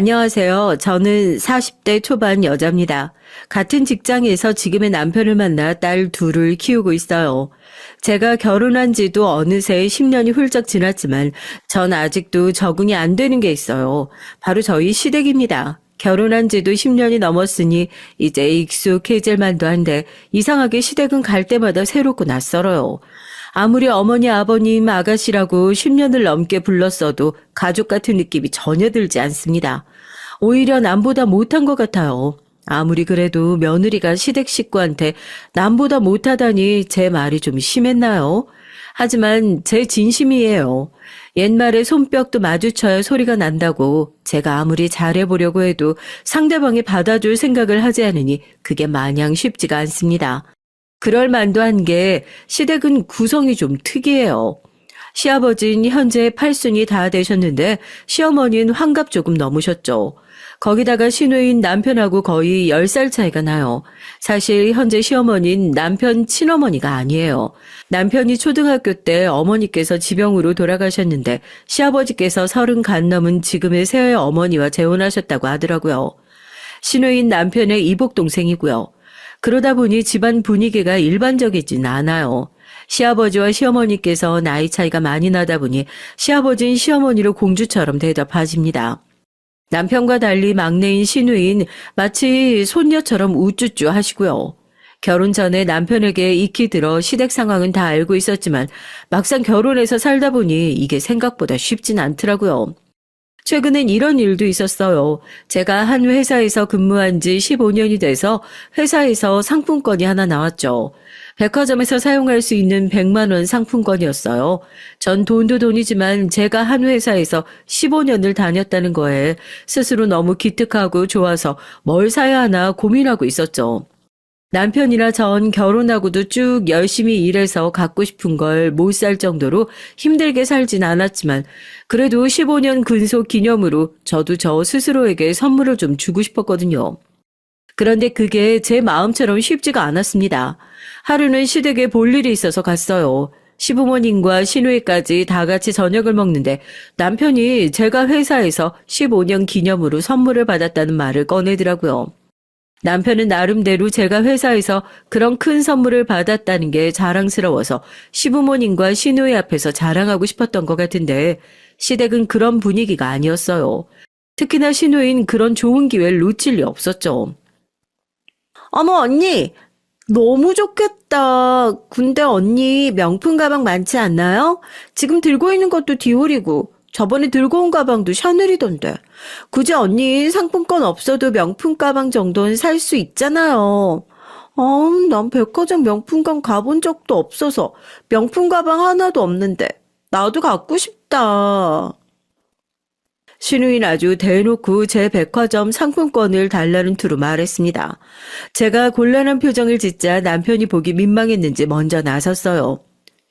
안녕하세요. 저는 40대 초반 여자입니다. 같은 직장에서 지금의 남편을 만나 딸 둘을 키우고 있어요. 제가 결혼한 지도 어느새 10년이 훌쩍 지났지만 전 아직도 적응이 안 되는 게 있어요. 바로 저희 시댁입니다. 결혼한 지도 10년이 넘었으니 이제 익숙해질 만도 한데 이상하게 시댁은 갈 때마다 새롭고 낯설어요. 아무리 어머니, 아버님, 아가씨라고 10년을 넘게 불렀어도 가족 같은 느낌이 전혀 들지 않습니다. 오히려 남보다 못한 것 같아요. 아무리 그래도 며느리가 시댁 식구한테 남보다 못하다니 제 말이 좀 심했나요? 하지만 제 진심이에요. 옛말에 손뼉도 마주쳐야 소리가 난다고 제가 아무리 잘해보려고 해도 상대방이 받아줄 생각을 하지 않으니 그게 마냥 쉽지가 않습니다. 그럴 만도 한 게 시댁은 구성이 좀 특이해요. 시아버지는 현재 8순이 다 되셨는데 시어머니는 환갑 조금 넘으셨죠. 거기다가 시누이인 남편하고 거의 10살 차이가 나요. 사실 현재 시어머니는 남편 친어머니가 아니에요. 남편이 초등학교 때 어머니께서 지병으로 돌아가셨는데 시아버지께서 30 간 넘은 지금의 새해 어머니와 재혼하셨다고 하더라고요. 시누이인 남편의 이복 동생이고요. 그러다 보니 집안 분위기가 일반적이진 않아요. 시아버지와 시어머니께서 나이 차이가 많이 나다 보니 시아버지는 시어머니로 공주처럼 대접하십니다. 남편과 달리 막내인 시누인 마치 손녀처럼 우쭈쭈 하시고요. 결혼 전에 남편에게 익히 들어 시댁 상황은 다 알고 있었지만 막상 결혼해서 살다 보니 이게 생각보다 쉽진 않더라고요. 최근엔 이런 일도 있었어요. 제가 한 회사에서 근무한 지 15년이 돼서 회사에서 상품권이 하나 나왔죠. 백화점에서 사용할 수 있는 100만 원 상품권이었어요. 전 돈도 돈이지만 제가 한 회사에서 15년을 다녔다는 거에 스스로 너무 기특하고 좋아서 뭘 사야 하나 고민하고 있었죠. 남편이나 전 결혼하고도 쭉 열심히 일해서 갖고 싶은 걸 못 살 정도로 힘들게 살진 않았지만 그래도 15년 근속 기념으로 저도 저 스스로에게 선물을 좀 주고 싶었거든요. 그런데 그게 제 마음처럼 쉽지가 않았습니다. 하루는 시댁에 볼 일이 있어서 갔어요. 시부모님과 시누이까지 다 같이 저녁을 먹는데 남편이 제가 회사에서 15년 기념으로 선물을 받았다는 말을 꺼내더라고요. 남편은 나름대로 제가 회사에서 그런 큰 선물을 받았다는 게 자랑스러워서 시부모님과 시누이 앞에서 자랑하고 싶었던 것 같은데 시댁은 그런 분위기가 아니었어요. 특히나 시누이는 그런 좋은 기회를 놓칠 리 없었죠. 어머 언니 너무 좋겠다. 근데 언니 명품 가방 많지 않나요? 지금 들고 있는 것도 디올이고 저번에 들고 온 가방도 샤넬이던데. 굳이 언니 상품권 없어도 명품 가방 정도는 살 수 있잖아요. 난 백화점 명품관 가본 적도 없어서 명품 가방 하나도 없는데 나도 갖고 싶다. 신우인 아주 대놓고 제 백화점 상품권을 달라는 투로 말했습니다. 제가 곤란한 표정을 짓자 남편이 보기 민망했는지 먼저 나섰어요.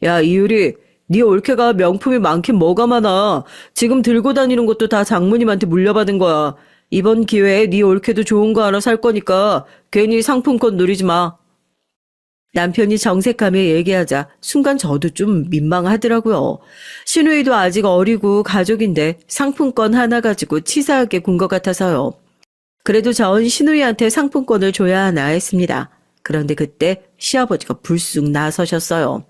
야, 이유리, 네 올케가 명품이 많긴 뭐가 많아. 지금 들고 다니는 것도 다 장모님한테 물려받은 거야. 이번 기회에 네 올케도 좋은 거 하나 살 거니까 괜히 상품권 누리지 마. 남편이 정색하며 얘기하자 순간 저도 좀 민망하더라고요. 시누이도 아직 어리고 가족인데 상품권 하나 가지고 치사하게 군 것 같아서요. 그래도 전 시누이한테 상품권을 줘야 하나 했습니다. 그런데 그때 시아버지가 불쑥 나서셨어요.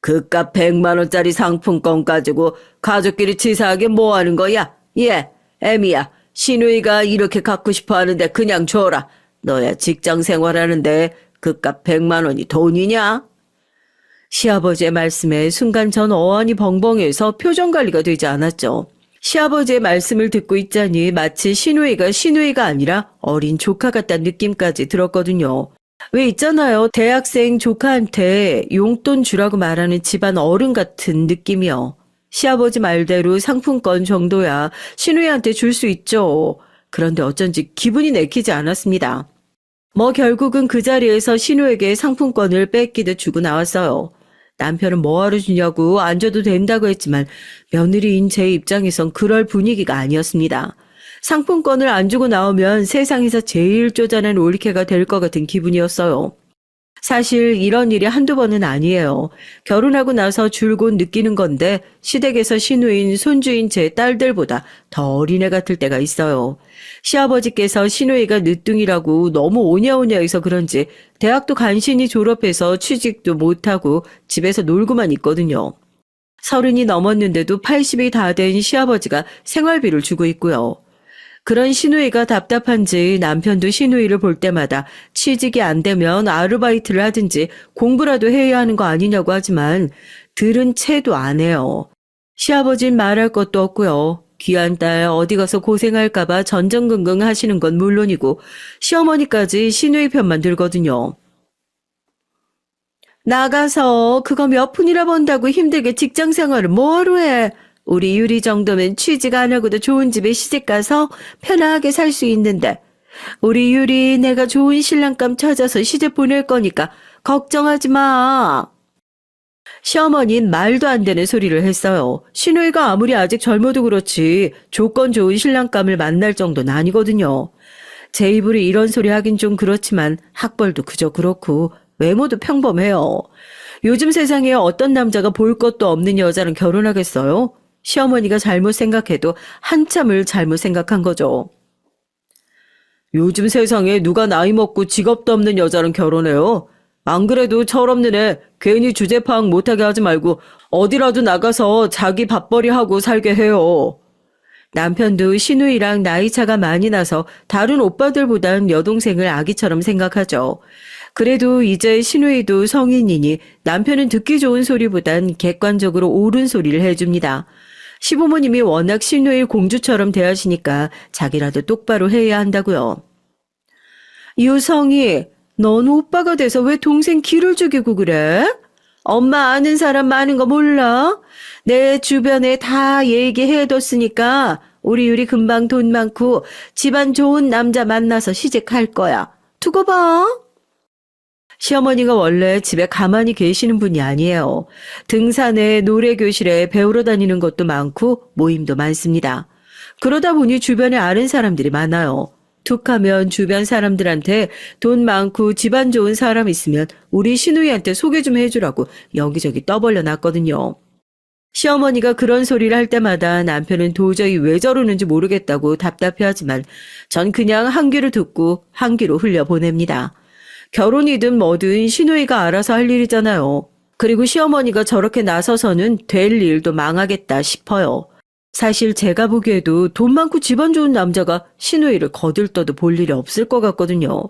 그깟 100만 원짜리 상품권 가지고 가족끼리 치사하게 뭐 하는 거야? 예, 애미야. 시누이가 이렇게 갖고 싶어 하는데 그냥 줘라. 너야 직장 생활하는데 그깟 100만 원이 돈이냐? 시아버지의 말씀에 순간 전 어안이 벙벙해서 표정 관리가 되지 않았죠. 시아버지의 말씀을 듣고 있자니 마치 시누이가 아니라 어린 조카 같다는 느낌까지 들었거든요. 왜 있잖아요. 대학생 조카한테 용돈 주라고 말하는 집안 어른 같은 느낌이요. 시아버지 말대로 상품권 정도야 시누이한테 줄 수 있죠. 그런데 어쩐지 기분이 내키지 않았습니다. 결국은 그 자리에서 시누에게 상품권을 뺏기듯 주고 나왔어요. 남편은 뭐하러 주냐고 안 줘도 된다고 했지만 며느리인 제 입장에선 그럴 분위기가 아니었습니다. 상품권을 안 주고 나오면 세상에서 제일 쪼잔한 올케가 될 것 같은 기분이었어요. 사실 이런 일이 한두 번은 아니에요. 결혼하고 나서 줄곧 느끼는 건데 시댁에서 시누인, 손주인 제 딸들보다 더 어린애 같을 때가 있어요. 시아버지께서 시누이가 늦둥이라고 너무 오냐오냐해서 그런지 대학도 간신히 졸업해서 취직도 못하고 집에서 놀고만 있거든요. 30이 넘었는데도 80이 다 된 시아버지가 생활비를 주고 있고요. 그런 시누이가 답답한지 남편도 시누이를 볼 때마다 취직이 안 되면 아르바이트를 하든지 공부라도 해야 하는 거 아니냐고 하지만 들은 채도 안 해요. 시아버진 말할 것도 없고요. 귀한 딸 어디 가서 고생할까봐 전전긍긍 하시는 건 물론이고 시어머니까지 시누이 편만 들거든요. 나가서 그거 몇 푼이나 번다고 힘들게 직장 생활을 뭐하러 해? 우리 유리 정도면 취직 안 하고도 좋은 집에 시집 가서 편하게 살 수 있는데. 우리 유리 내가 좋은 신랑감 찾아서 시집 보낼 거니까 걱정하지 마. 시어머니는 말도 안 되는 소리를 했어요. 시누이가 아무리 아직 젊어도 그렇지 조건 좋은 신랑감을 만날 정도는 아니거든요. 제 입으로 이런 소리 하긴 좀 그렇지만 학벌도 그저 그렇고 외모도 평범해요. 요즘 세상에 어떤 남자가 볼 것도 없는 여자랑 결혼하겠어요? 시어머니가 잘못 생각해도 한참을 잘못 생각한 거죠. 요즘 세상에 누가 나이 먹고 직업도 없는 여자랑 결혼해요? 안 그래도 철없는 애 괜히 주제 파악 못하게 하지 말고 어디라도 나가서 자기 밥벌이 하고 살게 해요. 남편도 시누이랑 나이 차가 많이 나서 다른 오빠들보단 여동생을 아기처럼 생각하죠. 그래도 이제 시누이도 성인이니 남편은 듣기 좋은 소리보단 객관적으로 옳은 소리를 해줍니다. 시부모님이 워낙 시누이 공주처럼 대하시니까 자기라도 똑바로 해야 한다고요. 유성이, 넌 오빠가 돼서 왜 동생 기를 죽이고 그래? 엄마 아는 사람 많은 거 몰라? 내 주변에 다 얘기해뒀으니까 우리 유리 금방 돈 많고 집안 좋은 남자 만나서 시집갈 거야. 두고 봐. 시어머니가 원래 집에 가만히 계시는 분이 아니에요. 등산에 노래교실에 배우러 다니는 것도 많고 모임도 많습니다. 그러다 보니 주변에 아는 사람들이 많아요. 툭하면 주변 사람들한테 돈 많고 집안 좋은 사람 있으면 우리 시누이한테 소개 좀 해주라고 여기저기 떠벌려 놨거든요. 시어머니가 그런 소리를 할 때마다 남편은 도저히 왜 저러는지 모르겠다고 답답해하지만 전 그냥 한 귀로 듣고 한 귀로 흘려보냅니다. 결혼이든 뭐든 시누이가 알아서 할 일이잖아요. 그리고 시어머니가 저렇게 나서서는 될 일도 망하겠다 싶어요. 사실 제가 보기에도 돈 많고 집안 좋은 남자가 시누이를 거들떠도 볼 일이 없을 것 같거든요.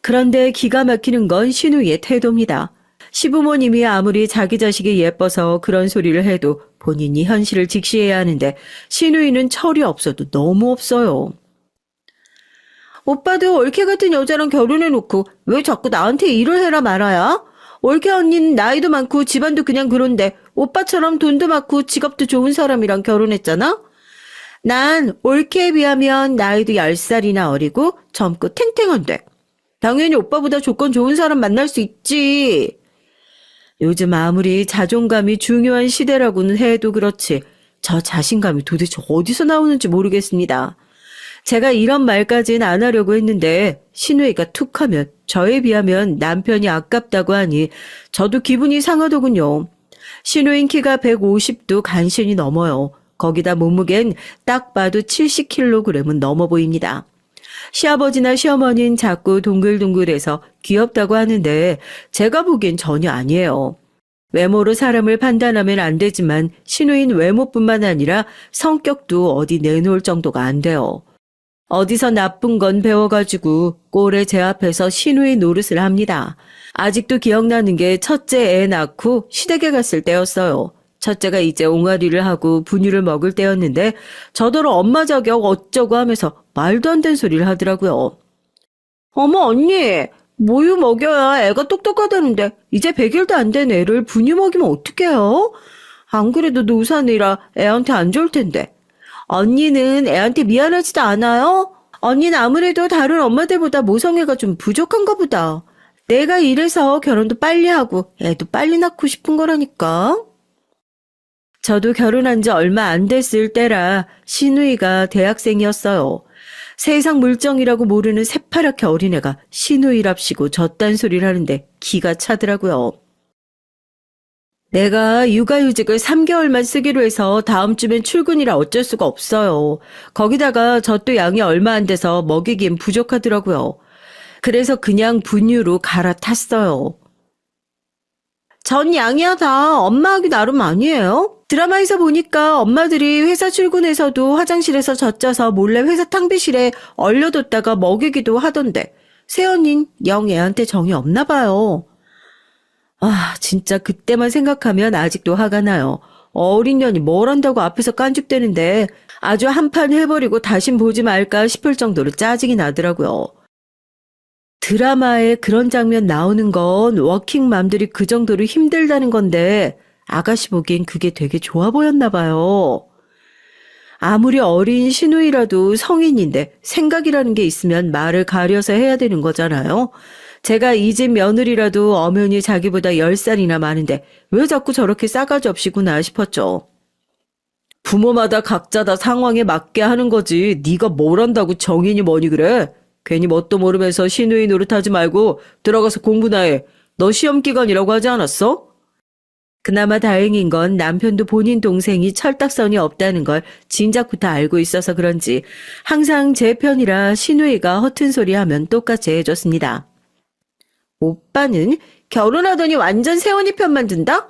그런데 기가 막히는 건 시누이의 태도입니다. 시부모님이 아무리 자기 자식이 예뻐서 그런 소리를 해도 본인이 현실을 직시해야 하는데 시누이는 철이 없어도 너무 없어요. 오빠도 올케 같은 여자랑 결혼해놓고 왜 자꾸 나한테 일을 해라 말아야? 올케 언니는 나이도 많고 집안도 그냥 그런데 오빠처럼 돈도 많고 직업도 좋은 사람이랑 결혼했잖아? 난 올케에 비하면 나이도 10살이나 어리고 젊고 탱탱한데. 당연히 오빠보다 조건 좋은 사람 만날 수 있지. 요즘 아무리 자존감이 중요한 시대라고는 해도 그렇지 저 자신감이 도대체 어디서 나오는지 모르겠습니다. 제가 이런 말까지는 안 하려고 했는데 시누이가 툭하면 저에 비하면 남편이 아깝다고 하니 저도 기분이 상하더군요. 시누인 키가 150도 간신히 넘어요. 거기다 몸무게는 딱 봐도 70kg은 넘어 보입니다. 시아버지나 시어머니는 자꾸 동글동글해서 귀엽다고 하는데 제가 보기엔 전혀 아니에요. 외모로 사람을 판단하면 안 되지만 시누인 외모뿐만 아니라 성격도 어디 내놓을 정도가 안 돼요. 어디서 나쁜 건 배워가지고 꼴에 제 앞에서 시누이 노릇을 합니다. 아직도 기억나는 게 첫째 애 낳고 시댁에 갔을 때였어요. 첫째가 이제 옹알이를 하고 분유를 먹을 때였는데 저더러 엄마 자격 어쩌고 하면서 말도 안 되는 소리를 하더라고요. 어머 언니, 모유 먹여야 애가 똑똑하다는데 이제 100일도 안 된 애를 분유 먹이면 어떡해요? 안 그래도 노산이라 애한테 안 좋을 텐데. 언니는 애한테 미안하지도 않아요? 언니는 아무래도 다른 엄마들보다 모성애가 좀 부족한가 보다. 내가 이래서 결혼도 빨리 하고 애도 빨리 낳고 싶은 거라니까. 저도 결혼한 지 얼마 안 됐을 때라 시누이가 대학생이었어요. 세상 물정이라고 모르는 새파랗게 어린애가 시누이랍시고 저딴 소리를 하는데 기가 차더라고요. 내가 육아휴직을 3개월만 쓰기로 해서 다음 주면 출근이라 어쩔 수가 없어요. 거기다가 저 또 양이 얼마 안 돼서 먹이기엔 부족하더라고요. 그래서 그냥 분유로 갈아탔어요. 전 양이야 다 엄마 하기 나름 아니에요? 드라마에서 보니까 엄마들이 회사 출근해서도 화장실에서 젖혀서 몰래 회사 탕비실에 얼려뒀다가 먹이기도 하던데 새언닌 영 애한테 정이 없나 봐요. 아, 진짜 그때만 생각하면 아직도 화가 나요. 어린 년이 뭘 한다고 앞에서 깐죽대는데 아주 한판 해버리고 다신 보지 말까 싶을 정도로 짜증이 나더라고요. 드라마에 그런 장면 나오는 건 워킹맘들이 그 정도로 힘들다는 건데 아가씨 보기엔 그게 되게 좋아 보였나 봐요. 아무리 어린 시누이라도 성인인데 생각이라는 게 있으면 말을 가려서 해야 되는 거잖아요. 제가 이 집 며느리라도 엄연히 자기보다 10살이나 많은데 왜 자꾸 저렇게 싸가지 없이구나 싶었죠. 부모마다 각자 다 상황에 맞게 하는 거지. 네가 뭘 안다고 정인이 뭐니 그래? 괜히 뭣도 모르면서 시누이 노릇하지 말고 들어가서 공부나 해. 너 시험 기간이라고 하지 않았어? 그나마 다행인 건 남편도 본인 동생이 철딱선이 없다는 걸 진작부터 알고 있어서 그런지 항상 제 편이라 시누이가 허튼 소리 하면 똑같이 해줬습니다. 오빠는 결혼하더니 완전 세원이 편만 든다?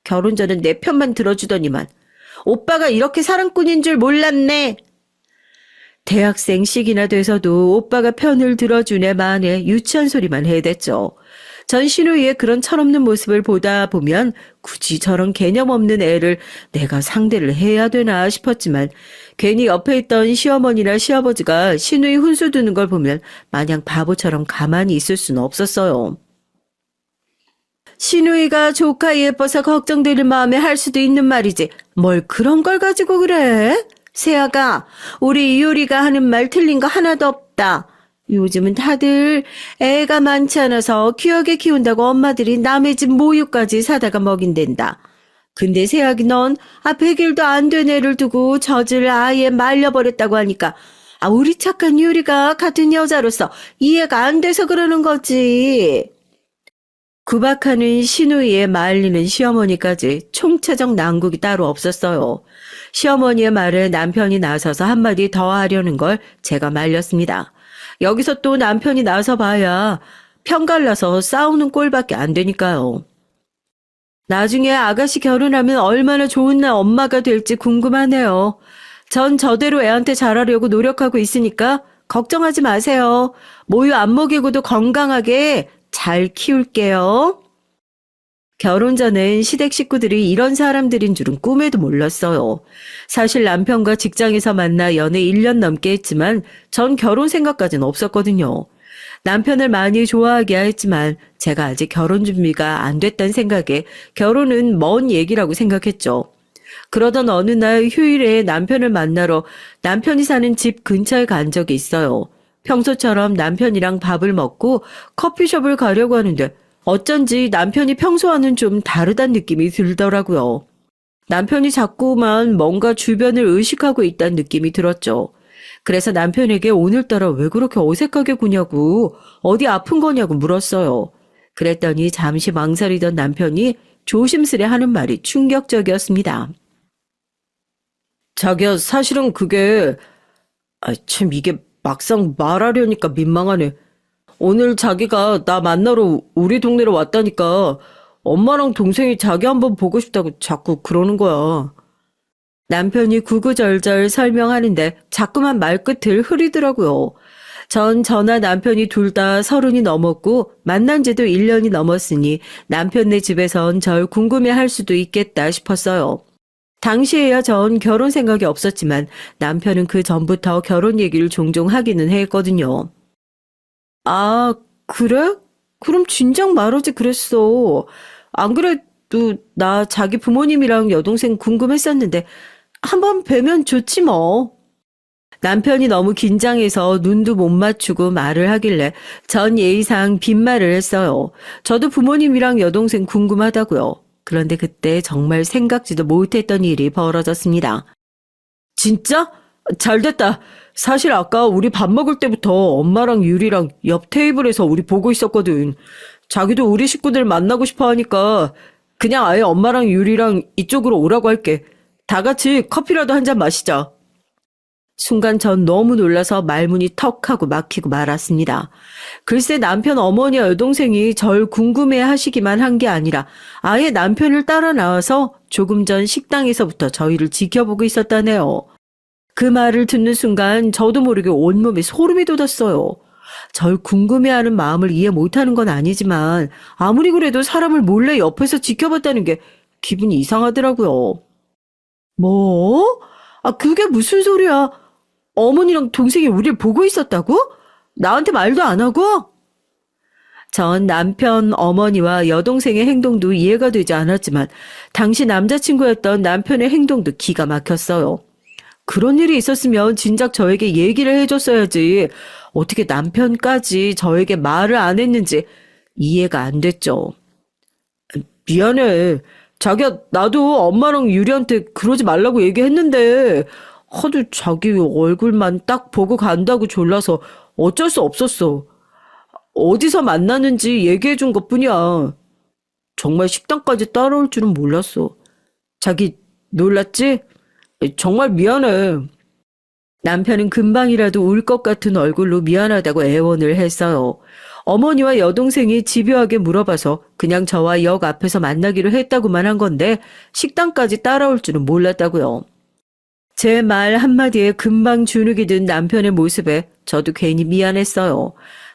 결혼 전엔 내 편만 들어주더니만. 오빠가 이렇게 사랑꾼인 줄 몰랐네. 대학생식이나 돼서도 오빠가 편을 들어준 애 만에 유치한 소리만 해댔죠. 전 신우이의 그런 철없는 모습을 보다 보면 굳이 저런 개념 없는 애를 내가 상대를 해야 되나 싶었지만 괜히 옆에 있던 시어머니나 시아버지가 신우이 훈수 두는 걸 보면 마냥 바보처럼 가만히 있을 수는 없었어요. 신우이가 조카 예뻐서 걱정되는 마음에 할 수도 있는 말이지 뭘 그런 걸 가지고 그래? 세아가 우리 이효리가 하는 말 틀린 거 하나도 없다. 요즘은 다들 애가 많지 않아서 귀하게 키운다고 엄마들이 남의 집 모유까지 사다가 먹인댄다. 근데 세아기 넌 100일도 안 된 애를 두고 젖을 아예 말려버렸다고 하니까 우리 착한 이효리가 같은 여자로서 이해가 안 돼서 그러는 거지. 구박하는 시누이에 말리는 시어머니까지 총체적 난국이 따로 없었어요. 시어머니의 말에 남편이 나서서 한마디 더 하려는 걸 제가 말렸습니다. 여기서 또 남편이 나서 봐야 편갈라서 싸우는 꼴밖에 안 되니까요. 나중에 아가씨 결혼하면 얼마나 좋은 날 엄마가 될지 궁금하네요. 전 저대로 애한테 잘하려고 노력하고 있으니까 걱정하지 마세요. 모유 안 먹이고도 건강하게 잘 키울게요. 결혼 전엔 시댁 식구들이 이런 사람들인 줄은 꿈에도 몰랐어요. 사실 남편과 직장에서 만나 연애 1년 넘게 했지만 전 결혼 생각까지는 없었거든요. 남편을 많이 좋아하기야 했지만 제가 아직 결혼 준비가 안 됐다는 생각에 결혼은 먼 얘기라고 생각했죠. 그러던 어느 날 휴일에 남편을 만나러 남편이 사는 집 근처에 간 적이 있어요. 평소처럼 남편이랑 밥을 먹고 커피숍을 가려고 하는데 어쩐지 남편이 평소와는 좀 다르다는 느낌이 들더라고요. 남편이 자꾸만 뭔가 주변을 의식하고 있다는 느낌이 들었죠. 그래서 남편에게 오늘따라 왜 그렇게 어색하게 구냐고 어디 아픈 거냐고 물었어요. 그랬더니 잠시 망설이던 남편이 조심스레 하는 말이 충격적이었습니다. 자기야 사실은 그게 참 이게 막상 말하려니까 민망하네. 오늘 자기가 나 만나러 우리 동네로 왔다니까 엄마랑 동생이 자기 한번 보고 싶다고 자꾸 그러는 거야. 남편이 구구절절 설명하는데 자꾸만 말끝을 흐리더라고요. 전 저나 남편이 둘 다 30이 넘었고 만난 지도 1년이 넘었으니 남편네 집에선 절 궁금해할 수도 있겠다 싶었어요. 당시에야 전 결혼 생각이 없었지만 남편은 그 전부터 결혼 얘기를 종종 하기는 했거든요. 아, 그래? 그럼 진작 말하지 그랬어. 안 그래도 나 자기 부모님이랑 여동생 궁금했었는데 한번 뵈면 좋지 뭐. 남편이 너무 긴장해서 눈도 못 맞추고 말을 하길래 전 예의상 빈말을 했어요. 저도 부모님이랑 여동생 궁금하다고요. 그런데 그때 정말 생각지도 못했던 일이 벌어졌습니다. 진짜? 잘됐다. 사실 아까 우리 밥 먹을 때부터 엄마랑 유리랑 옆 테이블에서 우리 보고 있었거든. 자기도 우리 식구들 만나고 싶어 하니까 그냥 아예 엄마랑 유리랑 이쪽으로 오라고 할게. 다 같이 커피라도 한 잔 마시자. 순간 전 너무 놀라서 말문이 턱 하고 막히고 말았습니다. 글쎄 남편 어머니와 여동생이 절 궁금해 하시기만 한 게 아니라 아예 남편을 따라 나와서 조금 전 식당에서부터 저희를 지켜보고 있었다네요. 그 말을 듣는 순간 저도 모르게 온몸에 소름이 돋았어요. 절 궁금해하는 마음을 이해 못하는 건 아니지만 아무리 그래도 사람을 몰래 옆에서 지켜봤다는 게 기분이 이상하더라고요. 뭐? 그게 무슨 소리야? 어머니랑 동생이 우릴 보고 있었다고? 나한테 말도 안 하고? 전 남편 어머니와 여동생의 행동도 이해가 되지 않았지만 당시 남자친구였던 남편의 행동도 기가 막혔어요. 그런 일이 있었으면 진작 저에게 얘기를 해줬어야지. 어떻게 남편까지 저에게 말을 안 했는지 이해가 안 됐죠. 미안해. 자기야, 나도 엄마랑 유리한테 그러지 말라고 얘기했는데 하도 자기 얼굴만 딱 보고 간다고 졸라서 어쩔 수 없었어. 어디서 만났는지 얘기해 준 것뿐이야. 정말 식당까지 따라올 줄은 몰랐어. 자기 놀랐지? 정말 미안해. 남편은 금방이라도 울 것 같은 얼굴로 미안하다고 애원을 했어요. 어머니와 여동생이 집요하게 물어봐서 그냥 저와 역 앞에서 만나기로 했다고만 한 건데 식당까지 따라올 줄은 몰랐다고요. 제 말 한마디에 금방 주눅이 든 남편의 모습에 저도 괜히 미안했어요.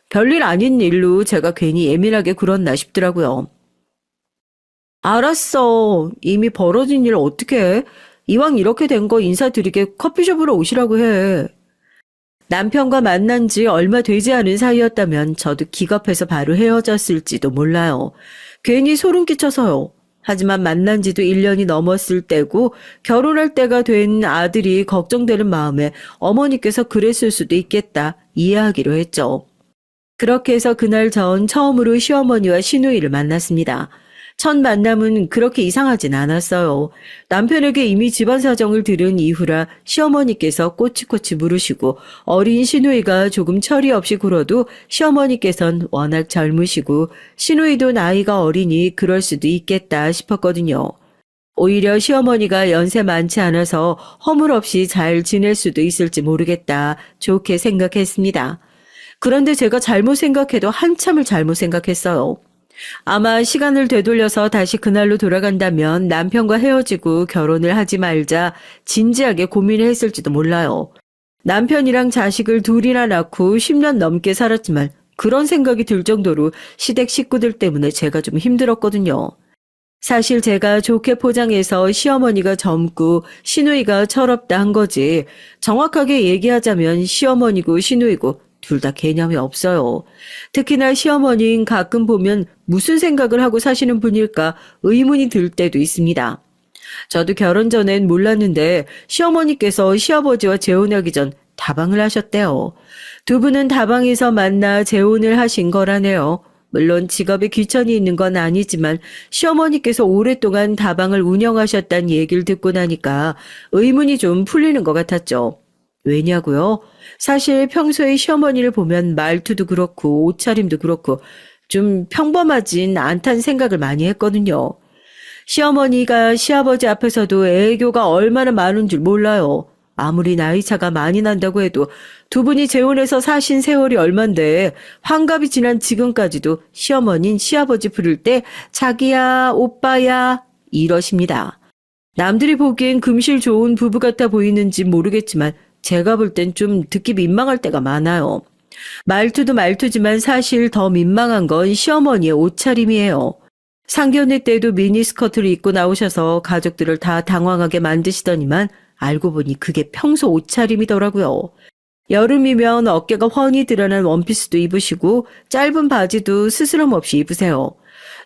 별일 아닌 일로 제가 괜히 예민하게 굴었나 싶더라고요. 알았어. 이미 벌어진 일 어떻게 해? 이왕 이렇게 된 거 인사드리게 커피숍으로 오시라고 해. 남편과 만난 지 얼마 되지 않은 사이였다면 저도 기겁해서 바로 헤어졌을지도 몰라요. 괜히 소름 끼쳐서요. 하지만 만난 지도 1년이 넘었을 때고 결혼할 때가 된 아들이 걱정되는 마음에 어머니께서 그랬을 수도 있겠다 이해하기로 했죠. 그렇게 해서 그날 전 처음으로 시어머니와 시누이를 만났습니다. 첫 만남은 그렇게 이상하진 않았어요. 남편에게 이미 집안 사정을 들은 이후라 시어머니께서 꼬치꼬치 물으시고 어린 시누이가 조금 철이 없이 굴어도 시어머니께선 워낙 젊으시고 시누이도 나이가 어리니 그럴 수도 있겠다 싶었거든요. 오히려 시어머니가 연세 많지 않아서 허물 없이 잘 지낼 수도 있을지 모르겠다 좋게 생각했습니다. 그런데 제가 잘못 생각해도 한참을 잘못 생각했어요. 아마 시간을 되돌려서 다시 그날로 돌아간다면 남편과 헤어지고 결혼을 하지 말자 진지하게 고민을 했을지도 몰라요. 남편이랑 자식을 둘이나 낳고 10년 넘게 살았지만 그런 생각이 들 정도로 시댁 식구들 때문에 제가 좀 힘들었거든요. 사실 제가 좋게 포장해서 시어머니가 젊고 시누이가 철없다 한 거지 정확하게 얘기하자면 시어머니고 시누이고 둘 다 개념이 없어요. 특히나 시어머니는 가끔 보면 무슨 생각을 하고 사시는 분일까 의문이 들 때도 있습니다. 저도 결혼 전엔 몰랐는데 시어머니께서 시아버지와 재혼하기 전 다방을 하셨대요. 두 분은 다방에서 만나 재혼을 하신 거라네요. 물론 직업에 귀천이 있는 건 아니지만 시어머니께서 오랫동안 다방을 운영하셨다는 얘기를 듣고 나니까 의문이 좀 풀리는 것 같았죠. 왜냐고요? 사실 평소에 시어머니를 보면 말투도 그렇고 옷차림도 그렇고 좀 평범하진 않다는 생각을 많이 했거든요. 시어머니가 시아버지 앞에서도 애교가 얼마나 많은 줄 몰라요. 아무리 나이 차가 많이 난다고 해도 두 분이 재혼해서 사신 세월이 얼만데 환갑이 지난 지금까지도 시어머니는 시아버지 부를 때 자기야, 오빠야 이러십니다. 남들이 보기엔 금실 좋은 부부 같아 보이는지 모르겠지만 제가 볼 땐 좀 듣기 민망할 때가 많아요. 말투도 말투지만 사실 더 민망한 건 시어머니의 옷차림이에요. 상견례 때도 미니스커트를 입고 나오셔서 가족들을 다 당황하게 만드시더니만 알고 보니 그게 평소 옷차림이더라고요. 여름이면 어깨가 훤히 드러난 원피스도 입으시고 짧은 바지도 스스럼 없이 입으세요.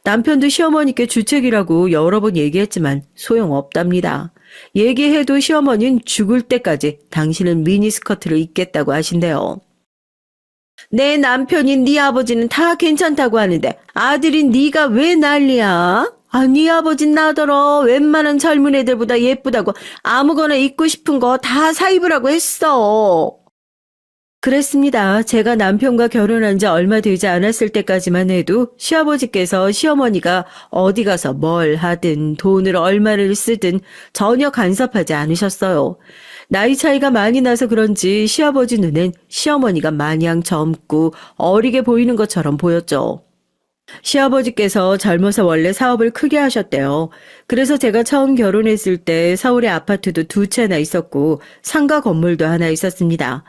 남편도 시어머니께 주책이라고 여러 번 얘기했지만 소용없답니다. 얘기해도 시어머니는 죽을 때까지 당신은 미니스커트를 입겠다고 하신대요. 내 남편인 네 아버지는 다 괜찮다고 하는데 아들인 네가 왜 난리야? 네 아버진 나더러 웬만한 젊은 애들보다 예쁘다고 아무거나 입고 싶은 거 다 사입으라고 했어. 그랬습니다. 제가 남편과 결혼한 지 얼마 되지 않았을 때까지만 해도 시아버지께서 시어머니가 어디 가서 뭘 하든 돈을 얼마를 쓰든 전혀 간섭하지 않으셨어요. 나이 차이가 많이 나서 그런지 시아버지 눈엔 시어머니가 마냥 젊고 어리게 보이는 것처럼 보였죠. 시아버지께서 젊어서 원래 사업을 크게 하셨대요. 그래서 제가 처음 결혼했을 때 서울에 아파트도 두 채나 있었고 상가 건물도 하나 있었습니다.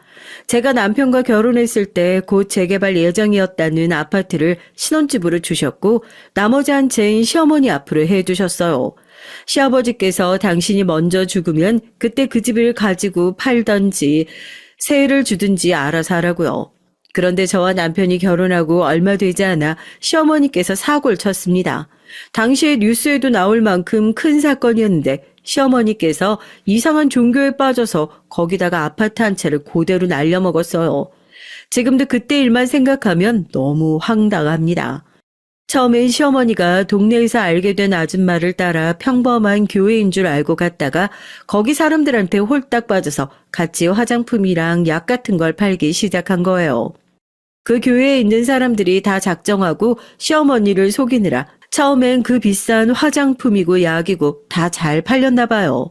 제가 남편과 결혼했을 때 곧 재개발 예정이었다는 아파트를 신혼집으로 주셨고 나머지 한 채인 시어머니 앞으로 해주셨어요. 시아버지께서 당신이 먼저 죽으면 그때 그 집을 가지고 팔던지 세를 주든지 알아서 하라고요. 그런데 저와 남편이 결혼하고 얼마 되지 않아 시어머니께서 사고를 쳤습니다. 당시에 뉴스에도 나올 만큼 큰 사건이었는데 시어머니께서 이상한 종교에 빠져서 거기다가 아파트 한 채를 그대로 날려먹었어요. 지금도 그때 일만 생각하면 너무 황당합니다. 처음엔 시어머니가 동네에서 알게 된 아줌마를 따라 평범한 교회인 줄 알고 갔다가 거기 사람들한테 홀딱 빠져서 같이 화장품이랑 약 같은 걸 팔기 시작한 거예요. 그 교회에 있는 사람들이 다 작정하고 시어머니를 속이느라 처음엔 그 비싼 화장품이고 약이고 다 잘 팔렸나 봐요.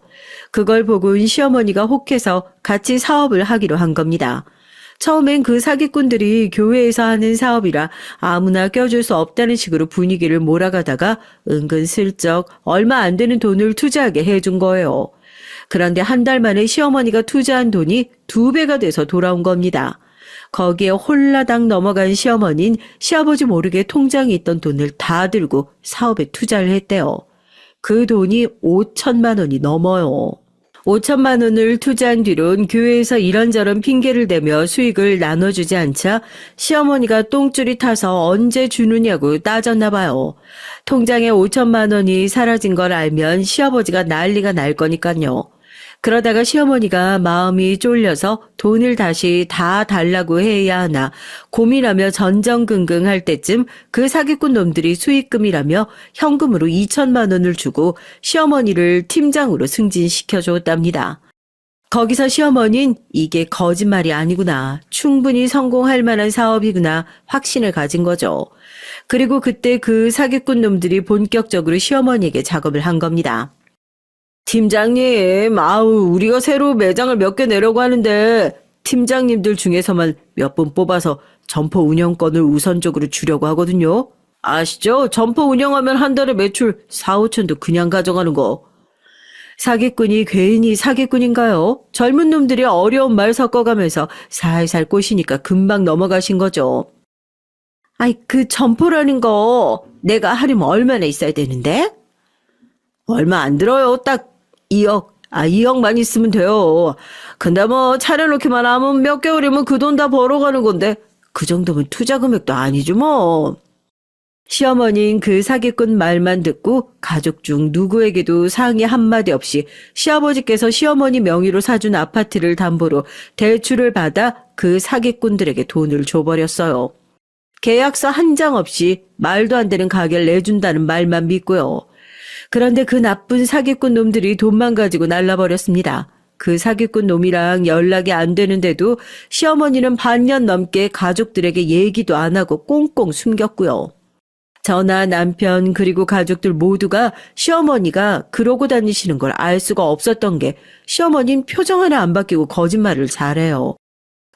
그걸 보고는 시어머니가 혹해서 같이 사업을 하기로 한 겁니다. 처음엔 그 사기꾼들이 교회에서 하는 사업이라 아무나 껴줄 수 없다는 식으로 분위기를 몰아가다가 은근슬쩍 얼마 안 되는 돈을 투자하게 해준 거예요. 그런데 한 달 만에 시어머니가 투자한 돈이 2배가 돼서 돌아온 겁니다. 거기에 홀라당 넘어간 시어머니는 시아버지 모르게 통장에 있던 돈을 다 들고 사업에 투자를 했대요. 그 돈이 5천만 원이 넘어요. 5천만 원을 투자한 뒤론 교회에서 이런저런 핑계를 대며 수익을 나눠주지 않자 시어머니가 똥줄이 타서 언제 주느냐고 따졌나 봐요. 통장에 5천만 원이 사라진 걸 알면 시아버지가 난리가 날 거니까요. 그러다가 시어머니가 마음이 쫄려서 돈을 다시 다 달라고 해야 하나 고민하며 전전긍긍할 때쯤 그 사기꾼 놈들이 수익금이라며 현금으로 2천만 원을 주고 시어머니를 팀장으로 승진시켜줬답니다. 거기서 시어머니는 이게 거짓말이 아니구나, 충분히 성공할 만한 사업이구나 확신을 가진 거죠. 그리고 그때 그 사기꾼 놈들이 본격적으로 시어머니에게 작업을 한 겁니다. 팀장님, 우리가 새로 매장을 몇 개 내려고 하는데 팀장님들 중에서만 몇 분 뽑아서 점포 운영권을 우선적으로 주려고 하거든요. 아시죠? 점포 운영하면 한 달에 매출 4, 5천도 그냥 가져가는 거. 사기꾼이 괜히 사기꾼인가요? 젊은 놈들이 어려운 말 섞어가면서 살살 꼬시니까 금방 넘어가신 거죠. 그 점포라는 거 내가 하려면 얼마나 있어야 되는데? 얼마 안 들어요. 딱 2억. 2억만 있으면 돼요. 근데 차려놓기만 하면 몇 개월이면 그 돈 다 벌어가는 건데 그 정도면 투자 금액도 아니죠 뭐. 시어머니는 그 사기꾼 말만 듣고 가족 중 누구에게도 상의 한마디 없이 시아버지께서 시어머니 명의로 사준 아파트를 담보로 대출을 받아 그 사기꾼들에게 돈을 줘버렸어요. 계약서 한 장 없이 말도 안 되는 가게를 내준다는 말만 믿고요. 그런데 그 나쁜 사기꾼 놈들이 돈만 가지고 날라버렸습니다. 그 사기꾼 놈이랑 연락이 안 되는데도 시어머니는 반년 넘게 가족들에게 얘기도 안 하고 꽁꽁 숨겼고요. 저나 남편 그리고 가족들 모두가 시어머니가 그러고 다니시는 걸 알 수가 없었던 게 시어머니는 표정 하나 안 바뀌고 거짓말을 잘해요.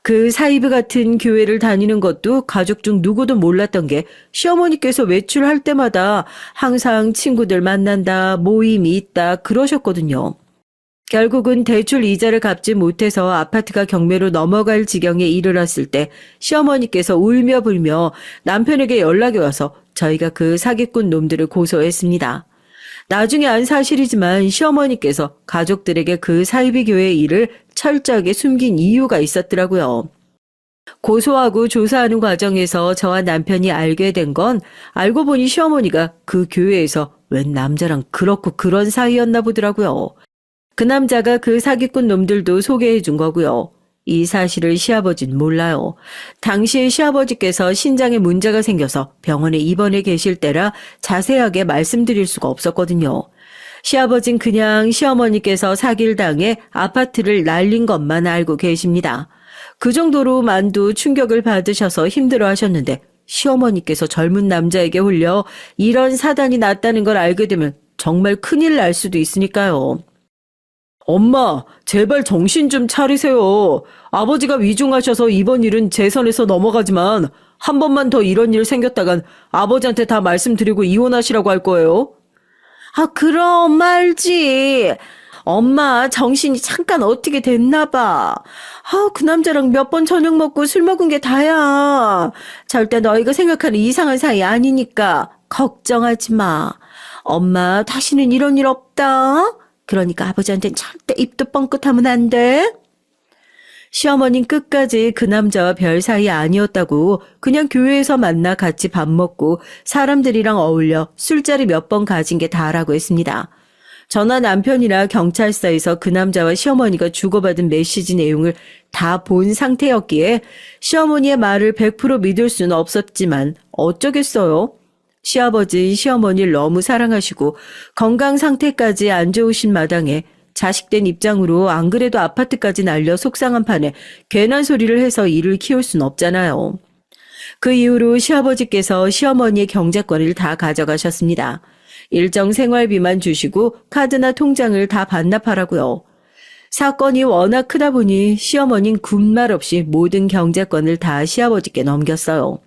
그 사이비 같은 교회를 다니는 것도 가족 중 누구도 몰랐던 게 시어머니께서 외출할 때마다 항상 친구들 만난다, 모임이 있다 그러셨거든요. 결국은 대출 이자를 갚지 못해서 아파트가 경매로 넘어갈 지경에 이르렀을 때 시어머니께서 울며 불며 남편에게 연락이 와서 저희가 그 사기꾼 놈들을 고소했습니다. 나중에 안 사실이지만 시어머니께서 가족들에게 그 사이비 교회의 일을 철저하게 숨긴 이유가 있었더라고요. 고소하고 조사하는 과정에서 저와 남편이 알게 된 건 알고 보니 시어머니가 그 교회에서 웬 남자랑 그렇고 그런 사이였나 보더라고요. 그 남자가 그 사기꾼 놈들도 소개해 준 거고요. 이 사실을 시아버지는 몰라요. 당시 시아버지께서 신장에 문제가 생겨서 병원에 입원해 계실 때라 자세하게 말씀드릴 수가 없었거든요. 시아버진 그냥 시어머니께서 사기를 당해 아파트를 날린 것만 알고 계십니다. 그 정도로 만두 충격을 받으셔서 힘들어하셨는데 시어머니께서 젊은 남자에게 홀려 이런 사단이 났다는 걸 알게 되면 정말 큰일 날 수도 있으니까요. 엄마, 제발 정신 좀 차리세요. 아버지가 위중하셔서 이번 일은 제 선에서 넘어가지만 한 번만 더 이런 일 생겼다간 아버지한테 다 말씀드리고 이혼하시라고 할 거예요. 그럼 말지. 엄마 정신이 잠깐 어떻게 됐나 봐. 그 남자랑 몇 번 저녁 먹고 술 먹은 게 다야. 절대 너희가 생각하는 이상한 사이 아니니까 걱정하지 마. 엄마 다시는 이런 일 없다. 그러니까 아버지한테는 절대 입도 뻥끗하면 안 돼. 시어머니는 끝까지 그 남자와 별 사이 아니었다고 그냥 교회에서 만나 같이 밥 먹고 사람들이랑 어울려 술자리 몇 번 가진 게 다라고 했습니다. 저나 남편이나 경찰서에서 그 남자와 시어머니가 주고받은 메시지 내용을 다 본 상태였기에 시어머니의 말을 100% 믿을 수는 없었지만 어쩌겠어요. 시아버지, 시어머니를 너무 사랑하시고 건강 상태까지 안 좋으신 마당에 자식된 입장으로 안 그래도 아파트까지 날려 속상한 판에 괜한 소리를 해서 일을 키울 순 없잖아요. 그 이후로 시아버지께서 시어머니의 경제권을 다 가져가셨습니다. 일정 생활비만 주시고 카드나 통장을 다 반납하라고요. 사건이 워낙 크다 보니 시어머니는 군말 없이 모든 경제권을 다 시아버지께 넘겼어요.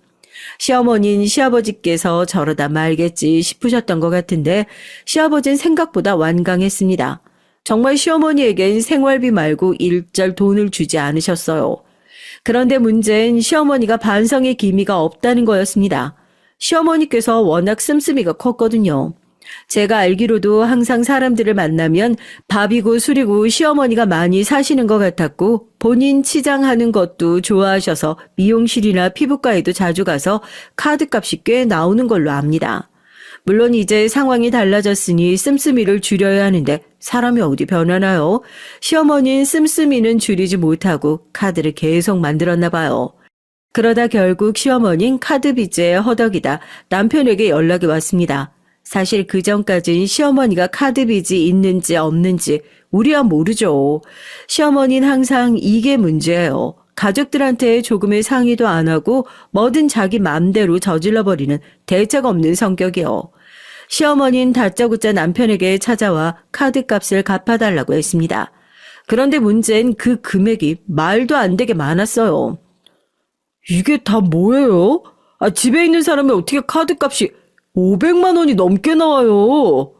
시어머니는 시아버지께서 저러다 말겠지 싶으셨던 것 같은데 시아버지는 생각보다 완강했습니다. 정말 시어머니에겐 생활비 말고 일절 돈을 주지 않으셨어요. 그런데 문제는 시어머니가 반성의 기미가 없다는 거였습니다. 시어머니께서 워낙 씀씀이가 컸거든요. 제가 알기로도 항상 사람들을 만나면 밥이고 술이고 시어머니가 많이 사시는 것 같았고 본인 치장하는 것도 좋아하셔서 미용실이나 피부과에도 자주 가서 카드값이 꽤 나오는 걸로 압니다. 물론 이제 상황이 달라졌으니 씀씀이를 줄여야 하는데 사람이 어디 변하나요? 시어머니는 씀씀이는 줄이지 못하고 카드를 계속 만들었나 봐요. 그러다 결국 시어머니는 카드 빚에 허덕이다 남편에게 연락이 왔습니다. 사실 그 전까진 시어머니가 카드 빚이 있는지 없는지 우리야 모르죠. 시어머니는 항상 이게 문제예요. 가족들한테 조금의 상의도 안 하고 뭐든 자기 맘대로 저질러버리는 대책 없는 성격이요. 시어머니는 다짜고짜 남편에게 찾아와 카드값을 갚아달라고 했습니다. 그런데 문제는 그 금액이 말도 안 되게 많았어요. 이게 다 뭐예요? 집에 있는 사람이 어떻게 카드값이 500만 원이 넘게 나와요.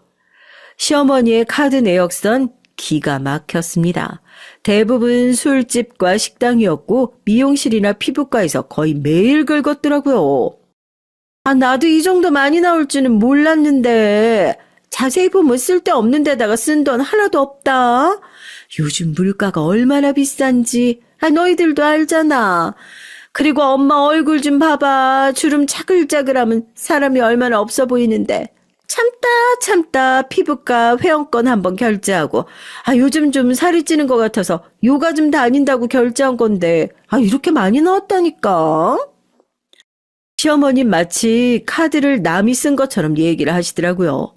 시어머니의 카드 내역선 기가 막혔습니다. 대부분 술집과 식당이었고 미용실이나 피부과에서 거의 매일 긁었더라고요. 나도 이 정도 많이 나올 줄은 몰랐는데 자세히 보면 쓸데없는 데다가 쓴 돈 하나도 없다. 요즘 물가가 얼마나 비싼지 너희들도 알잖아. 그리고 엄마 얼굴 좀 봐봐. 주름 차글차글하면 사람이 얼마나 없어 보이는데. 참다 피부과 회원권 한번 결제하고 요즘 좀 살이 찌는 것 같아서 요가 좀 다닌다고 결제한 건데 이렇게 많이 나왔다니까. 시어머님 마치 카드를 남이 쓴 것처럼 얘기를 하시더라고요.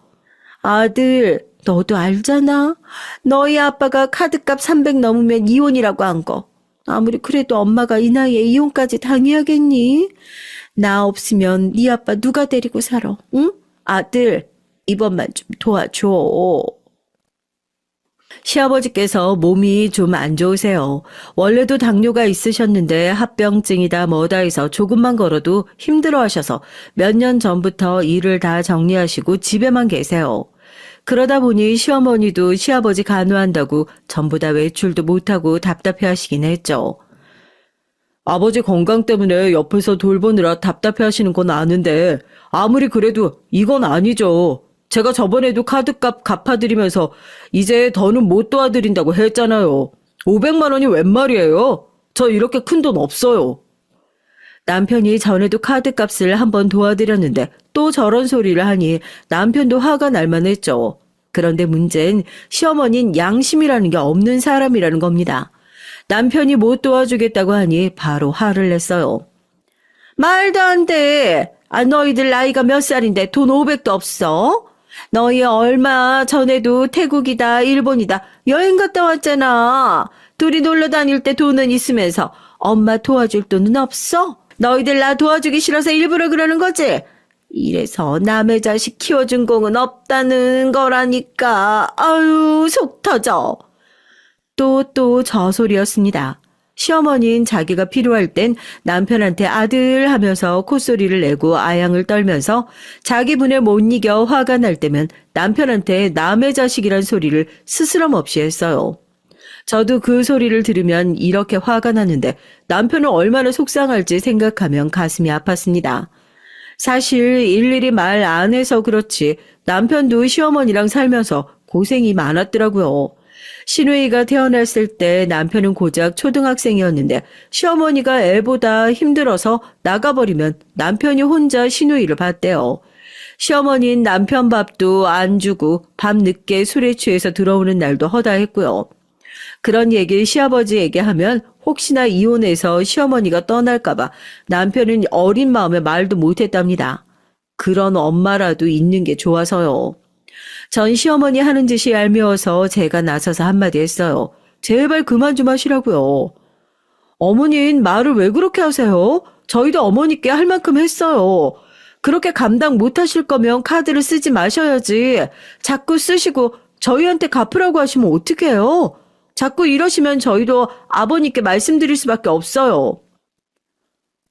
아들, 너도 알잖아. 너희 아빠가 카드값 300 넘으면 이혼이라고 한 거. 아무리 그래도 엄마가 이 나이에 이혼까지 당해야겠니? 나 없으면 네 아빠 누가 데리고 살아? 응? 아들, 이번만 좀 도와줘. 시아버지께서 몸이 좀 안 좋으세요. 원래도 당뇨가 있으셨는데 합병증이다 뭐다 해서 조금만 걸어도 힘들어하셔서 몇 년 전부터 일을 다 정리하시고 집에만 계세요. 그러다 보니 시어머니도 시아버지 간호한다고 전부 다 외출도 못하고 답답해하시긴 했죠. 아버지 건강 때문에 옆에서 돌보느라 답답해하시는 건 아는데 아무리 그래도 이건 아니죠. 제가 저번에도 카드값 갚아드리면서 이제 더는 못 도와드린다고 했잖아요. 500만 원이 웬 말이에요? 저 이렇게 큰 돈 없어요. 남편이 전에도 카드값을 한번 도와드렸는데 또 저런 소리를 하니 남편도 화가 날 만했죠. 그런데 문제는 시어머니는 양심이라는 게 없는 사람이라는 겁니다. 남편이 못 도와주겠다고 하니 바로 화를 냈어요. 말도 안 돼. 너희들 나이가 몇 살인데 돈 500도 없어? 너희 얼마 전에도 태국이다, 일본이다 여행 갔다 왔잖아. 둘이 놀러 다닐 때 돈은 있으면서 엄마 도와줄 돈은 없어? 너희들 나 도와주기 싫어서 일부러 그러는 거지? 이래서 남의 자식 키워준 공은 없다는 거라니까. 아유, 속 터져. 또 저소리였습니다. 시어머니는 자기가 필요할 땐 남편한테 아들 하면서 콧소리를 내고 아양을 떨면서 자기 분에 못 이겨 화가 날 때면 남편한테 남의 자식이란 소리를 스스럼 없이 했어요. 저도 그 소리를 들으면 이렇게 화가 나는데 남편은 얼마나 속상할지 생각하면 가슴이 아팠습니다. 사실 일일이 말 안 해서 그렇지 남편도 시어머니랑 살면서 고생이 많았더라고요. 신우이가 태어났을 때 남편은 고작 초등학생이었는데 시어머니가 애보다 힘들어서 나가버리면 남편이 혼자 신우이를 봤대요. 시어머니는 남편 밥도 안 주고 밤 늦게 술에 취해서 들어오는 날도 허다했고요. 그런 얘기 시아버지에게 하면 혹시나 이혼해서 시어머니가 떠날까봐 남편은 어린 마음에 말도 못했답니다. 그런 엄마라도 있는 게 좋아서요. 전 시어머니 하는 짓이 얄미워서 제가 나서서 한마디 했어요. 제발 그만 좀 하시라고요. 어머니는 말을 왜 그렇게 하세요? 저희도 어머니께 할 만큼 했어요. 그렇게 감당 못 하실 거면 카드를 쓰지 마셔야지. 자꾸 쓰시고 저희한테 갚으라고 하시면 어떡해요? 자꾸 이러시면 저희도 아버님께 말씀드릴 수밖에 없어요.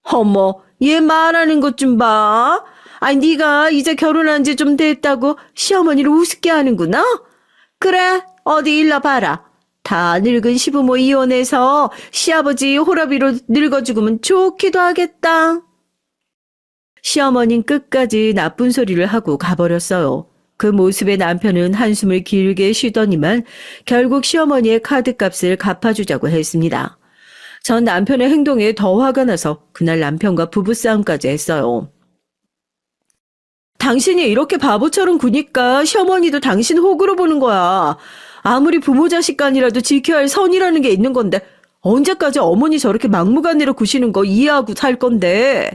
어머, 얘 말하는 것 좀 봐. 아니, 네가 이제 결혼한 지 좀 됐다고 시어머니를 우습게 하는구나? 그래, 어디 일러 봐라. 다 늙은 시부모 이혼해서 시아버지 호라비로 늙어 죽으면 좋기도 하겠다. 시어머니는 끝까지 나쁜 소리를 하고 가버렸어요. 그 모습에 남편은 한숨을 길게 쉬더니만 결국 시어머니의 카드값을 갚아주자고 했습니다. 전 남편의 행동에 더 화가 나서 그날 남편과 부부싸움까지 했어요. 당신이 이렇게 바보처럼 구니까 시어머니도 당신 호구로 보는 거야. 아무리 부모 자식 간이라도 지켜야 할 선이라는 게 있는 건데 언제까지 어머니 저렇게 막무가내로 구시는 거 이해하고 살 건데.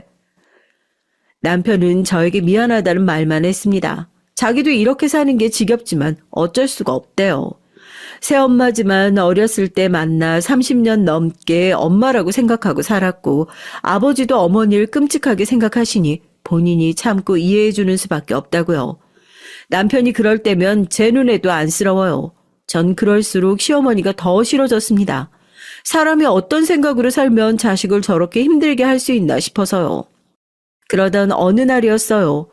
남편은 저에게 미안하다는 말만 했습니다. 자기도 이렇게 사는 게 지겹지만 어쩔 수가 없대요. 새엄마지만 어렸을 때 만나 30년 넘게 엄마라고 생각하고 살았고 아버지도 어머니를 끔찍하게 생각하시니 본인이 참고 이해해주는 수밖에 없다고요. 남편이 그럴 때면 제 눈에도 안쓰러워요. 전 그럴수록 시어머니가 더 싫어졌습니다. 사람이 어떤 생각으로 살면 자식을 저렇게 힘들게 할 수 있나 싶어서요. 그러던 어느 날이었어요.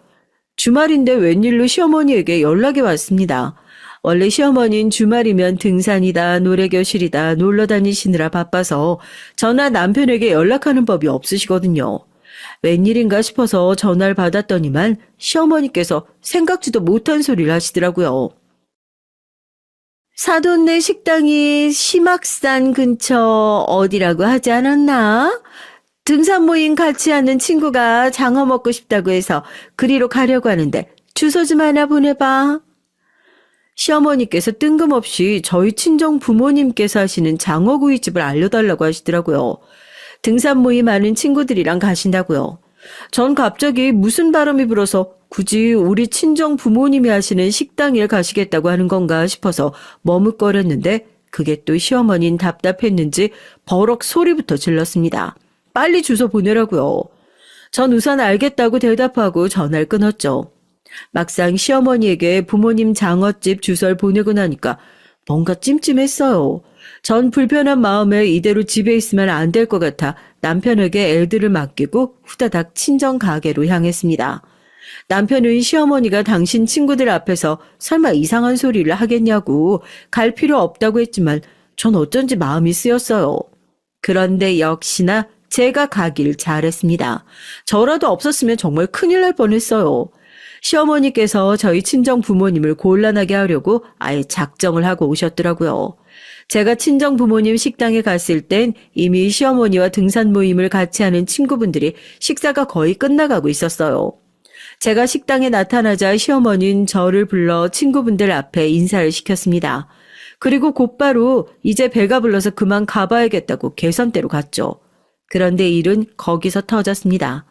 주말인데 웬일로 시어머니에게 연락이 왔습니다. 원래 시어머니는 주말이면 등산이다, 노래교실이다, 놀러 다니시느라 바빠서 저나 남편에게 연락하는 법이 없으시거든요. 웬일인가 싶어서 전화를 받았더니만 시어머니께서 생각지도 못한 소리를 하시더라고요. 사돈네 식당이 심악산 근처 어디라고 하지 않았나? 등산 모임 같이 하는 친구가 장어 먹고 싶다고 해서 그리로 가려고 하는데 주소 좀 하나 보내봐. 시어머니께서 뜬금없이 저희 친정 부모님께서 하시는 장어구이집을 알려달라고 하시더라고요. 등산 모임 하는 친구들이랑 가신다고요. 전 갑자기 무슨 바람이 불어서 굳이 우리 친정 부모님이 하시는 식당에 가시겠다고 하는 건가 싶어서 머뭇거렸는데 그게 또 시어머니는 답답했는지 버럭 소리부터 질렀습니다. 빨리 주소 보내라고요. 전 우선 알겠다고 대답하고 전화를 끊었죠. 막상 시어머니에게 부모님 장어집 주소를 보내고 나니까 뭔가 찜찜했어요. 전 불편한 마음에 이대로 집에 있으면 안 될 것 같아 남편에게 애들을 맡기고 후다닥 친정 가게로 향했습니다. 남편은 시어머니가 당신 친구들 앞에서 설마 이상한 소리를 하겠냐고 갈 필요 없다고 했지만 전 어쩐지 마음이 쓰였어요. 그런데 역시나 제가 가길 잘했습니다. 저라도 없었으면 정말 큰일 날 뻔했어요. 시어머니께서 저희 친정 부모님을 곤란하게 하려고 아예 작정을 하고 오셨더라고요. 제가 친정 부모님 식당에 갔을 땐 이미 시어머니와 등산 모임을 같이 하는 친구분들이 식사가 거의 끝나가고 있었어요. 제가 식당에 나타나자 시어머니는 저를 불러 친구분들 앞에 인사를 시켰습니다. 그리고 곧바로 이제 배가 불러서 그만 가봐야겠다고 계산대로 갔죠. 그런데 일은 거기서 터졌습니다.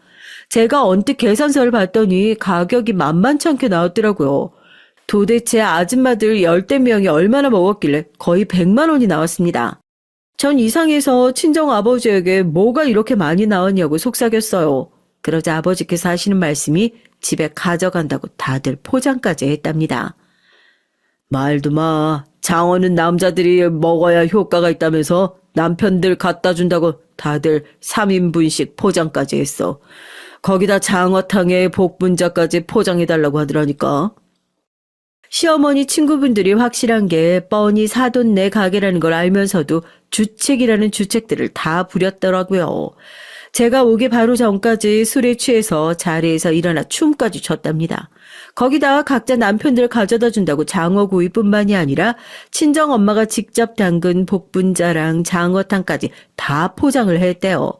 제가 언뜻 계산서를 봤더니 가격이 만만치 않게 나왔더라고요. 도대체 아줌마들 열댓 명이 얼마나 먹었길래 거의 100만 원이 나왔습니다. 전 이상해서 친정 아버지에게 뭐가 이렇게 많이 나왔냐고 속삭였어요. 그러자 아버지께서 하시는 말씀이 집에 가져간다고 다들 포장까지 했답니다. 말도 마. 장어는 남자들이 먹어야 효과가 있다면서 남편들 갖다 준다고 다들 3인분씩 포장까지 했어. 거기다 장어탕에 복분자까지 포장해달라고 하더라니까. 시어머니 친구분들이 확실한 게 뻔히 사돈 내 가게라는 걸 알면서도 주책이라는 주책들을 다 부렸더라고요. 제가 오기 바로 전까지 술에 취해서 자리에서 일어나 춤까지 췄답니다. 거기다 각자 남편들 가져다 준다고 장어구이뿐만이 아니라 친정엄마가 직접 담근 복분자랑 장어탕까지 다 포장을 했대요.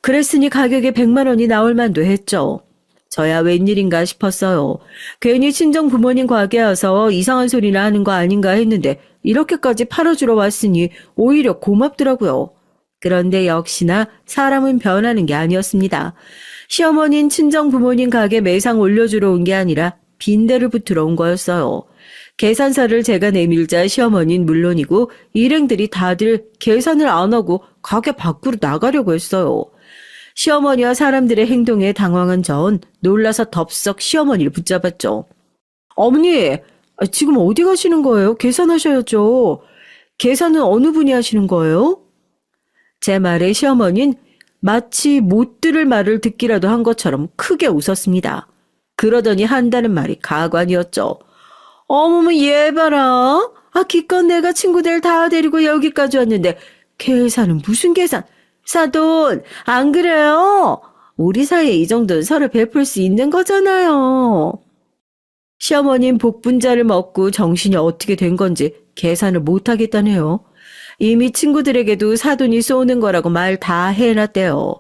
그랬으니 가격에 100만 원이 나올 만도 했죠. 저야 웬일인가 싶었어요. 괜히 친정 부모님 가게 와서 이상한 소리나 하는 거 아닌가 했는데 이렇게까지 팔아주러 왔으니 오히려 고맙더라고요. 그런데 역시나 사람은 변하는 게 아니었습니다. 시어머니는 친정 부모님 가게 매상 올려주러 온 게 아니라 빈대를 붙으러 온 거였어요. 계산서를 제가 내밀자 시어머니는 물론이고 일행들이 다들 계산을 안 하고 가게 밖으로 나가려고 했어요. 시어머니와 사람들의 행동에 당황한 전 놀라서 덥석 시어머니를 붙잡았죠. 어머니, 지금 어디 가시는 거예요? 계산하셔야죠. 계산은 어느 분이 하시는 거예요? 제 말에 시어머니는 마치 못 들을 말을 듣기라도 한 것처럼 크게 웃었습니다. 그러더니 한다는 말이 가관이었죠. 어머머 얘 봐라. 기껏 내가 친구들 다 데리고 여기까지 왔는데 계산은 무슨 계산? 사돈 안 그래요? 우리 사이에 이 정도는 서로 베풀 수 있는 거잖아요. 시어머님 복분자를 먹고 정신이 어떻게 된 건지 계산을 못하겠다네요. 이미 친구들에게도 사돈이 쏘는 거라고 말 다 해놨대요.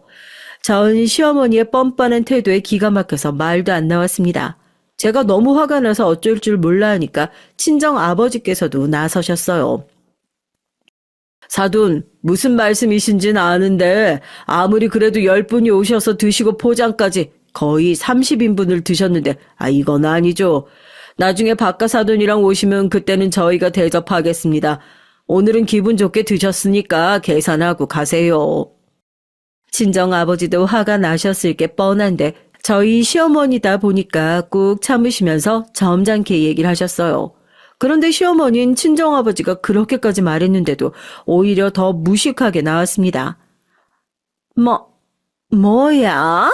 전 시어머니의 뻔뻔한 태도에 기가 막혀서 말도 안 나왔습니다. 제가 너무 화가 나서 어쩔 줄 몰라 하니까 친정 아버지께서도 나서셨어요. 사돈, 무슨 말씀이신지는 아는데 아무리 그래도 10분이 오셔서 드시고 포장까지 거의 30인분을 드셨는데 이건 아니죠. 나중에 박가사돈이랑 오시면 그때는 저희가 대접하겠습니다. 오늘은 기분 좋게 드셨으니까 계산하고 가세요. 친정 아버지도 화가 나셨을 게 뻔한데 저희 시어머니다 보니까 꾹 참으시면서 점잖게 얘기를 하셨어요. 그런데 시어머니는 친정아버지가 그렇게까지 말했는데도 오히려 더 무식하게 나왔습니다. 뭐야?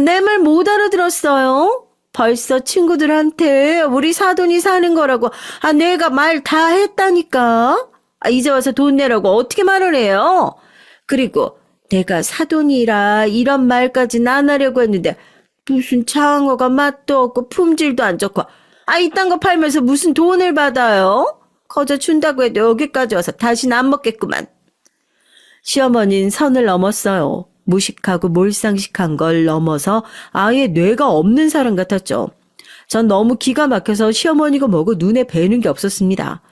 내 말 못 알아들었어요? 벌써 친구들한테 우리 사돈이 사는 거라고 내가 말 다 했다니까. 이제 와서 돈 내라고 어떻게 말을 해요? 그리고 내가 사돈이라 이런 말까지는 안 하려고 했는데 무슨 장어가 맛도 없고 품질도 안 좋고 이딴 거 팔면서 무슨 돈을 받아요? 거저 준다고 해도 여기까지 와서 다시는 안 먹겠구만. 시어머니는 선을 넘었어요. 무식하고 몰상식한 걸 넘어서 아예 뇌가 없는 사람 같았죠. 전 너무 기가 막혀서 시어머니가 뭐고 눈에 뵈는 게 없었습니다.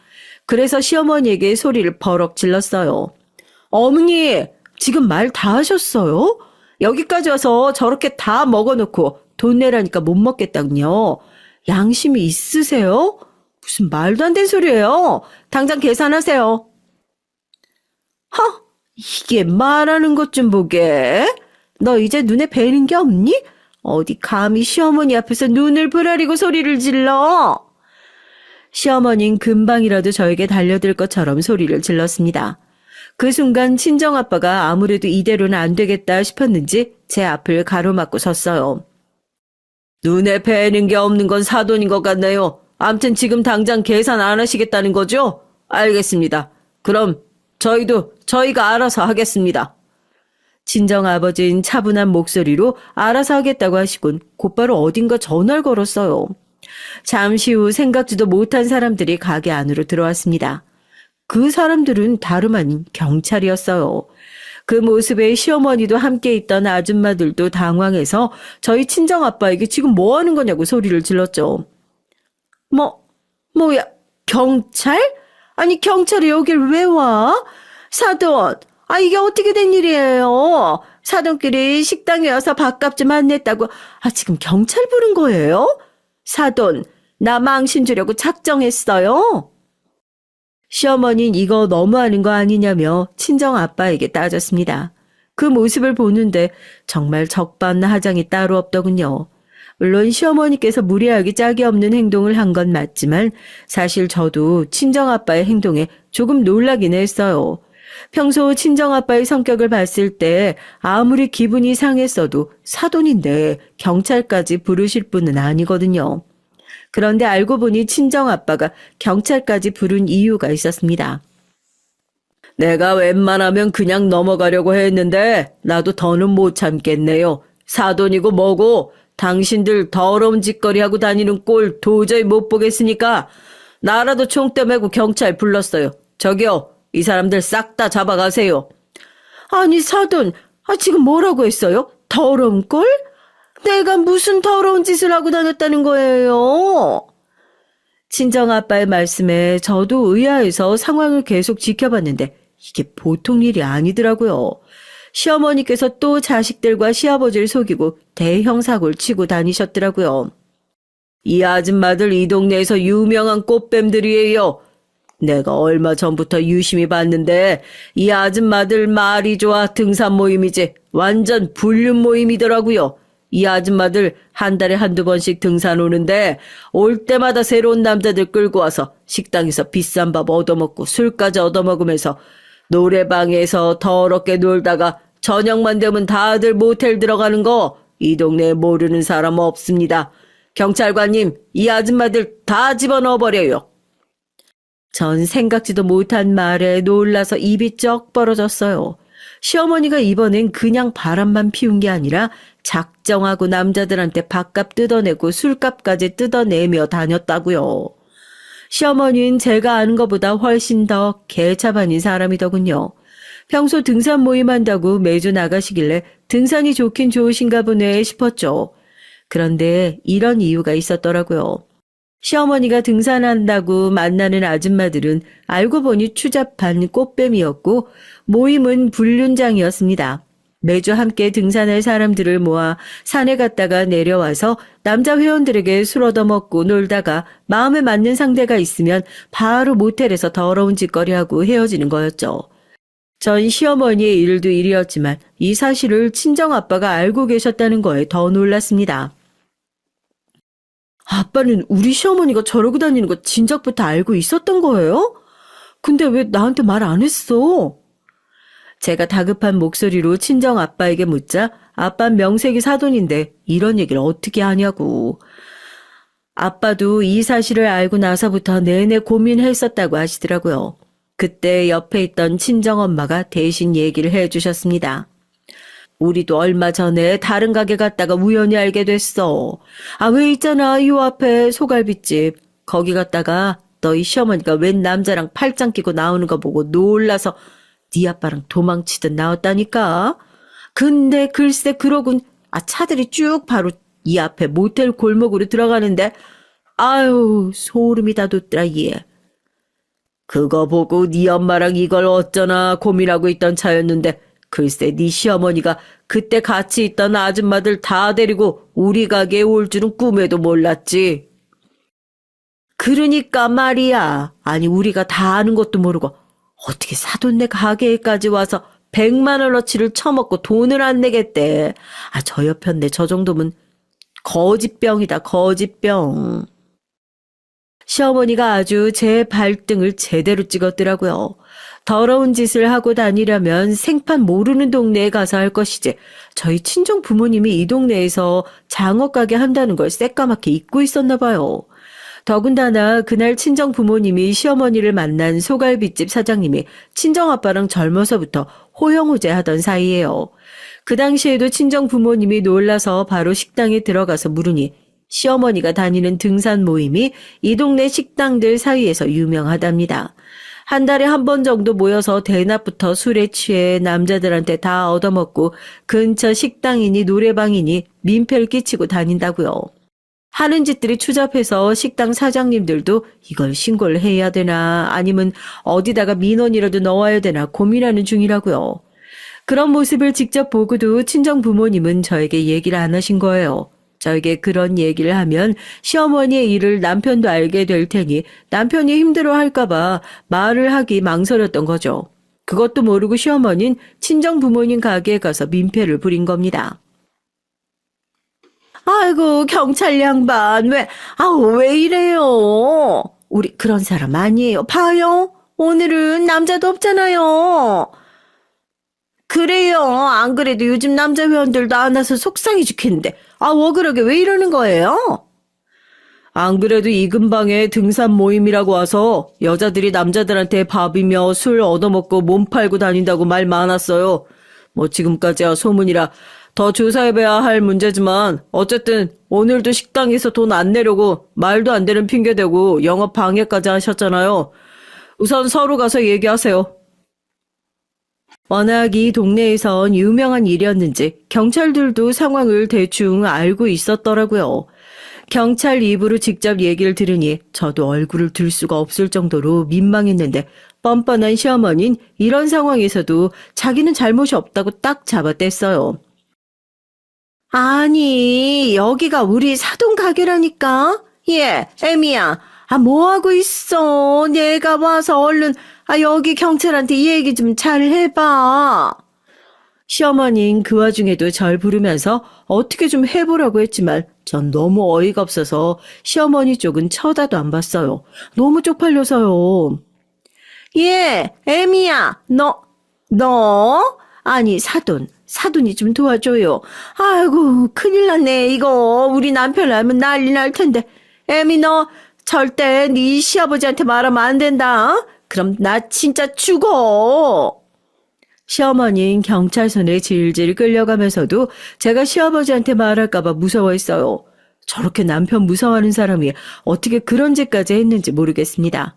그래서 시어머니에게 소리를 버럭 질렀어요. 어머니, 지금 말 다 하셨어요? 여기까지 와서 저렇게 다 먹어놓고 돈 내라니까 못 먹겠다군요. 양심이 있으세요? 무슨 말도 안 되는 소리예요. 당장 계산하세요. 이게 말하는 것 좀 보게. 너 이제 눈에 뵈는 게 없니? 어디 감히 시어머니 앞에서 눈을 부라리고 소리를 질러. 시어머니는 금방이라도 저에게 달려들 것처럼 소리를 질렀습니다. 그 순간 친정아빠가 아무래도 이대로는 안 되겠다 싶었는지 제 앞을 가로막고 섰어요. 눈에 뵈는 게 없는 건 사돈인 것 같네요. 암튼 지금 당장 계산 안 하시겠다는 거죠? 알겠습니다. 그럼 저희가 알아서 하겠습니다. 친정아버지는 차분한 목소리로 알아서 하겠다고 하시곤 곧바로 어딘가 전화를 걸었어요. 잠시 후 생각지도 못한 사람들이 가게 안으로 들어왔습니다. 그 사람들은 다름 아닌 경찰이었어요. 그 모습에 시어머니도 함께 있던 아줌마들도 당황해서 저희 친정아빠에게 지금 뭐 하는 거냐고 소리를 질렀죠. 뭐야, 경찰? 아니, 경찰이 여길 왜 와? 사돈, 이게 어떻게 된 일이에요? 사돈끼리 식당에 와서 밥값 좀 안 냈다고, 지금 경찰 부른 거예요? 사돈, 나 망신 주려고 작정했어요? 시어머니는 이거 너무하는 거 아니냐며 친정 아빠에게 따졌습니다. 그 모습을 보는데 정말 적반하장이 따로 없더군요. 물론 시어머니께서 무례하기 짝이 없는 행동을 한 건 맞지만 사실 저도 친정아빠의 행동에 조금 놀라긴 했어요. 평소 친정아빠의 성격을 봤을 때 아무리 기분이 상했어도 사돈인데 경찰까지 부르실 분은 아니거든요. 그런데 알고 보니 친정아빠가 경찰까지 부른 이유가 있었습니다. 내가 웬만하면 그냥 넘어가려고 했는데 나도 더는 못 참겠네요. 사돈이고 뭐고 당신들 더러운 짓거리 하고 다니는 꼴 도저히 못 보겠으니까 나라도 총대 메고 경찰 불렀어요. 저기요, 이 사람들 싹 다 잡아가세요. 아니 사돈, 지금 뭐라고 했어요? 더러운 꼴? 내가 무슨 더러운 짓을 하고 다녔다는 거예요? 친정아빠의 말씀에 저도 의아해서 상황을 계속 지켜봤는데 이게 보통 일이 아니더라고요. 시어머니께서 또 자식들과 시아버지를 속이고 대형 사고를 치고 다니셨더라고요. 이 아줌마들 이 동네에서 유명한 꽃뱀들이에요. 내가 얼마 전부터 유심히 봤는데 이 아줌마들 말이 좋아 등산 모임이지 완전 불륜 모임이더라고요. 이 아줌마들 한 달에 한두 번씩 등산 오는데 올 때마다 새로운 남자들 끌고 와서 식당에서 비싼 밥 얻어먹고 술까지 얻어먹으면서 노래방에서 더럽게 놀다가 저녁만 되면 다들 모텔 들어가는 거 이 동네에 모르는 사람 없습니다. 경찰관님, 이 아줌마들 다 집어넣어버려요. 전 생각지도 못한 말에 놀라서 입이 쩍 벌어졌어요. 시어머니가 이번엔 그냥 바람만 피운 게 아니라 작정하고 남자들한테 밥값 뜯어내고 술값까지 뜯어내며 다녔다고요. 시어머니는 제가 아는 것보다 훨씬 더 개차반인 사람이더군요. 평소 등산 모임한다고 매주 나가시길래 등산이 좋긴 좋으신가 보네 싶었죠. 그런데 이런 이유가 있었더라고요. 시어머니가 등산한다고 만나는 아줌마들은 알고 보니 추잡한 꽃뱀이었고 모임은 불륜장이었습니다. 매주 함께 등산할 사람들을 모아 산에 갔다가 내려와서 남자 회원들에게 술 얻어먹고 놀다가 마음에 맞는 상대가 있으면 바로 모텔에서 더러운 짓거리하고 헤어지는 거였죠. 전 시어머니의 일도 일이었지만 이 사실을 친정아빠가 알고 계셨다는 거에 더 놀랐습니다. 아빠는 우리 시어머니가 저러고 다니는 거 진작부터 알고 있었던 거예요? 근데 왜 나한테 말 안 했어? 제가 다급한 목소리로 친정아빠에게 묻자 아빠는 명색이 사돈인데 이런 얘기를 어떻게 하냐고. 아빠도 이 사실을 알고 나서부터 내내 고민했었다고 하시더라고요. 그때 옆에 있던 친정엄마가 대신 얘기를 해주셨습니다. 우리도 얼마 전에 다른 가게 갔다가 우연히 알게 됐어. 왜 있잖아, 요 앞에 소갈비집. 거기 갔다가 너희 시어머니가 웬 남자랑 팔짱 끼고 나오는 거 보고 놀라서 네 아빠랑 도망치듯 나왔다니까. 근데 글쎄 그러군 차들이 쭉 바로 이 앞에 모텔 골목으로 들어가는데 아유 소름이 다 돋더라 얘. 그거 보고 네 엄마랑 이걸 어쩌나 고민하고 있던 차였는데 글쎄 네 시어머니가 그때 같이 있던 아줌마들 다 데리고 우리 가게에 올 줄은 꿈에도 몰랐지. 그러니까 말이야. 아니 우리가 다 아는 것도 모르고 어떻게 사돈네 가게에까지 와서 100만 원어치를 처먹고 돈을 안 내겠대. 저 옆편네 저 정도면 거짓병이다 거짓병. 시어머니가 아주 제 발등을 제대로 찍었더라고요. 더러운 짓을 하고 다니려면 생판 모르는 동네에 가서 할 것이지 저희 친정 부모님이 이 동네에서 장어가게 한다는 걸 새까맣게 잊고 있었나 봐요. 더군다나 그날 친정 부모님이 시어머니를 만난 소갈비집 사장님이 친정아빠랑 젊어서부터 호영호재하던 사이예요. 그 당시에도 친정 부모님이 놀라서 바로 식당에 들어가서 물으니 시어머니가 다니는 등산 모임이 이 동네 식당들 사이에서 유명하답니다. 한 달에 한 번 정도 모여서 대낮부터 술에 취해 남자들한테 다 얻어먹고 근처 식당이니 노래방이니 민폐를 끼치고 다닌다고요. 하는 짓들이 추잡해서 식당 사장님들도 이걸 신고를 해야 되나 아니면 어디다가 민원이라도 넣어야 되나 고민하는 중이라고요. 그런 모습을 직접 보고도 친정 부모님은 저에게 얘기를 안 하신 거예요. 저에게 그런 얘기를 하면 시어머니의 일을 남편도 알게 될 테니 남편이 힘들어할까봐 말을 하기 망설였던 거죠. 그것도 모르고 시어머니는 친정 부모님 가게에 가서 민폐를 부린 겁니다. 아이고, 경찰 양반, 왜 이래요? 우리 그런 사람 아니에요. 봐요. 오늘은 남자도 없잖아요. 그래요. 안 그래도 요즘 남자 회원들도 안 와서 속상해 죽겠는데. 억울하게 왜 이러는 거예요? 안 그래도 이 근방에 등산 모임이라고 와서 여자들이 남자들한테 밥이며 술 얻어먹고 몸 팔고 다닌다고 말 많았어요. 뭐 지금까지야 소문이라 더 조사해봐야 할 문제지만 어쨌든 오늘도 식당에서 돈 안 내려고 말도 안 되는 핑계 대고 영업 방해까지 하셨잖아요. 우선 서로 가서 얘기하세요. 워낙 이 동네에선 유명한 일이었는지 경찰들도 상황을 대충 알고 있었더라고요. 경찰 입으로 직접 얘기를 들으니 저도 얼굴을 들 수가 없을 정도로 민망했는데 뻔뻔한 시어머니는 이런 상황에서도 자기는 잘못이 없다고 딱 잡아댔어요. 아니, 여기가 우리 사돈 가게라니까? 애미야. 뭐 하고 있어? 내가 와서 얼른, 여기 경찰한테 이 얘기 좀 잘 해봐. 시어머니는 그 와중에도 절 부르면서 어떻게 좀 해보라고 했지만 전 너무 어이가 없어서 시어머니 쪽은 쳐다도 안 봤어요. 너무 쪽팔려서요. 애미야, 너? 아니, 사돈이 좀 도와줘요. 아이고, 큰일 났네, 이거. 우리 남편 알면 난리 날 텐데. 애미, 너 절대 네 시아버지한테 말하면 안 된다. 그럼 나 진짜 죽어. 시어머니는 경찰서에 질질 끌려가면서도 제가 시아버지한테 말할까봐 무서워했어요. 저렇게 남편 무서워하는 사람이 어떻게 그런 짓까지 했는지 모르겠습니다.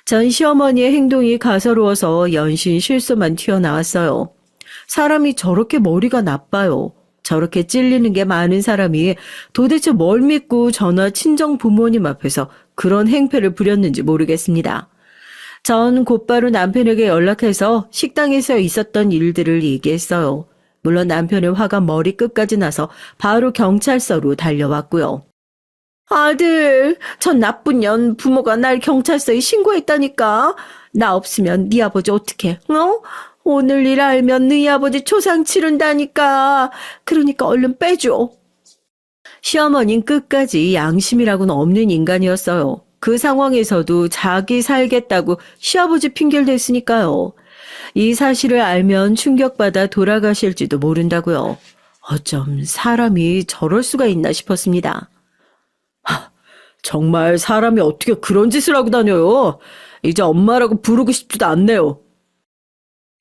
전 시어머니의 행동이 가소로워서 연신 실수만 튀어나왔어요. 사람이 저렇게 머리가 나빠요. 저렇게 찔리는 게 많은 사람이 도대체 뭘 믿고 저나 친정 부모님 앞에서 그런 행패를 부렸는지 모르겠습니다. 전 곧바로 남편에게 연락해서 식당에서 있었던 일들을 얘기했어요. 물론 남편의 화가 머리끝까지 나서 바로 경찰서로 달려왔고요. 아들, 전 나쁜 년 부모가 날 경찰서에 신고했다니까. 나 없으면 네 아버지 어떡해, 오늘 일 알면 네 아버지 초상 치른다니까. 그러니까 얼른 빼줘. 시어머니는 끝까지 양심이라고는 없는 인간이었어요. 그 상황에서도 자기 살겠다고 시아버지 핑계를 댔으니까요. 이 사실을 알면 충격받아 돌아가실지도 모른다고요. 어쩜 사람이 저럴 수가 있나 싶었습니다. 정말 사람이 어떻게 그런 짓을 하고 다녀요. 이제 엄마라고 부르고 싶지도 않네요.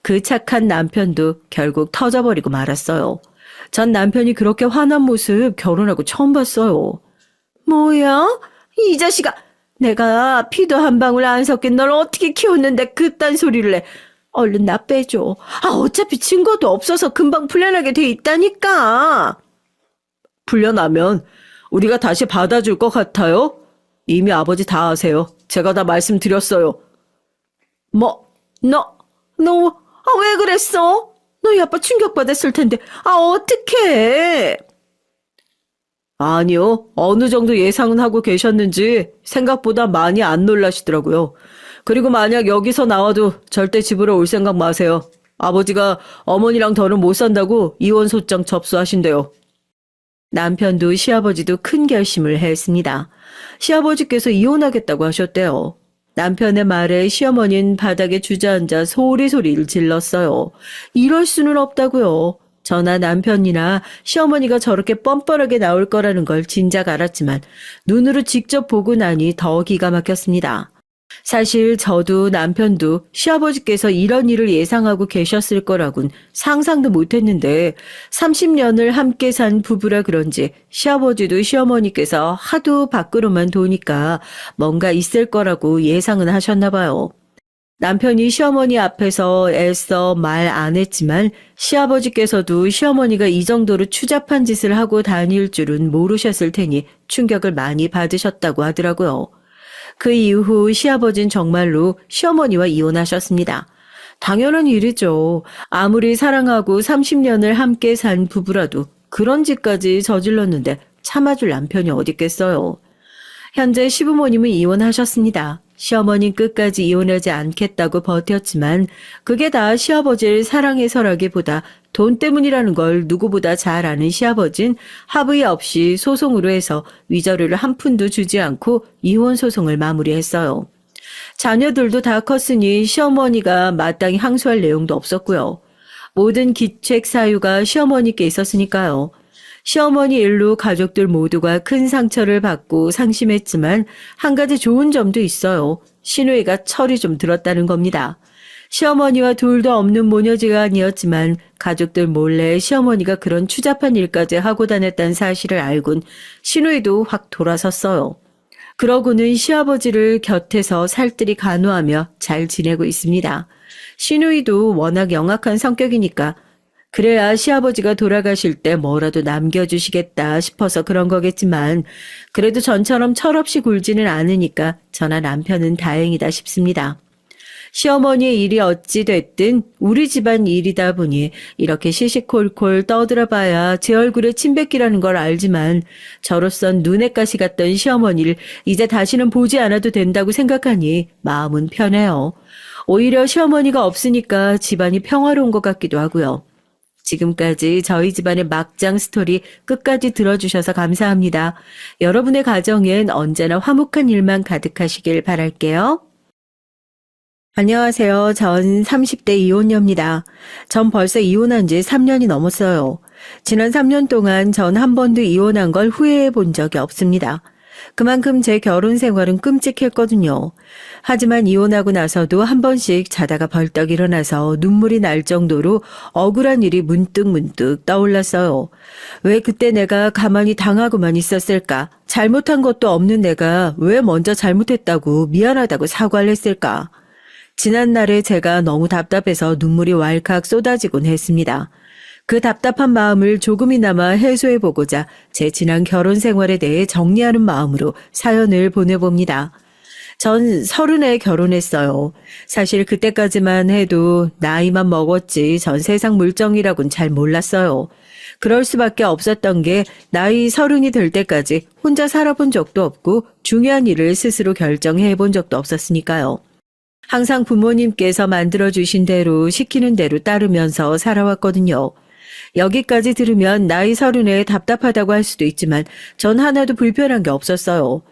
그 착한 남편도 결국 터져버리고 말았어요. 전 남편이 그렇게 화난 모습 결혼하고 처음 봤어요. 뭐야? 이 자식아, 내가 피도 한 방울 안 섞인 널 어떻게 키웠는데 그딴 소리를 해. 얼른 나 빼줘. 어차피 증거도 없어서 금방 풀려나게 돼 있다니까. 풀려나면 우리가 다시 받아줄 것 같아요? 이미 아버지 다 아세요. 제가 다 말씀드렸어요. 너 왜 그랬어? 너희 아빠 충격받았을 텐데. 어떡해. 아니요. 어느 정도 예상은 하고 계셨는지 생각보다 많이 안 놀라시더라고요. 그리고 만약 여기서 나와도 절대 집으로 올 생각 마세요. 아버지가 어머니랑 더는 못 산다고 이혼 소장 접수하신대요. 남편도 시아버지도 큰 결심을 했습니다. 시아버지께서 이혼하겠다고 하셨대요. 남편의 말에 시어머니는 바닥에 주저앉아 소리소리를 질렀어요. 이럴 수는 없다고요. 저나 남편이나 시어머니가 저렇게 뻔뻔하게 나올 거라는 걸 진작 알았지만 눈으로 직접 보고 나니 더 기가 막혔습니다. 사실 저도 남편도 시아버지께서 이런 일을 예상하고 계셨을 거라곤 상상도 못했는데 30년을 함께 산 부부라 그런지 시아버지도 시어머니께서 하도 밖으로만 도니까 뭔가 있을 거라고 예상은 하셨나 봐요. 남편이 시어머니 앞에서 애써 말 안 했지만 시아버지께서도 시어머니가 이 정도로 추잡한 짓을 하고 다닐 줄은 모르셨을 테니 충격을 많이 받으셨다고 하더라고요. 그 이후 시아버진 정말로 시어머니와 이혼하셨습니다. 당연한 일이죠. 아무리 사랑하고 30년을 함께 산 부부라도 그런 짓까지 저질렀는데 참아줄 남편이 어딨겠어요. 현재 시부모님은 이혼하셨습니다. 시어머니는 끝까지 이혼하지 않겠다고 버텼지만 그게 다 시아버지를 사랑해서라기보다 돈 때문이라는 걸 누구보다 잘 아는 시아버진 합의 없이 소송으로 해서 위자료를 한 푼도 주지 않고 이혼 소송을 마무리했어요. 자녀들도 다 컸으니 시어머니가 마땅히 항소할 내용도 없었고요. 모든 기책 사유가 시어머니께 있었으니까요. 시어머니 일로 가족들 모두가 큰 상처를 받고 상심했지만 한 가지 좋은 점도 있어요. 시누이가 철이 좀 들었다는 겁니다. 시어머니와 둘도 없는 모녀지간이었지만 가족들 몰래 시어머니가 그런 추잡한 일까지 하고 다녔다는 사실을 알곤 시누이도 확 돌아섰어요. 그러고는 시아버지를 곁에서 살뜰히 간호하며 잘 지내고 있습니다. 시누이도 워낙 영악한 성격이니까 그래야 시아버지가 돌아가실 때 뭐라도 남겨주시겠다 싶어서 그런 거겠지만 그래도 전처럼 철없이 굴지는 않으니까 저나 남편은 다행이다 싶습니다. 시어머니의 일이 어찌 됐든 우리 집안 일이다 보니 이렇게 시시콜콜 떠들어봐야 제 얼굴에 침 뱉기라는 걸 알지만 저로선 눈엣 가시 같던 시어머니를 이제 다시는 보지 않아도 된다고 생각하니 마음은 편해요. 오히려 시어머니가 없으니까 집안이 평화로운 것 같기도 하고요. 지금까지 저희 집안의 막장 스토리 끝까지 들어주셔서 감사합니다. 여러분의 가정엔 언제나 화목한 일만 가득하시길 바랄게요. 안녕하세요. 전 30대 이혼녀입니다. 전 벌써 이혼한 지 3년이 넘었어요. 지난 3년 동안 전 한 번도 이혼한 걸 후회해 본 적이 없습니다. 그만큼 제 결혼 생활은 끔찍했거든요. 하지만 이혼하고 나서도 한 번씩 자다가 벌떡 일어나서 눈물이 날 정도로 억울한 일이 문득문득 떠올랐어요. 왜 그때 내가 가만히 당하고만 있었을까? 잘못한 것도 없는 내가 왜 먼저 잘못했다고 미안하다고 사과를 했을까? 지난날에 제가 너무 답답해서 눈물이 왈칵 쏟아지곤 했습니다. 그 답답한 마음을 조금이나마 해소해보고자 제 지난 결혼 생활에 대해 정리하는 마음으로 사연을 보내봅니다. 전 30에 결혼했어요. 사실 그때까지만 해도 나이만 먹었지 전 세상 물정이라고는 잘 몰랐어요. 그럴 수밖에 없었던 게 나이 30이 될 때까지 혼자 살아본 적도 없고 중요한 일을 스스로 결정해 본 적도 없었으니까요. 항상 부모님께서 만들어주신 대로 시키는 대로 따르면서 살아왔거든요. 여기까지 들으면 나이 30에 답답하다고 할 수도 있지만 전 하나도 불편한 게 없었어요.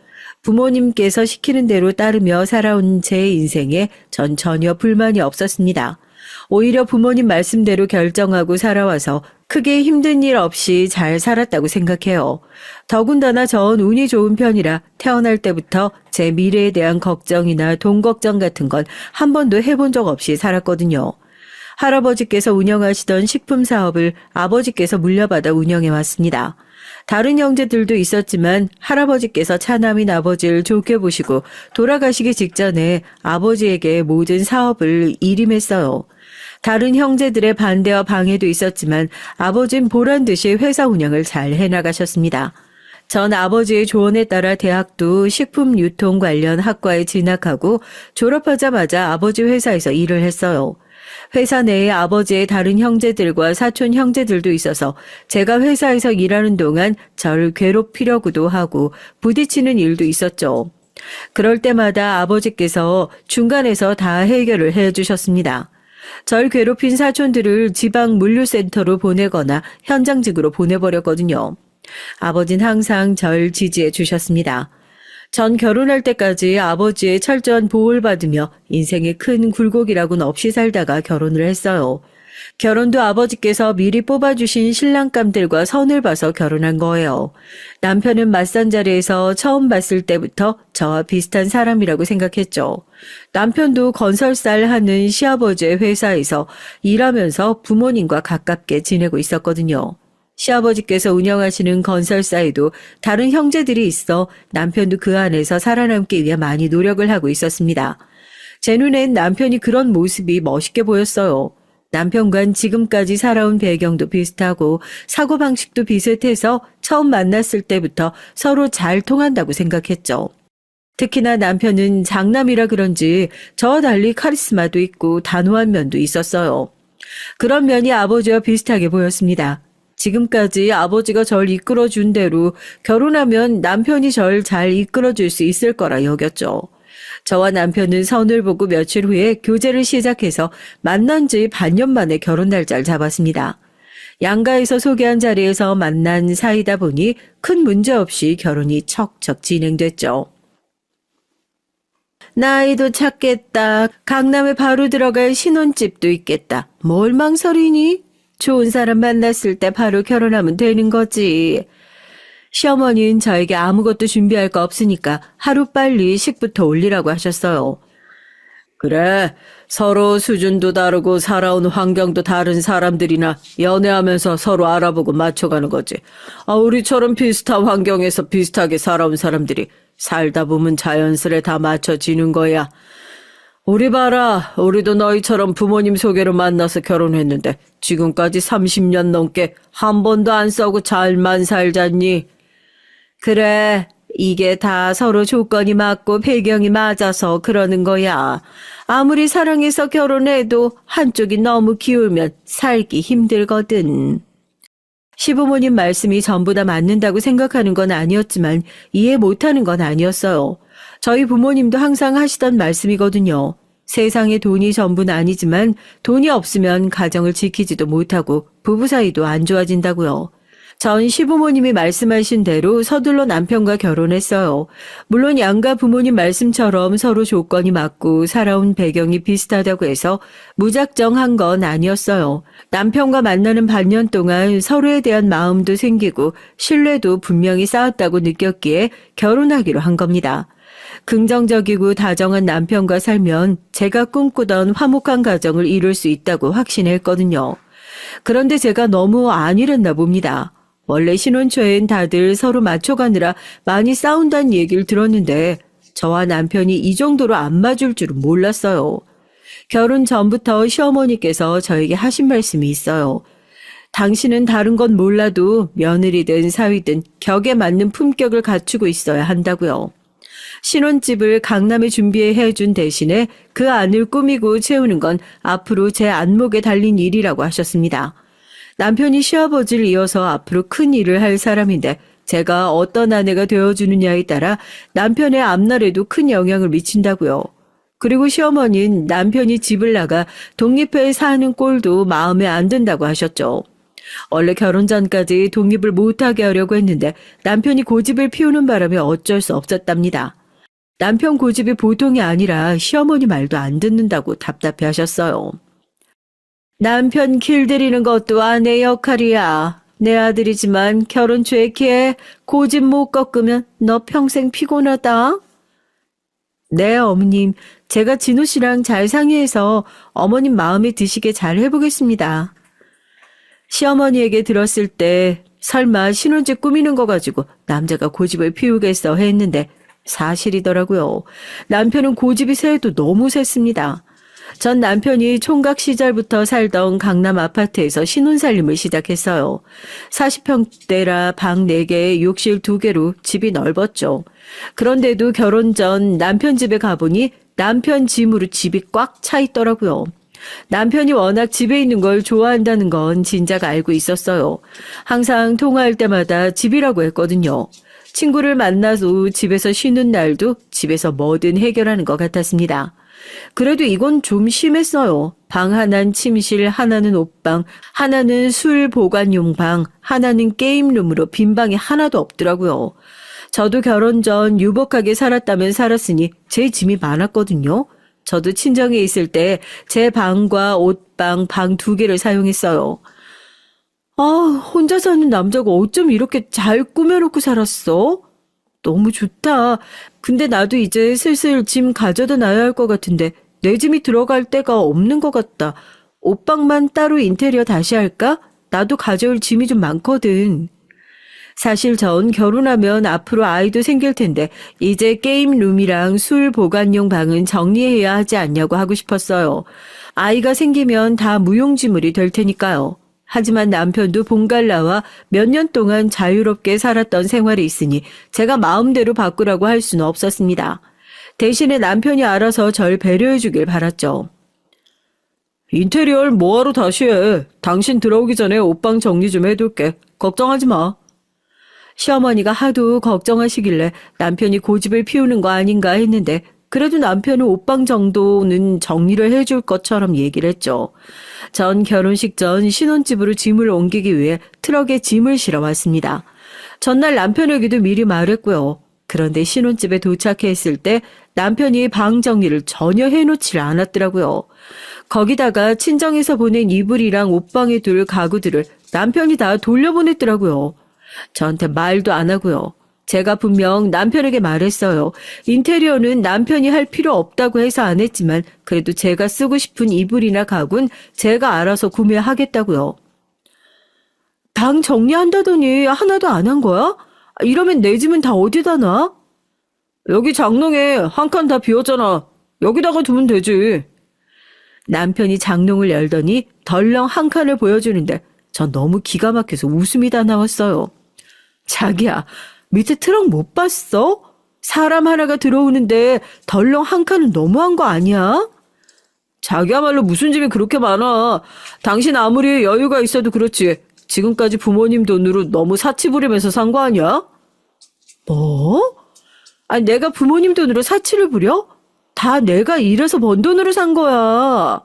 부모님께서 시키는 대로 따르며 살아온 제 인생에 전 전혀 불만이 없었습니다. 오히려 부모님 말씀대로 결정하고 살아와서 크게 힘든 일 없이 잘 살았다고 생각해요. 더군다나 전 운이 좋은 편이라 태어날 때부터 제 미래에 대한 걱정이나 돈 걱정 같은 건 한 번도 해본 적 없이 살았거든요. 할아버지께서 운영하시던 식품 사업을 아버지께서 물려받아 운영해 왔습니다. 다른 형제들도 있었지만 할아버지께서 차남인 아버지를 좋게 보시고 돌아가시기 직전에 아버지에게 모든 사업을 일임했어요. 다른 형제들의 반대와 방해도 있었지만 아버진 보란듯이 회사 운영을 잘 해나가셨습니다. 전 아버지의 조언에 따라 대학도 식품 유통 관련 학과에 진학하고 졸업하자마자 아버지 회사에서 일을 했어요. 회사 내에 아버지의 다른 형제들과 사촌 형제들도 있어서 제가 회사에서 일하는 동안 저를 괴롭히려고도 하고 부딪히는 일도 있었죠. 그럴 때마다 아버지께서 중간에서 다 해결을 해주셨습니다. 절 괴롭힌 사촌들을 지방 물류센터로 보내거나 현장직으로 보내버렸거든요. 아버지는 항상 절 지지해 주셨습니다. 전 결혼할 때까지 아버지의 철저한 보호를 받으며 인생의 큰 굴곡이라고는 없이 살다가 결혼을 했어요. 결혼도 아버지께서 미리 뽑아주신 신랑감들과 선을 봐서 결혼한 거예요. 남편은 맞선 자리에서 처음 봤을 때부터 저와 비슷한 사람이라고 생각했죠. 남편도 건설사를 하는 시아버지의 회사에서 일하면서 부모님과 가깝게 지내고 있었거든요. 시아버지께서 운영하시는 건설사에도 다른 형제들이 있어 남편도 그 안에서 살아남기 위해 많이 노력을 하고 있었습니다. 제 눈엔 남편이 그런 모습이 멋있게 보였어요. 남편과는 지금까지 살아온 배경도 비슷하고 사고방식도 비슷해서 처음 만났을 때부터 서로 잘 통한다고 생각했죠. 특히나 남편은 장남이라 그런지 저와 달리 카리스마도 있고 단호한 면도 있었어요. 그런 면이 아버지와 비슷하게 보였습니다. 지금까지 아버지가 절 이끌어준 대로 결혼하면 남편이 절 잘 이끌어줄 수 있을 거라 여겼죠. 저와 남편은 선을 보고 며칠 후에 교제를 시작해서 만난 지 반년 만에 결혼 날짜를 잡았습니다. 양가에서 소개한 자리에서 만난 사이다 보니 큰 문제 없이 결혼이 척척 진행됐죠. 나이도 찾겠다. 강남에 바로 들어갈 신혼집도 있겠다. 뭘 망설이니? 좋은 사람 만났을 때 바로 결혼하면 되는 거지. 시어머니는 저에게 아무것도 준비할 거 없으니까 하루빨리 식부터 올리라고 하셨어요. 그래, 서로 수준도 다르고 살아온 환경도 다른 사람들이나 연애하면서 서로 알아보고 맞춰가는 거지. 우리처럼 비슷한 환경에서 비슷하게 살아온 사람들이 살다 보면 자연스레 다 맞춰지는 거야. 우리 봐라, 우리도 너희처럼 부모님 소개로 만나서 결혼했는데 지금까지 30년 넘게 한 번도 안 싸우고 잘만 살잖니. 그래, 이게 다 서로 조건이 맞고 배경이 맞아서 그러는 거야. 아무리 사랑해서 결혼해도 한쪽이 너무 기울면 살기 힘들거든. 시부모님 말씀이 전부 다 맞는다고 생각하는 건 아니었지만 이해 못하는 건 아니었어요. 저희 부모님도 항상 하시던 말씀이거든요. 세상에 돈이 전부는 아니지만 돈이 없으면 가정을 지키지도 못하고 부부 사이도 안 좋아진다고요. 전 시부모님이 말씀하신 대로 서둘러 남편과 결혼했어요. 물론 양가 부모님 말씀처럼 서로 조건이 맞고 살아온 배경이 비슷하다고 해서 무작정 한 건 아니었어요. 남편과 만나는 반년 동안 서로에 대한 마음도 생기고 신뢰도 분명히 쌓았다고 느꼈기에 결혼하기로 한 겁니다. 긍정적이고 다정한 남편과 살면 제가 꿈꾸던 화목한 가정을 이룰 수 있다고 확신했거든요. 그런데 제가 너무 안일했나 봅니다. 원래 신혼 초엔 다들 서로 맞춰가느라 많이 싸운다는 얘기를 들었는데 저와 남편이 이 정도로 안 맞을 줄은 몰랐어요. 결혼 전부터 시어머니께서 저에게 하신 말씀이 있어요. 당신은 다른 건 몰라도 며느리든 사위든 격에 맞는 품격을 갖추고 있어야 한다고요. 신혼집을 강남에 준비해 준 대신에 그 안을 꾸미고 채우는 건 앞으로 제 안목에 달린 일이라고 하셨습니다. 남편이 시아버지를 이어서 앞으로 큰 일을 할 사람인데 제가 어떤 아내가 되어주느냐에 따라 남편의 앞날에도 큰 영향을 미친다고요. 그리고 시어머니는 남편이 집을 나가 독립해 사는 꼴도 마음에 안 든다고 하셨죠. 원래 결혼 전까지 독립을 못하게 하려고 했는데 남편이 고집을 피우는 바람에 어쩔 수 없었답니다. 남편 고집이 보통이 아니라 시어머니 말도 안 듣는다고 답답해 하셨어요. 남편 길들이는 것도 아내 역할이야. 내 아들이지만 결혼 초에 걔 고집 못 꺾으면 너 평생 피곤하다. 네, 어머님. 제가 진우 씨랑 잘 상의해서 어머님 마음에 드시게 잘 해보겠습니다. 시어머니에게 들었을 때 설마 신혼집 꾸미는 거 가지고 남자가 고집을 피우겠어 했는데 사실이더라고요. 남편은 고집이 세도 너무 셌습니다. 전 남편이 총각 시절부터 살던 강남 아파트에서 신혼살림을 시작했어요. 40평대라 방 4개, 욕실 2개로 집이 넓었죠. 그런데도 결혼 전 남편 집에 가보니 남편 짐으로 집이 꽉 차 있더라고요. 남편이 워낙 집에 있는 걸 좋아한다는 건 진작 알고 있었어요. 항상 통화할 때마다 집이라고 했거든요. 친구를 만나서 집에서 쉬는 날도 집에서 뭐든 해결하는 것 같았습니다. 그래도 이건 좀 심했어요. 방 하나는 침실, 하나는 옷방, 하나는 술 보관용 방, 하나는 게임룸으로 빈 방이 하나도 없더라고요. 저도 결혼 전 유복하게 살았다면 살았으니 제 짐이 많았거든요. 저도 친정에 있을 때 제 방과 옷방, 방 2개를 사용했어요. 혼자 사는 남자가 어쩜 이렇게 잘 꾸며놓고 살았어? 너무 좋다. 근데 나도 이제 슬슬 짐 가져다 놔야 할 것 같은데 내 짐이 들어갈 데가 없는 것 같다. 옷방만 따로 인테리어 다시 할까? 나도 가져올 짐이 좀 많거든. 사실 전 결혼하면 앞으로 아이도 생길 텐데 이제 게임룸이랑 술 보관용 방은 정리해야 하지 않냐고 하고 싶었어요. 아이가 생기면 다 무용지물이 될 테니까요. 하지만 남편도 본갈라와 몇 년 동안 자유롭게 살았던 생활이 있으니 제가 마음대로 바꾸라고 할 수는 없었습니다. 대신에 남편이 알아서 절 배려해 주길 바랐죠. 인테리어를 뭐하러 다시 해. 당신 들어오기 전에 옷방 정리 좀 해둘게. 걱정하지 마. 시어머니가 하도 걱정하시길래 남편이 고집을 피우는 거 아닌가 했는데 그래도 남편은 옷방 정도는 정리를 해줄 것처럼 얘기를 했죠. 전 결혼식 전 신혼집으로 짐을 옮기기 위해 트럭에 짐을 실어 왔습니다. 전날 남편에게도 미리 말했고요. 그런데 신혼집에 도착했을 때 남편이 방 정리를 전혀 해놓질 않았더라고요. 거기다가 친정에서 보낸 이불이랑 옷방에 둘 가구들을 남편이 다 돌려보냈더라고요. 저한테 말도 안 하고요. 제가 분명 남편에게 말했어요. 인테리어는 남편이 할 필요 없다고 해서 안 했지만 그래도 제가 쓰고 싶은 이불이나 가구는 제가 알아서 구매하겠다고요. 방 정리한다더니 하나도 안 한 거야? 이러면 내 짐은 다 어디다 놔? 여기 장롱에 한 칸 다 비었잖아. 여기다가 두면 되지. 남편이 장롱을 열더니 덜렁 한 칸을 보여주는데 전 너무 기가 막혀서 웃음이 다 나왔어요. 자기야, 밑에 트럭 못 봤어? 사람 하나가 들어오는데 덜렁 한 칸은 너무한 거 아니야? 자기야말로 무슨 짐이 그렇게 많아. 당신 아무리 여유가 있어도 그렇지. 지금까지 부모님 돈으로 너무 사치 부리면서 산 거 아니야? 뭐? 아니, 내가 부모님 돈으로 사치를 부려? 다 내가 일해서 번 돈으로 산 거야.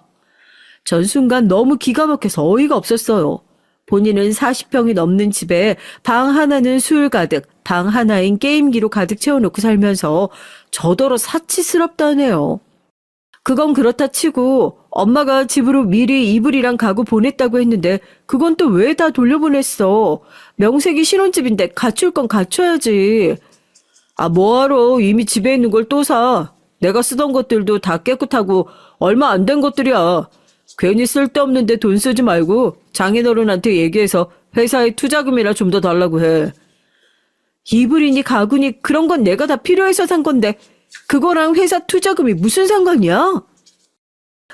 전 순간 너무 기가 막혀서 어이가 없었어요. 본인은 40평이 넘는 집에 방 하나는 술 가득, 방 하나인 게임기로 가득 채워놓고 살면서 저더러 사치스럽다네요. 그건 그렇다 치고 엄마가 집으로 미리 이불이랑 가구 보냈다고 했는데 그건 또 왜 다 돌려보냈어? 명색이 신혼집인데 갖출 건 갖춰야지. 아, 뭐하러 이미 집에 있는 걸 또 사. 내가 쓰던 것들도 다 깨끗하고 얼마 안 된 것들이야. 괜히 쓸데없는데 돈 쓰지 말고 장인어른한테 얘기해서 회사에 투자금이나 좀 더 달라고 해. 이불이니 가구니 그런 건 내가 다 필요해서 산 건데 그거랑 회사 투자금이 무슨 상관이야?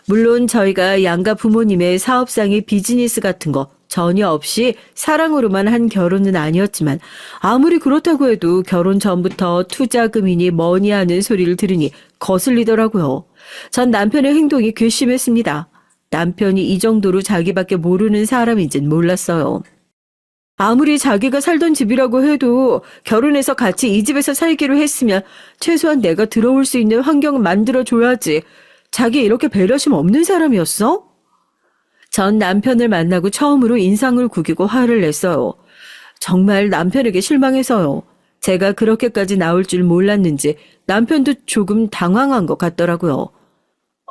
물론 저희가 양가 부모님의 사업상의 비즈니스 같은 거 전혀 없이 사랑으로만 한 결혼은 아니었지만 아무리 그렇다고 해도 결혼 전부터 투자금이니 뭐니 하는 소리를 들으니 거슬리더라고요. 전 남편의 행동이 괘씸했습니다. 남편이 이 정도로 자기밖에 모르는 사람인지는 몰랐어요. 아무리 자기가 살던 집이라고 해도 결혼해서 같이 이 집에서 살기로 했으면 최소한 내가 들어올 수 있는 환경을 만들어줘야지. 자기 이렇게 배려심 없는 사람이었어? 전 남편을 만나고 처음으로 인상을 구기고 화를 냈어요. 정말 남편에게 실망해서요. 제가 그렇게까지 나올 줄 몰랐는지 남편도 조금 당황한 것 같더라고요.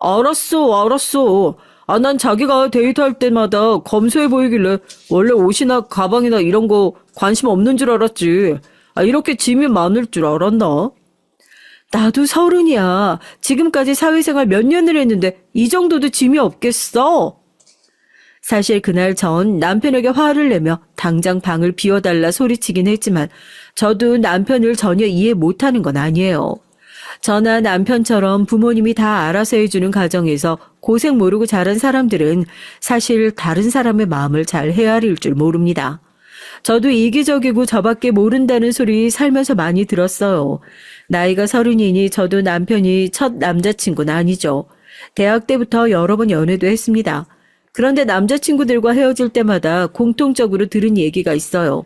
알았어. 아, 난 자기가 데이트할 때마다 검소해 보이길래 원래 옷이나 가방이나 이런 거 관심 없는 줄 알았지. 아, 이렇게 짐이 많을 줄 알았나? 나도 30이야. 지금까지 사회생활 몇 년을 했는데 이 정도도 짐이 없겠어? 사실 그날 전 남편에게 화를 내며 당장 방을 비워달라 소리치긴 했지만 저도 남편을 전혀 이해 못하는 건 아니에요. 저나 남편처럼 부모님이 다 알아서 해주는 가정에서 고생 모르고 자란 사람들은 사실 다른 사람의 마음을 잘 헤아릴 줄 모릅니다. 저도 이기적이고 저밖에 모른다는 소리 살면서 많이 들었어요. 나이가 30이니 저도 남편이 첫 남자친구는 아니죠. 대학 때부터 여러 번 연애도 했습니다. 그런데 남자친구들과 헤어질 때마다 공통적으로 들은 얘기가 있어요.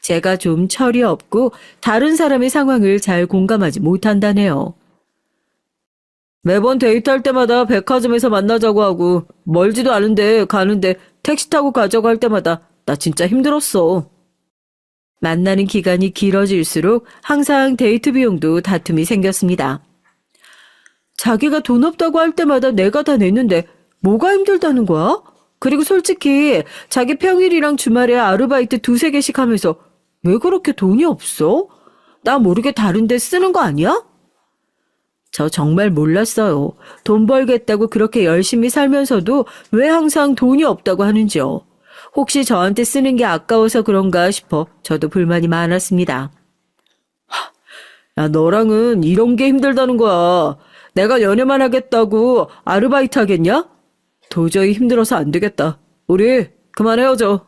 제가 좀 철이 없고 다른 사람의 상황을 잘 공감하지 못한다네요. 매번 데이트할 때마다 백화점에서 만나자고 하고 멀지도 않은데 가는데 택시 타고 가자고 할 때마다 나 진짜 힘들었어. 만나는 기간이 길어질수록 항상 데이트 비용도 다툼이 생겼습니다. 자기가 돈 없다고 할 때마다 내가 다 냈는데 뭐가 힘들다는 거야? 그리고 솔직히 자기 평일이랑 주말에 아르바이트 2-3개씩 하면서 왜 그렇게 돈이 없어? 나 모르게 다른 데 쓰는 거 아니야? 저 정말 몰랐어요. 돈 벌겠다고 그렇게 열심히 살면서도 왜 항상 돈이 없다고 하는지요. 혹시 저한테 쓰는 게 아까워서 그런가 싶어 저도 불만이 많았습니다. 야, 너랑은 이런 게 힘들다는 거야. 내가 연애만 하겠다고 아르바이트 하겠냐? 도저히 힘들어서 안 되겠다. 우리 그만 헤어져.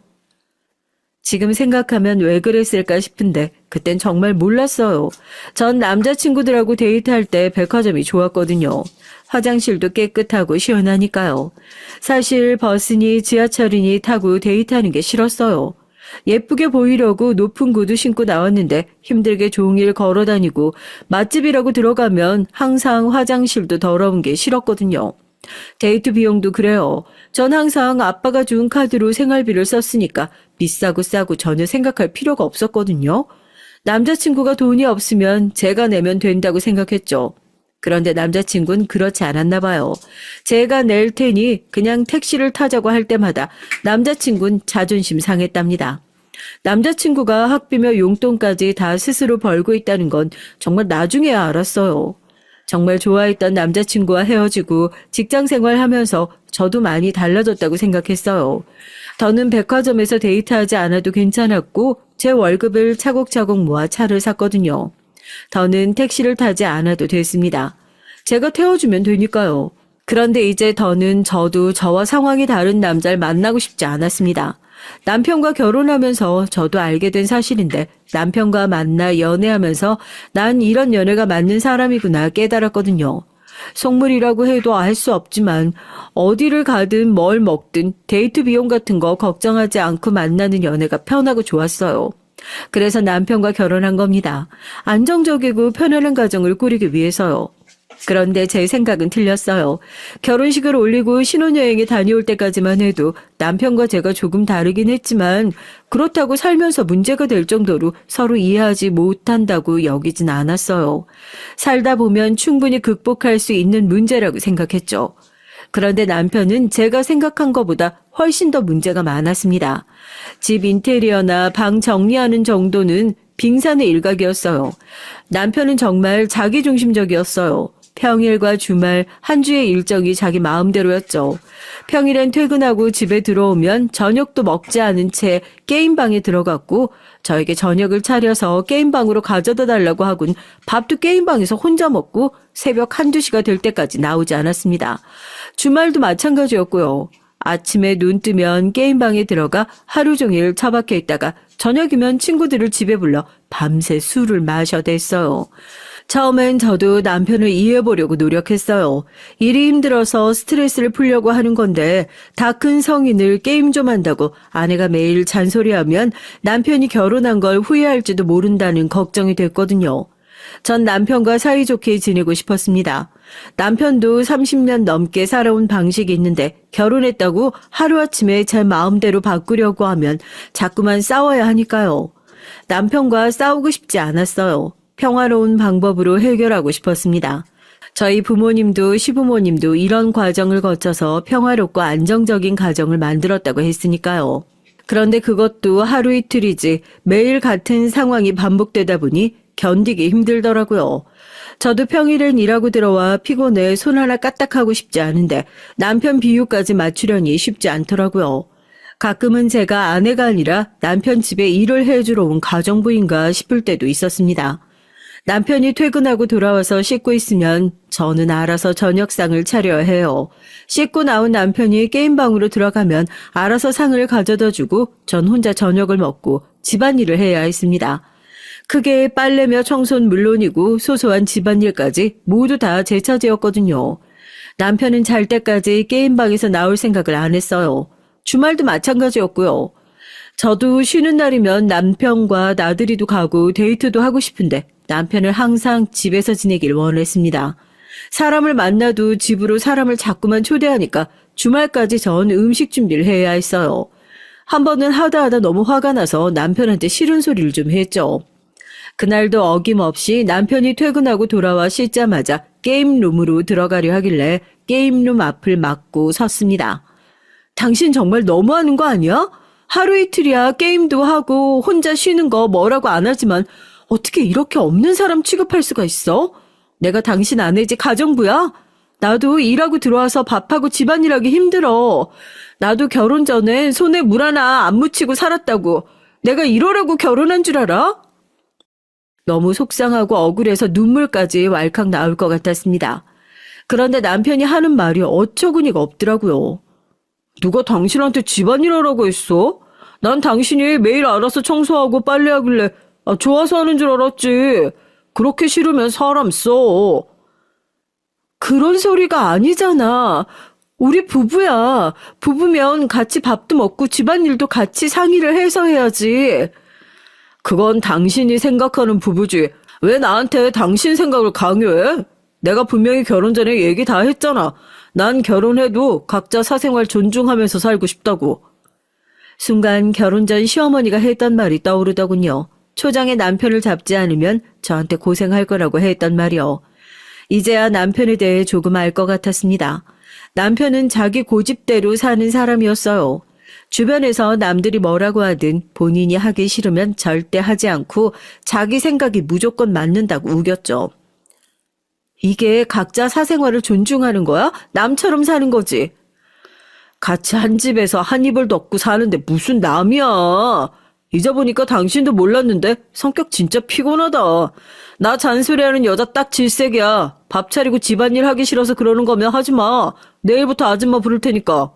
지금 생각하면 왜 그랬을까 싶은데 그땐 정말 몰랐어요. 전 남자친구들하고 데이트할 때 백화점이 좋았거든요. 화장실도 깨끗하고 시원하니까요. 사실 버스니 지하철이니 타고 데이트하는 게 싫었어요. 예쁘게 보이려고 높은 구두 신고 나왔는데 힘들게 종일 걸어 다니고 맛집이라고 들어가면 항상 화장실도 더러운 게 싫었거든요. 데이트 비용도 그래요. 전 항상 아빠가 준 카드로 생활비를 썼으니까 비싸고 싸고 전혀 생각할 필요가 없었거든요. 남자친구가 돈이 없으면 제가 내면 된다고 생각했죠. 그런데 남자친구는 그렇지 않았나 봐요. 제가 낼 테니 그냥 택시를 타자고 할 때마다 남자친구는 자존심 상했답니다. 남자친구가 학비며 용돈까지 다 스스로 벌고 있다는 건 정말 나중에야 알았어요. 정말 좋아했던 남자친구와 헤어지고 직장 생활하면서 저도 많이 달라졌다고 생각했어요. 더는 백화점에서 데이트하지 않아도 괜찮았고 제 월급을 차곡차곡 모아 차를 샀거든요. 더는 택시를 타지 않아도 됐습니다. 제가 태워주면 되니까요. 그런데 이제 더는 저도 저와 상황이 다른 남자를 만나고 싶지 않았습니다. 남편과 결혼하면서 저도 알게 된 사실인데 남편과 만나 연애하면서 난 이런 연애가 맞는 사람이구나 깨달았거든요. 속물이라고 해도 알 수 없지만 어디를 가든 뭘 먹든 데이트 비용 같은 거 걱정하지 않고 만나는 연애가 편하고 좋았어요. 그래서 남편과 결혼한 겁니다. 안정적이고 편안한 가정을 꾸리기 위해서요. 그런데 제 생각은 틀렸어요. 결혼식을 올리고 신혼여행에 다녀올 때까지만 해도 남편과 제가 조금 다르긴 했지만 그렇다고 살면서 문제가 될 정도로 서로 이해하지 못한다고 여기진 않았어요. 살다 보면 충분히 극복할 수 있는 문제라고 생각했죠. 그런데 남편은 제가 생각한 것보다 훨씬 더 문제가 많았습니다. 집 인테리어나 방 정리하는 정도는 빙산의 일각이었어요. 남편은 정말 자기중심적이었어요. 평일과 주말 한 주의 일정이 자기 마음대로였죠. 평일엔 퇴근하고 집에 들어오면 저녁도 먹지 않은 채 게임방에 들어갔고 저에게 저녁을 차려서 게임방으로 가져다 달라고 하곤 밥도 게임방에서 혼자 먹고 새벽 1~2시가 될 때까지 나오지 않았습니다. 주말도 마찬가지였고요. 아침에 눈 뜨면 게임방에 들어가 하루 종일 처박혀 있다가 저녁이면 친구들을 집에 불러 밤새 술을 마셔댔어요. 처음엔 저도 남편을 이해해보려고 노력했어요. 일이 힘들어서 스트레스를 풀려고 하는 건데 다 큰 성인을 게임 좀 한다고 아내가 매일 잔소리하면 남편이 결혼한 걸 후회할지도 모른다는 걱정이 됐거든요. 전 남편과 사이좋게 지내고 싶었습니다. 남편도 30년 넘게 살아온 방식이 있는데 결혼했다고 하루아침에 제 마음대로 바꾸려고 하면 자꾸만 싸워야 하니까요. 남편과 싸우고 싶지 않았어요. 평화로운 방법으로 해결하고 싶었습니다. 저희 부모님도 시부모님도 이런 과정을 거쳐서 평화롭고 안정적인 가정을 만들었다고 했으니까요. 그런데 그것도 하루 이틀이지 매일 같은 상황이 반복되다 보니 견디기 힘들더라고요. 저도 평일엔 일하고 들어와 피곤해 손 하나 까딱하고 싶지 않은데 남편 비유까지 맞추려니 쉽지 않더라고요. 가끔은 제가 아내가 아니라 남편 집에 일을 해주러 온 가정부인가 싶을 때도 있었습니다. 남편이 퇴근하고 돌아와서 씻고 있으면 저는 알아서 저녁상을 차려야 해요. 씻고 나온 남편이 게임방으로 들어가면 알아서 상을 가져다 주고 전 혼자 저녁을 먹고 집안일을 해야 했습니다. 크게 빨래며 청소는 물론이고 소소한 집안일까지 모두 다 제 차지였거든요. 남편은 잘 때까지 게임방에서 나올 생각을 안 했어요. 주말도 마찬가지였고요. 저도 쉬는 날이면 남편과 나들이도 가고 데이트도 하고 싶은데 남편은 항상 집에서 지내길 원했습니다. 사람을 만나도 집으로 사람을 자꾸만 초대하니까 주말까지 전 음식 준비를 해야 했어요. 한 번은 하다 너무 화가 나서 남편한테 싫은 소리를 좀 했죠. 그날도 어김없이 남편이 퇴근하고 돌아와 씻자마자 게임룸으로 들어가려 하길래 게임룸 앞을 막고 섰습니다. 당신 정말 너무하는 거 아니야? 하루 이틀이야 게임도 하고 혼자 쉬는 거 뭐라고 안 하지만 어떻게 이렇게 없는 사람 취급할 수가 있어? 내가 당신 아내지 가정부야? 나도 일하고 들어와서 밥하고 집안일하기 힘들어. 나도 결혼 전엔 손에 물 하나 안 묻히고 살았다고. 내가 이러려고 결혼한 줄 알아? 너무 속상하고 억울해서 눈물까지 왈칵 나올 것 같았습니다. 그런데 남편이 하는 말이 어처구니가 없더라고요. 누가 당신한테 집안일 하라고 했어? 난 당신이 매일 알아서 청소하고 빨래하길래 좋아서 하는 줄 알았지. 그렇게 싫으면 사람 써. 그런 소리가 아니잖아. 우리 부부야. 부부면 같이 밥도 먹고 집안일도 같이 상의를 해서 해야지. 그건 당신이 생각하는 부부지. 왜 나한테 당신 생각을 강요해? 내가 분명히 결혼 전에 얘기 다 했잖아. 난 결혼해도 각자 사생활 존중하면서 살고 싶다고. 순간 결혼 전 시어머니가 했던 말이 떠오르더군요. 초장에 남편을 잡지 않으면 저한테 고생할 거라고 했던 말이요. 이제야 남편에 대해 조금 알 것 같았습니다. 남편은 자기 고집대로 사는 사람이었어요. 주변에서 남들이 뭐라고 하든 본인이 하기 싫으면 절대 하지 않고 자기 생각이 무조건 맞는다고 우겼죠. 이게 각자 사생활을 존중하는 거야? 남처럼 사는 거지. 같이 한 집에서 한 이불 덮고 사는데 무슨 남이야. 잊어보니까 당신도 몰랐는데 성격 진짜 피곤하다. 나 잔소리하는 여자 딱 질색이야. 밥 차리고 집안일 하기 싫어서 그러는 거면 하지 마. 내일부터 아줌마 부를 테니까.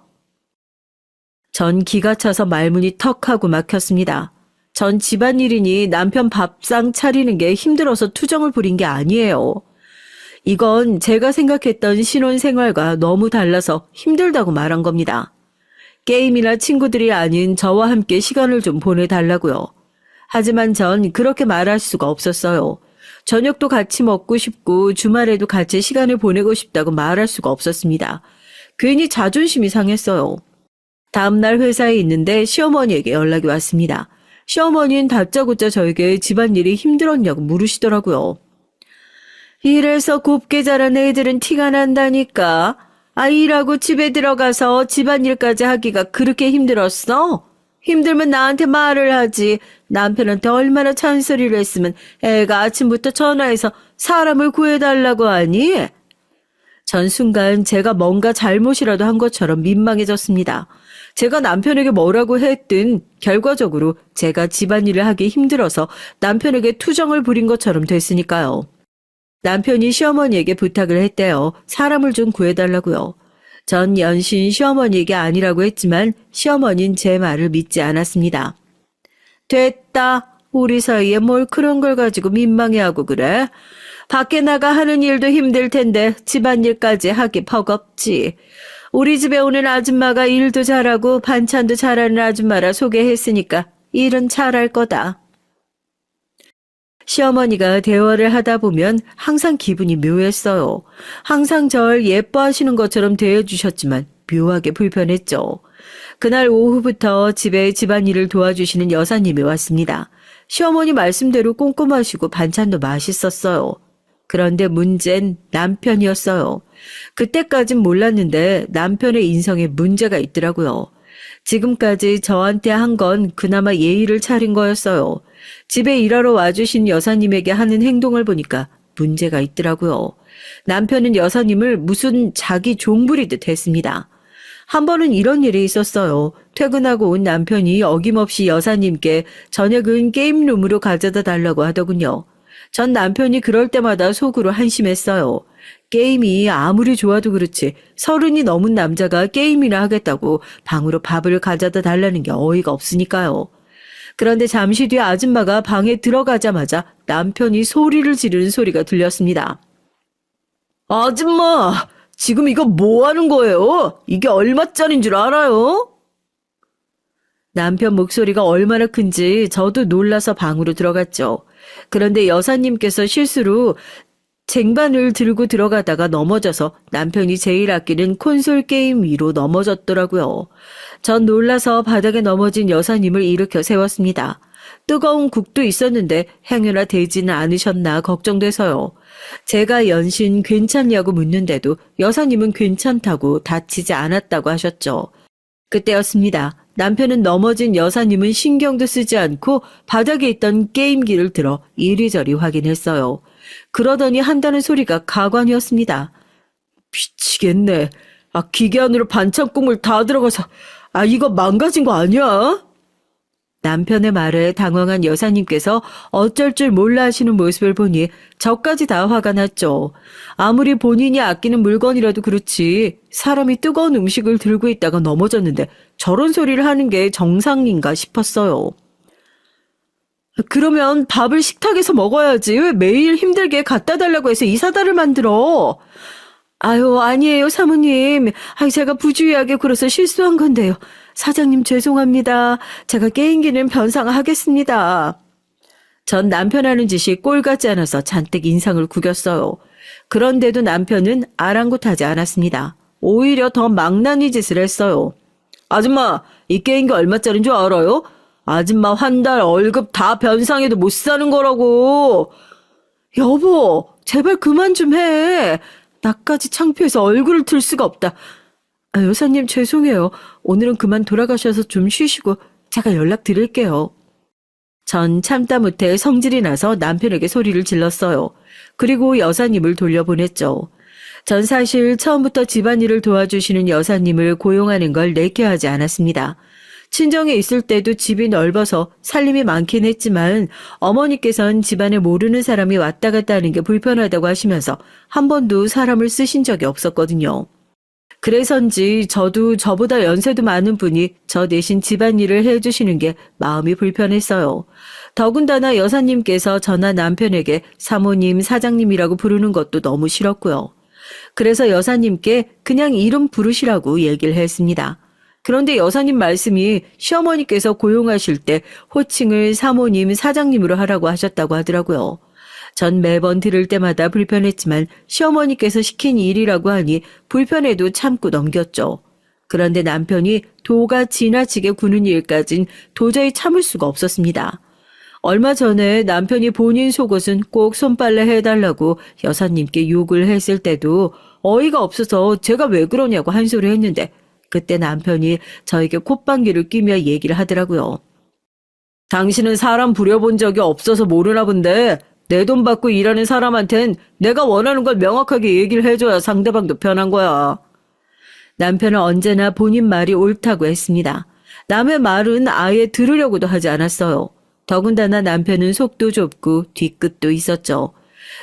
전 기가 차서 말문이 턱 하고 막혔습니다. 전 집안일이니 남편 밥상 차리는 게 힘들어서 투정을 부린 게 아니에요. 이건 제가 생각했던 신혼생활과 너무 달라서 힘들다고 말한 겁니다. 게임이나 친구들이 아닌 저와 함께 시간을 좀 보내달라고요. 하지만 전 그렇게 말할 수가 없었어요. 저녁도 같이 먹고 싶고 주말에도 같이 시간을 보내고 싶다고 말할 수가 없었습니다. 괜히 자존심이 상했어요. 다음날 회사에 있는데 시어머니에게 연락이 왔습니다. 시어머니는 다짜고짜 저에게 집안일이 힘들었냐고 물으시더라고요. 이래서 곱게 자란 애들은 티가 난다니까. 일하고 집에 들어가서 집안일까지 하기가 그렇게 힘들었어? 힘들면 나한테 말을 하지. 남편한테 얼마나 잔소리를 했으면 애가 아침부터 전화해서 사람을 구해달라고 하니? 전 순간 제가 뭔가 잘못이라도 한 것처럼 민망해졌습니다. 제가 남편에게 뭐라고 했든 결과적으로 제가 집안일을 하기 힘들어서 남편에게 투정을 부린 것처럼 됐으니까요. 남편이 시어머니에게 부탁을 했대요. 사람을 좀 구해달라고요. 전 연신 시어머니에게 아니라고 했지만 시어머니는 제 말을 믿지 않았습니다. 됐다. 우리 사이에 뭘 그런 걸 가지고 민망해하고 그래. 밖에 나가 하는 일도 힘들 텐데 집안일까지 하기 버겁지. 우리 집에 오는 아줌마가 일도 잘하고 반찬도 잘하는 아줌마라 소개했으니까 일은 잘할 거다. 시어머니가 대화를 하다 보면 항상 기분이 묘했어요. 항상 절 예뻐하시는 것처럼 대해주셨지만 묘하게 불편했죠. 그날 오후부터 집에 집안일을 도와주시는 여사님이 왔습니다. 시어머니 말씀대로 꼼꼼하시고 반찬도 맛있었어요. 그런데 문제는 남편이었어요. 그때까진 몰랐는데 남편의 인성에 문제가 있더라고요. 지금까지 저한테 한 건 그나마 예의를 차린 거였어요. 집에 일하러 와주신 여사님에게 하는 행동을 보니까 문제가 있더라고요. 남편은 여사님을 무슨 자기 종부리듯 했습니다. 한 번은 이런 일이 있었어요. 퇴근하고 온 남편이 어김없이 여사님께 저녁은 게임룸으로 가져다 달라고 하더군요. 전 남편이 그럴 때마다 속으로 한심했어요. 게임이 아무리 좋아도 그렇지 30이 넘은 남자가 게임이나 하겠다고 방으로 밥을 가져다 달라는 게 어이가 없으니까요. 그런데 잠시 뒤 아줌마가 방에 들어가자마자 남편이 소리를 지르는 소리가 들렸습니다. 아줌마, 지금 이거 뭐 하는 거예요? 이게 얼마짜린 줄 알아요? 남편 목소리가 얼마나 큰지 저도 놀라서 방으로 들어갔죠. 그런데 여사님께서 실수로 쟁반을 들고 들어가다가 넘어져서 남편이 제일 아끼는 콘솔 게임 위로 넘어졌더라고요. 전 놀라서 바닥에 넘어진 여사님을 일으켜 세웠습니다. 뜨거운 국도 있었는데 행여나 되지는 않으셨나 걱정돼서요. 제가 연신 괜찮냐고 묻는데도 여사님은 괜찮다고 다치지 않았다고 하셨죠. 그때였습니다. 남편은 넘어진 여사님은 신경도 쓰지 않고 바닥에 있던 게임기를 들어 이리저리 확인했어요. 그러더니 한다는 소리가 가관이었습니다. 미치겠네. 기계 안으로 반찬 국물 다 들어가서, 이거 망가진 거 아니야? 남편의 말에 당황한 여사님께서 어쩔 줄 몰라 하시는 모습을 보니 저까지 다 화가 났죠. 아무리 본인이 아끼는 물건이라도 그렇지 사람이 뜨거운 음식을 들고 있다가 넘어졌는데 저런 소리를 하는 게 정상인가 싶었어요. 그러면 밥을 식탁에서 먹어야지. 왜 매일 힘들게 갖다 달라고 해서 이 사다를 만들어? 아유, 아니에요, 사모님. 제가 부주의하게 굴어서 실수한 건데요. 사장님 죄송합니다. 제가 게임기는 변상하겠습니다. 전 남편 하는 짓이 꼴 같지 않아서 잔뜩 인상을 구겼어요. 그런데도 남편은 아랑곳하지 않았습니다. 오히려 더 망나니 짓을 했어요. 아줌마, 이 게임기 얼마짜린 줄 알아요? 아줌마 한 달 월급 다 변상해도 못 사는 거라고. 여보, 제발 그만 좀 해. 나까지 창피해서 얼굴을 들 수가 없다. 여사님 죄송해요. 오늘은 그만 돌아가셔서 좀 쉬시고 제가 연락드릴게요. 전 참다 못해 성질이 나서 남편에게 소리를 질렀어요. 그리고 여사님을 돌려보냈죠. 전 사실 처음부터 집안일을 도와주시는 여사님을 고용하는 걸 내켜하지 않았습니다. 친정에 있을 때도 집이 넓어서 살림이 많긴 했지만 어머니께서는 집안에 모르는 사람이 왔다 갔다 하는 게 불편하다고 하시면서 한 번도 사람을 쓰신 적이 없었거든요. 그래서인지 저도 저보다 연세도 많은 분이 저 대신 집안일을 해주시는 게 마음이 불편했어요. 더군다나 여사님께서 저나 남편에게 사모님, 사장님이라고 부르는 것도 너무 싫었고요. 그래서 여사님께 그냥 이름 부르시라고 얘기를 했습니다. 그런데 여사님 말씀이 시어머니께서 고용하실 때 호칭을 사모님, 사장님으로 하라고 하셨다고 하더라고요. 전 매번 들을 때마다 불편했지만 시어머니께서 시킨 일이라고 하니 불편해도 참고 넘겼죠. 그런데 남편이 도가 지나치게 구는 일까진 도저히 참을 수가 없었습니다. 얼마 전에 남편이 본인 속옷은 꼭 손빨래 해달라고 여사님께 욕을 했을 때도 어이가 없어서 제가 왜 그러냐고 한 소리 했는데 그때 남편이 저에게 콧방귀를 뀌며 얘기를 하더라고요. 당신은 사람 부려본 적이 없어서 모르나 본데 내 돈 받고 일하는 사람한텐 내가 원하는 걸 명확하게 얘기를 해줘야 상대방도 편한 거야. 남편은 언제나 본인 말이 옳다고 했습니다. 남의 말은 아예 들으려고도 하지 않았어요. 더군다나 남편은 속도 좁고 뒤끝도 있었죠.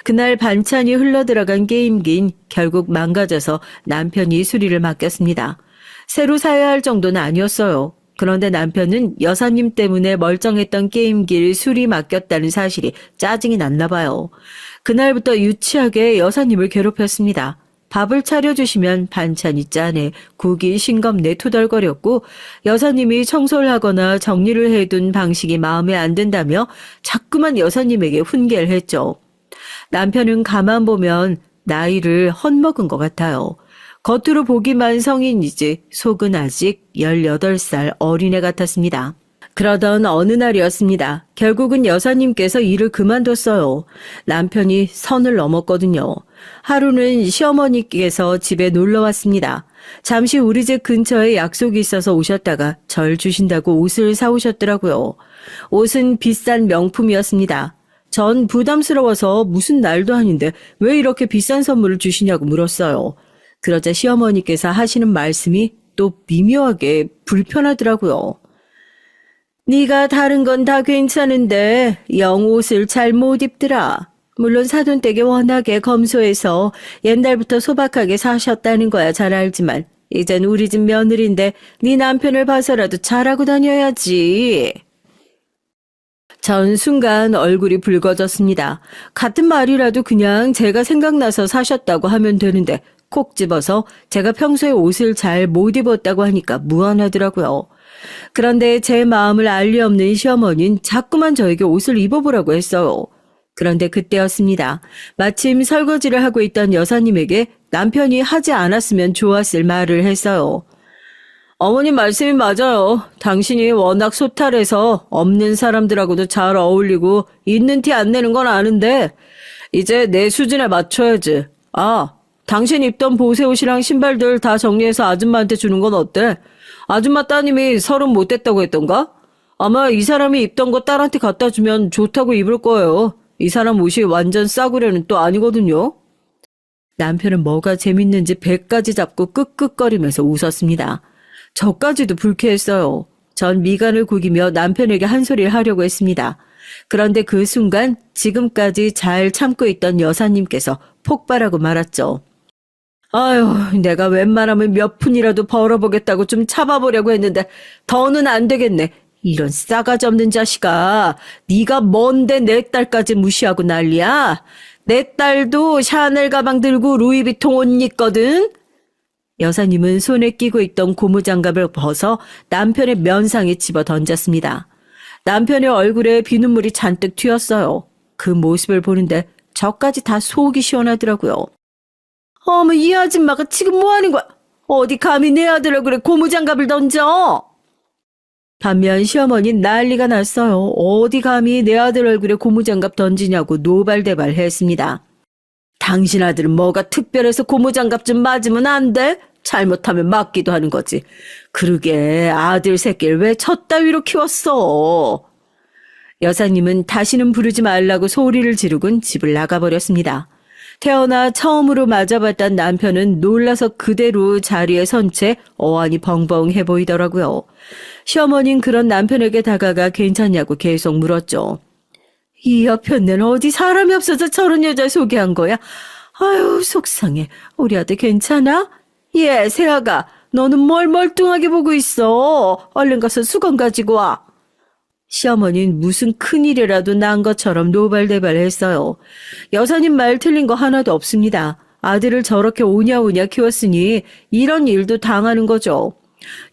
그날 반찬이 흘러들어간 게임기는 결국 망가져서 남편이 수리를 맡겼습니다. 새로 사야 할 정도는 아니었어요. 그런데 남편은 여사님 때문에 멀쩡했던 게임기를 수리 맡겼다는 사실이 짜증이 났나 봐요. 그날부터 유치하게 여사님을 괴롭혔습니다. 밥을 차려주시면 반찬이 짜네, 국이 싱겁네 투덜거렸고 여사님이 청소를 하거나 정리를 해둔 방식이 마음에 안 든다며 자꾸만 여사님에게 훈계를 했죠. 남편은 가만 보면 나이를 헛먹은 것 같아요. 겉으로 보기만 성인이지 속은 아직 18살 어린애 같았습니다. 그러던 어느 날이었습니다. 결국은 여사님께서 일을 그만뒀어요. 남편이 선을 넘었거든요. 하루는 시어머니께서 집에 놀러 왔습니다. 잠시 우리 집 근처에 약속이 있어서 오셨다가 절 주신다고 옷을 사오셨더라고요. 옷은 비싼 명품이었습니다. 전 부담스러워서 무슨 날도 아닌데 왜 이렇게 비싼 선물을 주시냐고 물었어요. 그러자 시어머니께서 하시는 말씀이 또 미묘하게 불편하더라고요. 네가 다른 건 다 괜찮은데 영 옷을 잘 못 입더라. 물론 사돈댁이 워낙에 검소해서 옛날부터 소박하게 사셨다는 거야 잘 알지만 이젠 우리 집 며느리인데 네 남편을 봐서라도 잘하고 다녀야지. 전 순간 얼굴이 붉어졌습니다. 같은 말이라도 그냥 제가 생각나서 사셨다고 하면 되는데 콕 집어서 제가 평소에 옷을 잘 못 입었다고 하니까 무안하더라고요. 그런데 제 마음을 알 리 없는 시어머니는 자꾸만 저에게 옷을 입어보라고 했어요. 그런데 그때였습니다. 마침 설거지를 하고 있던 여사님에게 남편이 하지 않았으면 좋았을 말을 했어요. 어머님 말씀이 맞아요. 당신이 워낙 소탈해서 없는 사람들하고도 잘 어울리고 있는 티 안 내는 건 아는데 이제 내 수준에 맞춰야지. 당신 입던 보세 옷이랑 신발들 다 정리해서 아줌마한테 주는 건 어때? 아줌마 따님이 30 못 됐다고 했던가? 아마 이 사람이 입던 거 딸한테 갖다 주면 좋다고 입을 거예요. 이 사람 옷이 완전 싸구려는 또 아니거든요. 남편은 뭐가 재밌는지 배까지 잡고 끄끄거리면서 웃었습니다. 저까지도 불쾌했어요. 전 미간을 구기며 남편에게 한 소리를 하려고 했습니다. 그런데 그 순간 지금까지 잘 참고 있던 여사님께서 폭발하고 말았죠. 아유, 내가 웬만하면 몇 푼이라도 벌어보겠다고 좀 참아보려고 했는데 더는 안 되겠네. 이런 싸가지 없는 자식아. 네가 뭔데 내 딸까지 무시하고 난리야? 내 딸도 샤넬 가방 들고 루이비통 옷 입거든. 여사님은 손에 끼고 있던 고무장갑을 벗어 남편의 면상에 집어 던졌습니다. 남편의 얼굴에 비눗물이 잔뜩 튀었어요. 그 모습을 보는데 저까지 다 속이 시원하더라고요. 어머, 이 아줌마가 지금 뭐 하는 거야? 어디 감히 내 아들 얼굴에 고무장갑을 던져? 반면 시어머니는 난리가 났어요. 어디 감히 내 아들 얼굴에 고무장갑 던지냐고 노발대발했습니다. 당신 아들은 뭐가 특별해서 고무장갑 좀 맞으면 안 돼? 잘못하면 맞기도 하는 거지. 그러게 아들 새끼를 왜 저 따위로 키웠어? 여사님은 다시는 부르지 말라고 소리를 지르곤 집을 나가버렸습니다. 태어나 처음으로 맞아봤던 남편은 놀라서 그대로 자리에 선 채 어안이 벙벙해 보이더라고요. 시어머니는 그런 남편에게 다가가 괜찮냐고 계속 물었죠. 이 여편네는 어디 사람이 없어서 저런 여자 소개한 거야? 아유, 속상해. 우리 아들 괜찮아? 예, 세아가 너는 뭘 멀뚱하게 보고 있어. 얼른 가서 수건 가지고 와. 시어머니는 무슨 큰일이라도 난 것처럼 노발대발했어요. 여사님 말 틀린 거 하나도 없습니다. 아들을 저렇게 오냐오냐 키웠으니 이런 일도 당하는 거죠.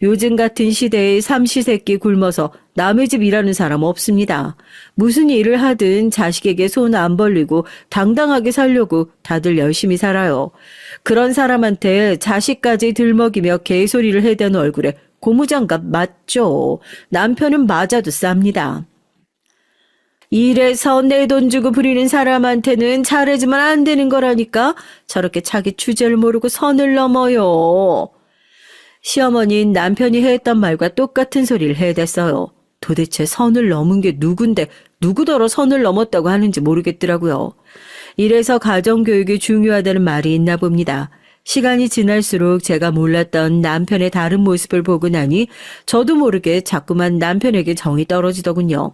요즘 같은 시대에 삼시세끼 굶어서 남의 집 일하는 사람 없습니다. 무슨 일을 하든 자식에게 손 안 벌리고 당당하게 살려고 다들 열심히 살아요. 그런 사람한테 자식까지 들먹이며 개소리를 해대는 얼굴에 고무장갑 맞죠. 남편은 맞아도 쌉니다. 이래서 내 돈 주고 부리는 사람한테는 잘해주면 안 되는 거라니까. 저렇게 자기 주제를 모르고 선을 넘어요. 시어머니는 남편이 했던 말과 똑같은 소리를 해댔어요. 도대체 선을 넘은 게 누군데 누구더러 선을 넘었다고 하는지 모르겠더라고요. 이래서 가정교육이 중요하다는 말이 있나 봅니다. 시간이 지날수록 제가 몰랐던 남편의 다른 모습을 보고 나니 저도 모르게 자꾸만 남편에게 정이 떨어지더군요.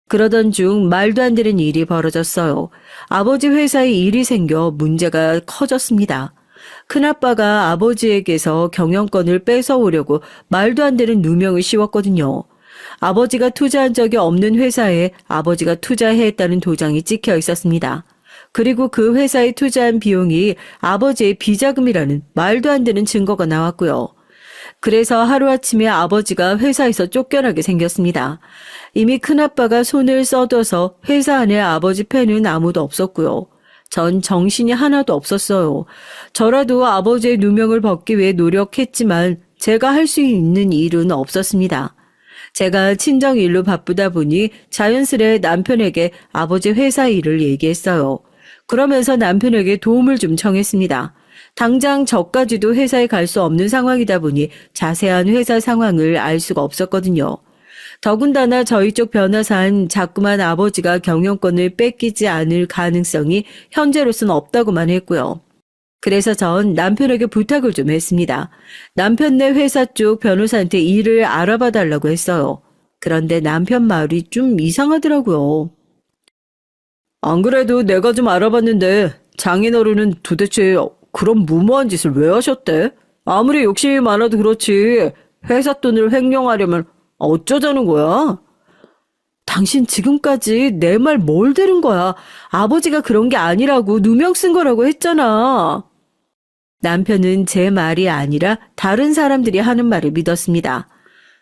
그러던 중 말도 안 되는 일이 벌어졌어요. 아버지 회사에 일이 생겨 문제가 커졌습니다. 큰아빠가 아버지에게서 경영권을 뺏어오려고 말도 안 되는 누명을 씌웠거든요. 아버지가 투자한 적이 없는 회사에 아버지가 투자했다는 도장이 찍혀 있었습니다. 그리고 그 회사에 투자한 비용이 아버지의 비자금이라는 말도 안 되는 증거가 나왔고요. 그래서 하루아침에 아버지가 회사에서 쫓겨나게 생겼습니다. 이미 큰아빠가 손을 써둬서 회사 안에 아버지 팬은 아무도 없었고요. 전 정신이 하나도 없었어요. 저라도 아버지의 누명을 벗기 위해 노력했지만 제가 할 수 있는 일은 없었습니다. 제가 친정 일로 바쁘다 보니 자연스레 남편에게 아버지 회사 일을 얘기했어요. 그러면서 남편에게 도움을 좀 청했습니다. 당장 저까지도 회사에 갈 수 없는 상황이다 보니 자세한 회사 상황을 알 수가 없었거든요. 더군다나 저희 쪽 변호사는 자꾸만 아버지가 경영권을 뺏기지 않을 가능성이 현재로서는 없다고만 했고요. 그래서 전 남편에게 부탁을 좀 했습니다. 남편네 회사 쪽 변호사한테 일을 알아봐 달라고 했어요. 그런데 남편 말이 좀 이상하더라고요. 안 그래도 내가 좀 알아봤는데 장인어른은 도대체 그런 무모한 짓을 왜 하셨대? 아무리 욕심이 많아도 그렇지 회사 돈을 횡령하려면 어쩌자는 거야? 당신 지금까지 내 말 뭘 들은 거야? 아버지가 그런 게 아니라고 누명 쓴 거라고 했잖아. 남편은 제 말이 아니라 다른 사람들이 하는 말을 믿었습니다.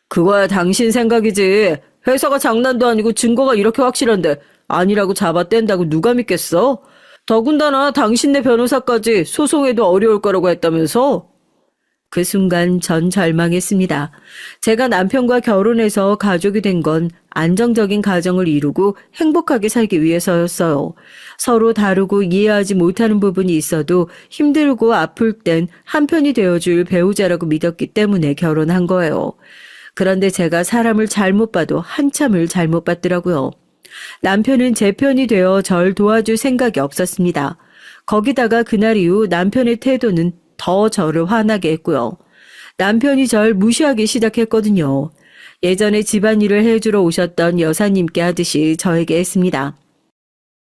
그거야 당신 생각이지. 회사가 장난도 아니고 증거가 이렇게 확실한데 아니라고 잡아뗀다고 누가 믿겠어? 더군다나 당신네 변호사까지 소송해도 어려울 거라고 했다면서? 그 순간 전 절망했습니다. 제가 남편과 결혼해서 가족이 된 건 안정적인 가정을 이루고 행복하게 살기 위해서였어요. 서로 다르고 이해하지 못하는 부분이 있어도 힘들고 아플 땐 한편이 되어줄 배우자라고 믿었기 때문에 결혼한 거예요. 그런데 제가 사람을 잘못 봐도 한참을 잘못 봤더라고요. 남편은 제 편이 되어 절 도와줄 생각이 없었습니다. 거기다가 그날 이후 남편의 태도는 더 저를 화나게 했고요. 남편이 절 무시하기 시작했거든요. 예전에 집안일을 해주러 오셨던 여사님께 하듯이 저에게 했습니다.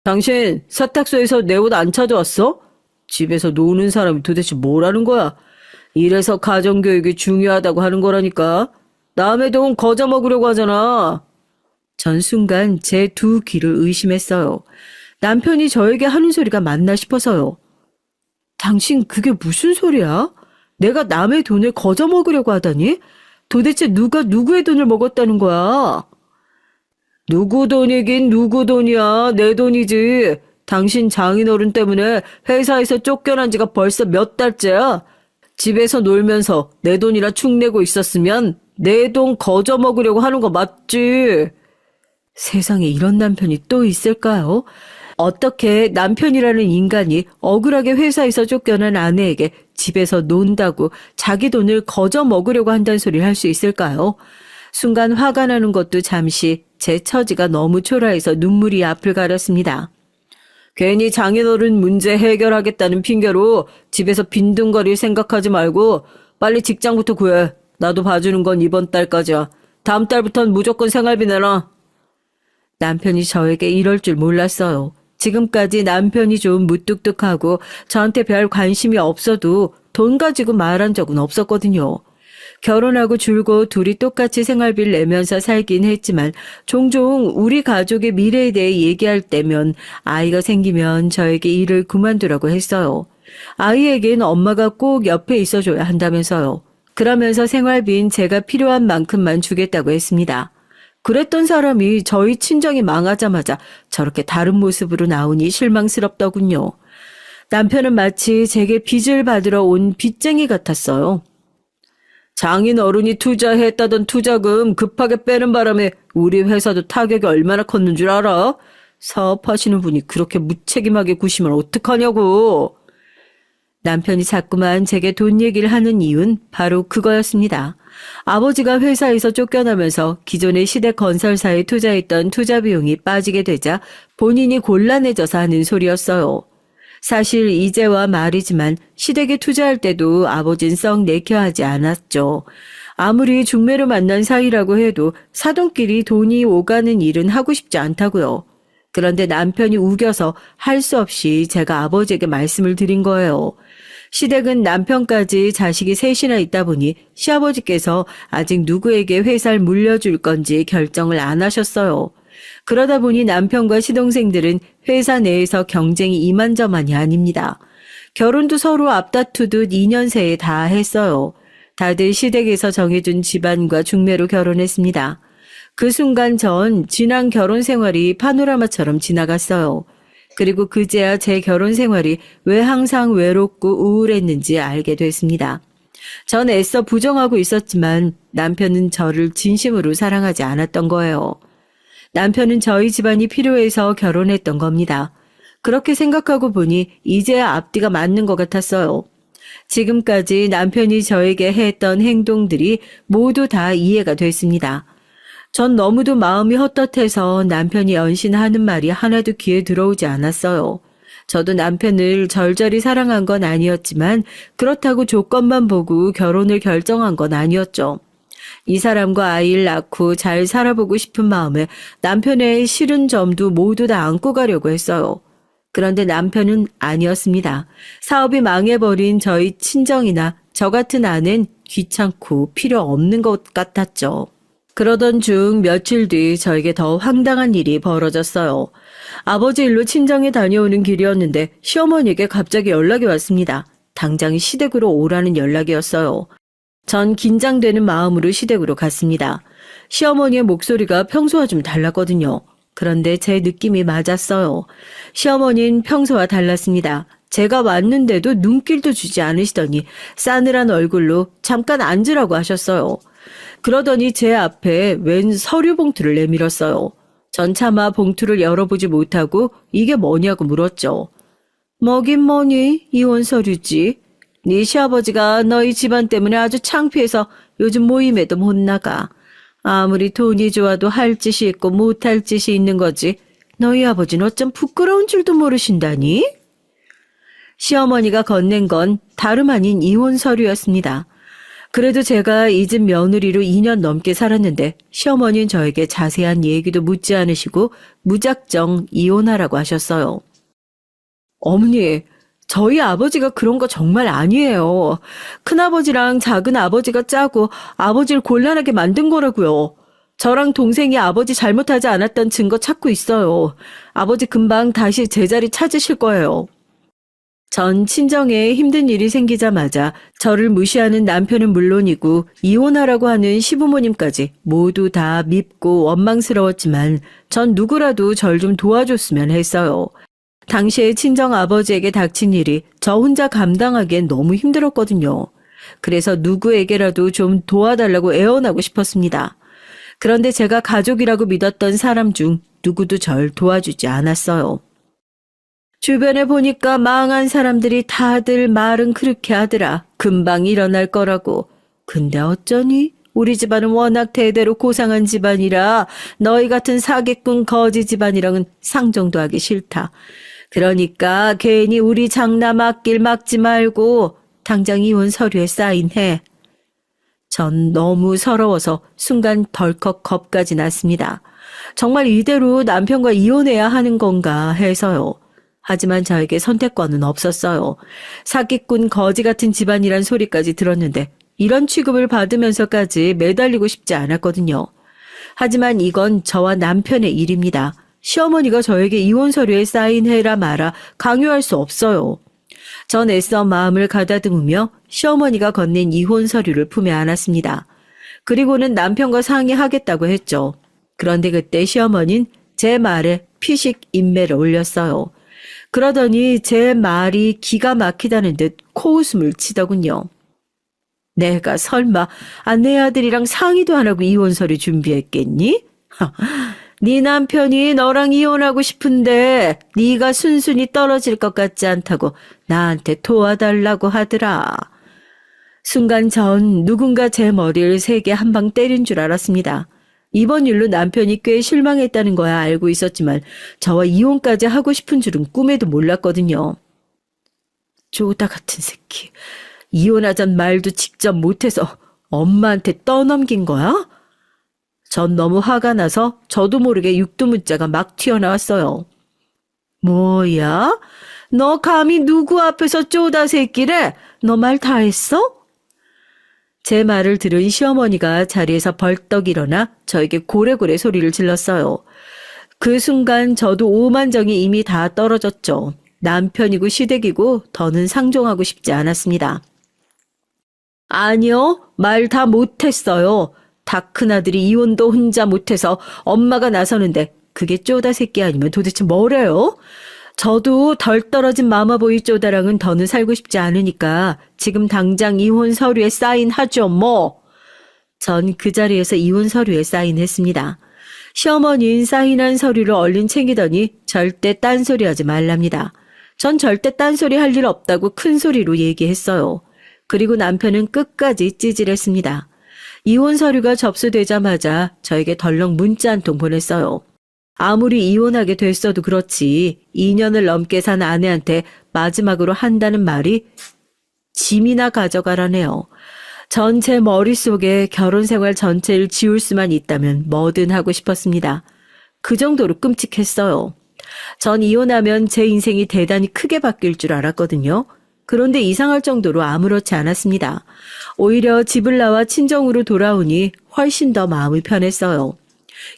당신 세탁소에서 내 옷 안 찾아왔어? 집에서 노는 사람이 도대체 뭐라는 거야? 이래서 가정교육이 중요하다고 하는 거라니까. 남의 돈 거저 먹으려고 하잖아. 전 순간 제 두 귀를 의심했어요. 남편이 저에게 하는 소리가 맞나 싶어서요. 당신 그게 무슨 소리야? 내가 남의 돈을 거저 먹으려고 하다니? 도대체 누가 누구의 돈을 먹었다는 거야? 누구 돈이긴 누구 돈이야. 내 돈이지. 당신 장인어른 때문에 회사에서 쫓겨난 지가 벌써 몇 달째야. 집에서 놀면서 내 돈이라 축내고 있었으면 내 돈 거저 먹으려고 하는 거 맞지? 세상에 이런 남편이 또 있을까요? 어떻게 남편이라는 인간이 억울하게 회사에서 쫓겨난 아내에게 집에서 논다고 자기 돈을 거저 먹으려고 한다는 소리를 할 수 있을까요? 순간 화가 나는 것도 잠시 제 처지가 너무 초라해서 눈물이 앞을 가렸습니다. 괜히 장인어른 문제 해결하겠다는 핑계로 집에서 빈둥거릴 생각하지 말고 빨리 직장부터 구해. 나도 봐주는 건 이번 달까지야. 다음 달부턴 무조건 생활비 내라. 남편이 저에게 이럴 줄 몰랐어요. 지금까지 남편이 좀 무뚝뚝하고 저한테 별 관심이 없어도 돈 가지고 말한 적은 없었거든요. 결혼하고 줄곧 둘이 똑같이 생활비를 내면서 살긴 했지만 종종 우리 가족의 미래에 대해 얘기할 때면 아이가 생기면 저에게 일을 그만두라고 했어요. 아이에겐 엄마가 꼭 옆에 있어줘야 한다면서요. 그러면서 생활비는 제가 필요한 만큼만 주겠다고 했습니다. 그랬던 사람이 저희 친정이 망하자마자 저렇게 다른 모습으로 나오니 실망스럽더군요. 남편은 마치 제게 빚을 받으러 온 빚쟁이 같았어요. 장인 어른이 투자했다던 투자금 급하게 빼는 바람에 우리 회사도 타격이 얼마나 컸는 줄 알아? 사업하시는 분이 그렇게 무책임하게 구시면 어떡하냐고. 남편이 자꾸만 제게 돈 얘기를 하는 이유는 바로 그거였습니다. 아버지가 회사에서 쫓겨나면서 기존의 시대건설사에 투자했던 투자 비용이 빠지게 되자 본인이 곤란해져서 하는 소리였어요. 사실 이제와 말이지만 시댁에 투자할 때도 아버진 썩 내켜하지 않았죠. 아무리 중매로 만난 사이라고 해도 사돈끼리 돈이 오가는 일은 하고 싶지 않다고요. 그런데 남편이 우겨서 할 수 없이 제가 아버지에게 말씀을 드린 거예요. 시댁은 남편까지 자식이 셋이나 있다 보니 시아버지께서 아직 누구에게 회사를 물려줄 건지 결정을 안 하셨어요. 그러다 보니 남편과 시동생들은 회사 내에서 경쟁이 이만저만이 아닙니다. 결혼도 서로 앞다투듯 2년 새에 다 했어요. 다들 시댁에서 정해준 집안과 중매로 결혼했습니다. 그 순간 전 지난 결혼 생활이 파노라마처럼 지나갔어요. 그리고 그제야 제 결혼 생활이 왜 항상 외롭고 우울했는지 알게 됐습니다. 전 애써 부정하고 있었지만 남편은 저를 진심으로 사랑하지 않았던 거예요. 남편은 저희 집안이 필요해서 결혼했던 겁니다. 그렇게 생각하고 보니 이제야 앞뒤가 맞는 것 같았어요. 지금까지 남편이 저에게 했던 행동들이 모두 다 이해가 됐습니다. 전 너무도 마음이 헛헛해서 남편이 연신하는 말이 하나도 귀에 들어오지 않았어요. 저도 남편을 절절히 사랑한 건 아니었지만 그렇다고 조건만 보고 결혼을 결정한 건 아니었죠. 이 사람과 아이를 낳고 잘 살아보고 싶은 마음에 남편의 싫은 점도 모두 다 안고 가려고 했어요. 그런데 남편은 아니었습니다. 사업이 망해버린 저희 친정이나 저 같은 아는 귀찮고 필요 없는 것 같았죠. 그러던 중 며칠 뒤 저에게 더 황당한 일이 벌어졌어요. 아버지 일로 친정에 다녀오는 길이었는데 시어머니에게 갑자기 연락이 왔습니다. 당장 시댁으로 오라는 연락이었어요. 전 긴장되는 마음으로 시댁으로 갔습니다. 시어머니의 목소리가 평소와 좀 달랐거든요. 그런데 제 느낌이 맞았어요. 시어머니는 평소와 달랐습니다. 제가 왔는데도 눈길도 주지 않으시더니 싸늘한 얼굴로 잠깐 앉으라고 하셨어요. 그러더니 제 앞에 웬 서류 봉투를 내밀었어요. 전 차마 봉투를 열어보지 못하고 이게 뭐냐고 물었죠. 뭐긴 뭐니? 이혼 서류지. 네 시아버지가 너희 집안 때문에 아주 창피해서 요즘 모임에도 못 나가. 아무리 돈이 좋아도 할 짓이 있고 못할 짓이 있는 거지. 너희 아버지는 어쩜 부끄러운 줄도 모르신다니? 시어머니가 건넨 건 다름 아닌 이혼 서류였습니다. 그래도 제가 이 집 며느리로 2년 넘게 살았는데 시어머니는 저에게 자세한 얘기도 묻지 않으시고 무작정 이혼하라고 하셨어요. 어머니, 저희 아버지가 그런 거 정말 아니에요. 큰아버지랑 작은아버지가 짜고 아버지를 곤란하게 만든 거라고요. 저랑 동생이 아버지 잘못하지 않았던 증거 찾고 있어요. 아버지 금방 다시 제자리 찾으실 거예요. 전 친정에 힘든 일이 생기자마자 저를 무시하는 남편은 물론이고 이혼하라고 하는 시부모님까지 모두 다 밉고 원망스러웠지만 전 누구라도 절 좀 도와줬으면 했어요. 당시에 친정아버지에게 닥친 일이 저 혼자 감당하기엔 너무 힘들었거든요. 그래서 누구에게라도 좀 도와달라고 애원하고 싶었습니다. 그런데 제가 가족이라고 믿었던 사람 중 누구도 절 도와주지 않았어요. 주변에 보니까 망한 사람들이 다들 말은 그렇게 하더라. 금방 일어날 거라고. 근데 어쩌니? 우리 집안은 워낙 대대로 고상한 집안이라 너희 같은 사기꾼 거지 집안이랑은 상종도 하기 싫다. 그러니까 괜히 우리 장남 앞길 막지 말고 당장 이혼 서류에 사인해. 전 너무 서러워서 순간 덜컥 겁까지 났습니다. 정말 이대로 남편과 이혼해야 하는 건가 해서요. 하지만 저에게 선택권은 없었어요. 사기꾼 거지 같은 집안이란 소리까지 들었는데 이런 취급을 받으면서까지 매달리고 싶지 않았거든요. 하지만 이건 저와 남편의 일입니다. 시어머니가 저에게 이혼 서류에 사인해라 마라 강요할 수 없어요. 전 애써 마음을 가다듬으며 시어머니가 건넨 이혼 서류를 품에 안았습니다. 그리고는 남편과 상의하겠다고 했죠. 그런데 그때 시어머니는 제 말에 피식 인매를 올렸어요. 그러더니 제 말이 기가 막히다는 듯 코웃음을 치더군요. 내가 설마 내 아들이랑 상의도 안 하고 이혼 서류 준비했겠니? 네 남편이 너랑 이혼하고 싶은데 네가 순순히 떨어질 것 같지 않다고 나한테 도와달라고 하더라. 순간 전 누군가 제 머리를 세게 한 방 때린 줄 알았습니다. 이번 일로 남편이 꽤 실망했다는 거야 알고 있었지만 저와 이혼까지 하고 싶은 줄은 꿈에도 몰랐거든요. 쪼다 같은 새끼. 이혼하잔 말도 직접 못해서 엄마한테 떠넘긴 거야? 전 너무 화가 나서 저도 모르게 육두문자가 막 튀어나왔어요. 뭐야? 너 감히 누구 앞에서 쪼다 새끼래? 너 말 다 했어? 제 말을 들은 시어머니가 자리에서 벌떡 일어나 저에게 고래고래 소리를 질렀어요. 그 순간 저도 오만정이 이미 다 떨어졌죠. 남편이고 시댁이고 더는 상종하고 싶지 않았습니다. 아니요, 말 다 못했어요. 다 큰아들이 이혼도 혼자 못해서 엄마가 나서는데 그게 쪼다 새끼 아니면 도대체 뭐래요? 저도 덜 떨어진 마마보이 쪼다랑은 더는 살고 싶지 않으니까 지금 당장 이혼 서류에 사인하죠 뭐. 전 그 자리에서 이혼 서류에 사인했습니다. 시어머니는 사인한 서류를 얼른 챙기더니 절대 딴소리하지 말랍니다. 전 절대 딴소리 할 일 없다고 큰 소리로 얘기했어요. 그리고 남편은 끝까지 찌질했습니다. 이혼 서류가 접수되자마자 저에게 덜렁 문자 한 통 보냈어요. 아무리 이혼하게 됐어도 그렇지 2년을 넘게 산 아내한테 마지막으로 한다는 말이 짐이나 가져가라네요. 전 제 머릿속에 결혼 생활 전체를 지울 수만 있다면 뭐든 하고 싶었습니다. 그 정도로 끔찍했어요. 전 이혼하면 제 인생이 대단히 크게 바뀔 줄 알았거든요. 그런데 이상할 정도로 아무렇지 않았습니다. 오히려 집을 나와 친정으로 돌아오니 훨씬 더 마음이 편했어요.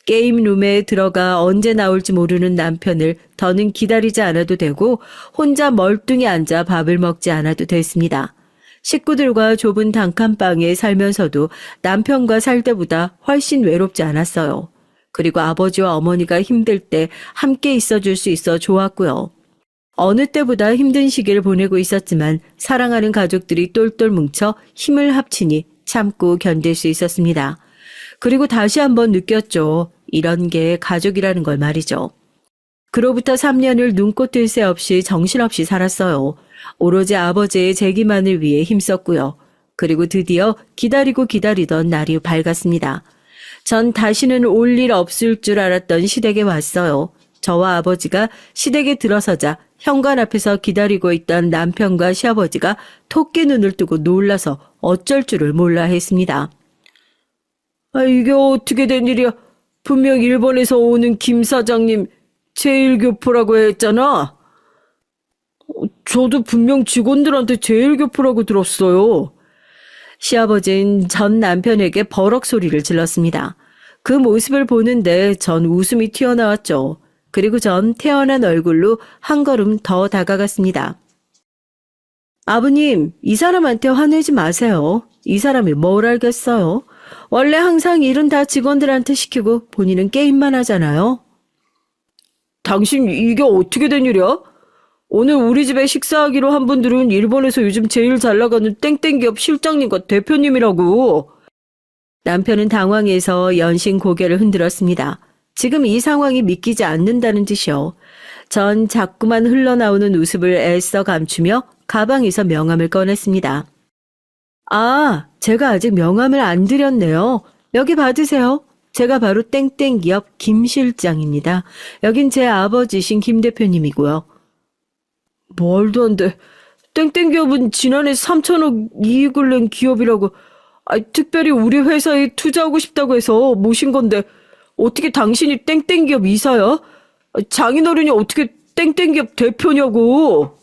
게임룸에 들어가 언제 나올지 모르는 남편을 더는 기다리지 않아도 되고 혼자 멀뚱히 앉아 밥을 먹지 않아도 됐습니다. 식구들과 좁은 단칸방에 살면서도 남편과 살 때보다 훨씬 외롭지 않았어요. 그리고 아버지와 어머니가 힘들 때 함께 있어줄 수 있어 좋았고요. 어느 때보다 힘든 시기를 보내고 있었지만 사랑하는 가족들이 똘똘 뭉쳐 힘을 합치니 참고 견딜 수 있었습니다. 그리고 다시 한번 느꼈죠. 이런 게 가족이라는 걸 말이죠. 그로부터 3년을 눈꽃들 새 없이 정신없이 살았어요. 오로지 아버지의 재기만을 위해 힘썼고요. 그리고 드디어 기다리고 기다리던 날이 밝았습니다. 전 다시는 올 일 없을 줄 알았던 시댁에 왔어요. 저와 아버지가 시댁에 들어서자 현관 앞에서 기다리고 있던 남편과 시아버지가 토끼 눈을 뜨고 놀라서 어쩔 줄을 몰라 했습니다. 이게 어떻게 된 일이야? 분명 일본에서 오는 김 사장님 제1교포라고 했잖아. 저도 분명 직원들한테 제1교포라고 들었어요. 시아버지는 전 남편에게 버럭 소리를 질렀습니다. 그 모습을 보는데 전 웃음이 튀어나왔죠. 그리고 전 태어난 얼굴로 한 걸음 더 다가갔습니다. 아버님, 이 사람한테 화내지 마세요. 이 사람이 뭘 알겠어요? 원래 항상 일은 다 직원들한테 시키고 본인은 게임만 하잖아요. 당신 이게 어떻게 된 일이야? 오늘 우리 집에 식사하기로 한 분들은 일본에서 요즘 제일 잘 나가는 땡땡기업 실장님과 대표님이라고. 남편은 당황해서 연신 고개를 흔들었습니다. 지금 이 상황이 믿기지 않는다는 뜻이요. 전 자꾸만 흘러나오는 웃음을 애써 감추며 가방에서 명함을 꺼냈습니다. 아, 제가 아직 명함을 안 드렸네요. 여기 받으세요. 제가 바로 땡땡기업 김 실장입니다. 여긴 제 아버지신 김 대표님이고요. 말도 안 돼. 땡땡기업은 지난해 3천억 이익을 낸 기업이라고. 특별히 우리 회사에 투자하고 싶다고 해서 모신 건데 어떻게 당신이 땡땡기업 이사야? 장인어른이 어떻게 땡땡기업 대표냐고.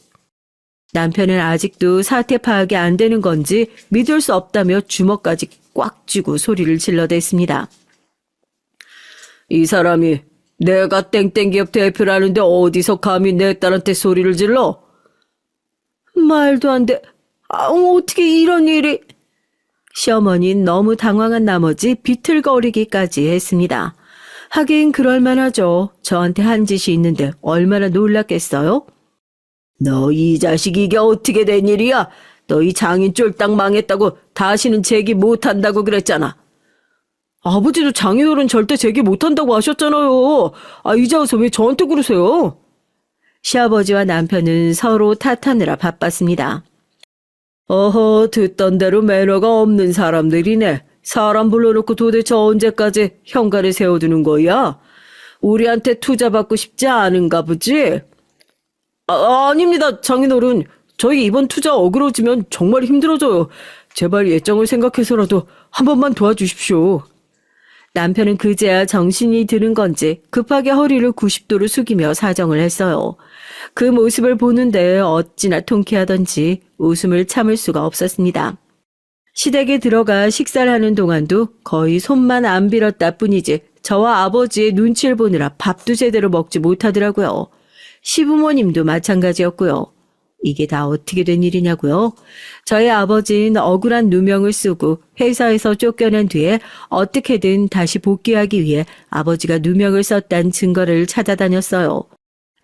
남편은 아직도 사태 파악이 안 되는 건지 믿을 수 없다며 주먹까지 꽉 쥐고 소리를 질러댔습니다. 이 사람이 내가 땡땡기업 대표라는데 어디서 감히 내 딸한테 소리를 질러? 말도 안 돼. 어떻게 이런 일이... 시어머니는 너무 당황한 나머지 비틀거리기까지 했습니다. 하긴 그럴만하죠. 저한테 한 짓이 있는데 얼마나 놀랐겠어요? 너 이 자식 이게 어떻게 된 일이야? 너 이 장인 쫄딱 망했다고 다시는 제기 못한다고 그랬잖아. 아버지도 장인어른 절대 제기 못한다고 하셨잖아요. 이제 와서 왜 저한테 그러세요? 시아버지와 남편은 서로 탓하느라 바빴습니다. 어허, 듣던 대로 매너가 없는 사람들이네. 사람 불러놓고 도대체 언제까지 현관에 세워두는 거야? 우리한테 투자 받고 싶지 않은가 보지? 아닙니다, 장인어른. 저희 이번 투자 어그러지면 정말 힘들어져요. 제발 예정을 생각해서라도 한 번만 도와주십시오. 남편은 그제야 정신이 드는 건지 급하게 허리를 90도로 숙이며 사정을 했어요. 그 모습을 보는데 어찌나 통쾌하던지 웃음을 참을 수가 없었습니다. 시댁에 들어가 식사를 하는 동안도 거의 손만 안 빌었다 뿐이지 저와 아버지의 눈치를 보느라 밥도 제대로 먹지 못하더라고요. 시부모님도 마찬가지였고요. 이게 다 어떻게 된 일이냐고요? 저희 아버지는 억울한 누명을 쓰고 회사에서 쫓겨난 뒤에 어떻게든 다시 복귀하기 위해 아버지가 누명을 썼다는 증거를 찾아다녔어요.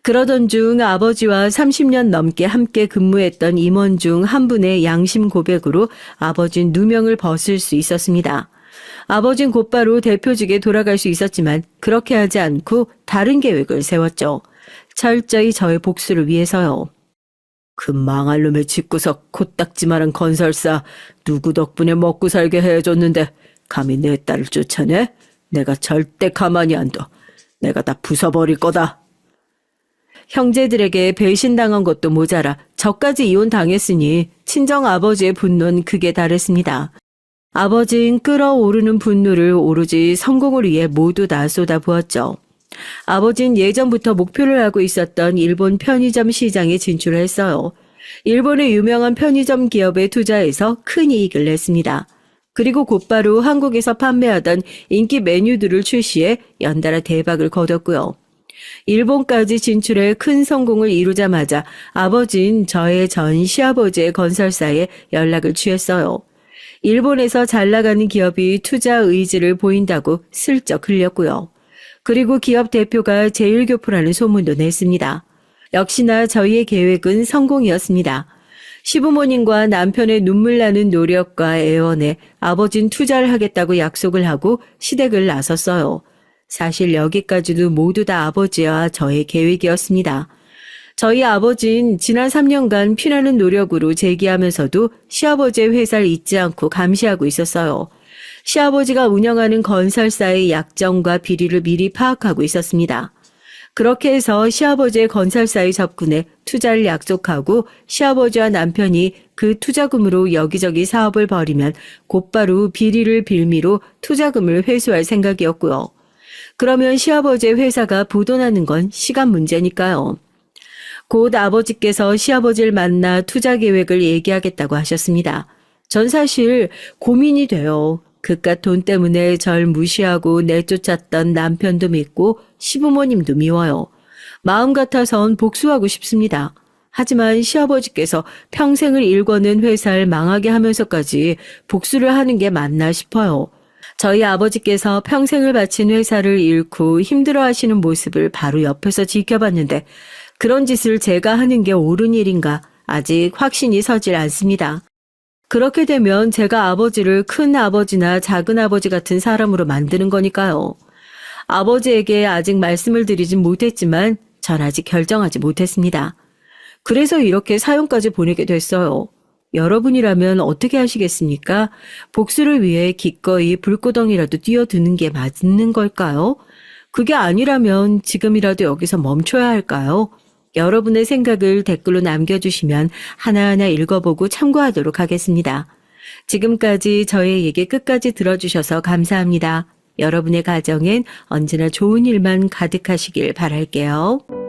그러던 중 아버지와 30년 넘게 함께 근무했던 임원 중 한 분의 양심 고백으로 아버지는 누명을 벗을 수 있었습니다. 아버지는 곧바로 대표직에 돌아갈 수 있었지만 그렇게 하지 않고 다른 계획을 세웠죠. 철저히 저의 복수를 위해서요. 그 망할 놈의 집구석 코딱지만한 건설사 누구 덕분에 먹고 살게 해줬는데 감히 내 딸을 쫓아내? 내가 절대 가만히 안 둬. 내가 다 부숴버릴 거다. 형제들에게 배신당한 것도 모자라 저까지 이혼당했으니 친정아버지의 분노는 극에 달했습니다. 아버지는 끓어오르는 분노를 오로지 성공을 위해 모두 다 쏟아부었죠. 아버지는 예전부터 목표를 하고 있었던 일본 편의점 시장에 진출을 했어요. 일본의 유명한 편의점 기업에 투자해서 큰 이익을 냈습니다. 그리고 곧바로 한국에서 판매하던 인기 메뉴들을 출시해 연달아 대박을 거뒀고요. 일본까지 진출해 큰 성공을 이루자마자 아버지는 저의 전 시아버지의 건설사에 연락을 취했어요. 일본에서 잘 나가는 기업이 투자 의지를 보인다고 슬쩍 흘렸고요. 그리고 기업 대표가 제1교포라는 소문도 냈습니다. 역시나 저희의 계획은 성공이었습니다. 시부모님과 남편의 눈물 나는 노력과 애원에 아버지는 투자를 하겠다고 약속을 하고 시댁을 나섰어요. 사실 여기까지도 모두 다 아버지와 저의 계획이었습니다. 저희 아버지는 지난 3년간 피나는 노력으로 재기하면서도 시아버지의 회사를 잊지 않고 감시하고 있었어요. 시아버지가 운영하는 건설사의 약점과 비리를 미리 파악하고 있었습니다. 그렇게 해서 시아버지의 건설사의 접근에 투자를 약속하고 시아버지와 남편이 그 투자금으로 여기저기 사업을 벌이면 곧바로 비리를 빌미로 투자금을 회수할 생각이었고요. 그러면 시아버지의 회사가 부도나는 건 시간 문제니까요. 곧 아버지께서 시아버지를 만나 투자 계획을 얘기하겠다고 하셨습니다. 전 사실 고민이 돼요. 그깟 돈 때문에 절 무시하고 내쫓았던 남편도 밉고 시부모님도 미워요. 마음 같아선 복수하고 싶습니다. 하지만 시아버지께서 평생을 일궈낸 회사를 망하게 하면서까지 복수를 하는 게 맞나 싶어요. 저희 아버지께서 평생을 바친 회사를 잃고 힘들어하시는 모습을 바로 옆에서 지켜봤는데 그런 짓을 제가 하는 게 옳은 일인가 아직 확신이 서질 않습니다. 그렇게 되면 제가 아버지를 큰 아버지나 작은 아버지 같은 사람으로 만드는 거니까요. 아버지에게 아직 말씀을 드리진 못했지만 전 아직 결정하지 못했습니다. 그래서 이렇게 사연까지 보내게 됐어요. 여러분이라면 어떻게 하시겠습니까? 복수를 위해 기꺼이 불구덩이라도 뛰어드는 게 맞는 걸까요? 그게 아니라면 지금이라도 여기서 멈춰야 할까요? 여러분의 생각을 댓글로 남겨주시면 하나하나 읽어보고 참고하도록 하겠습니다. 지금까지 저의 얘기 끝까지 들어주셔서 감사합니다. 여러분의 가정엔 언제나 좋은 일만 가득하시길 바랄게요.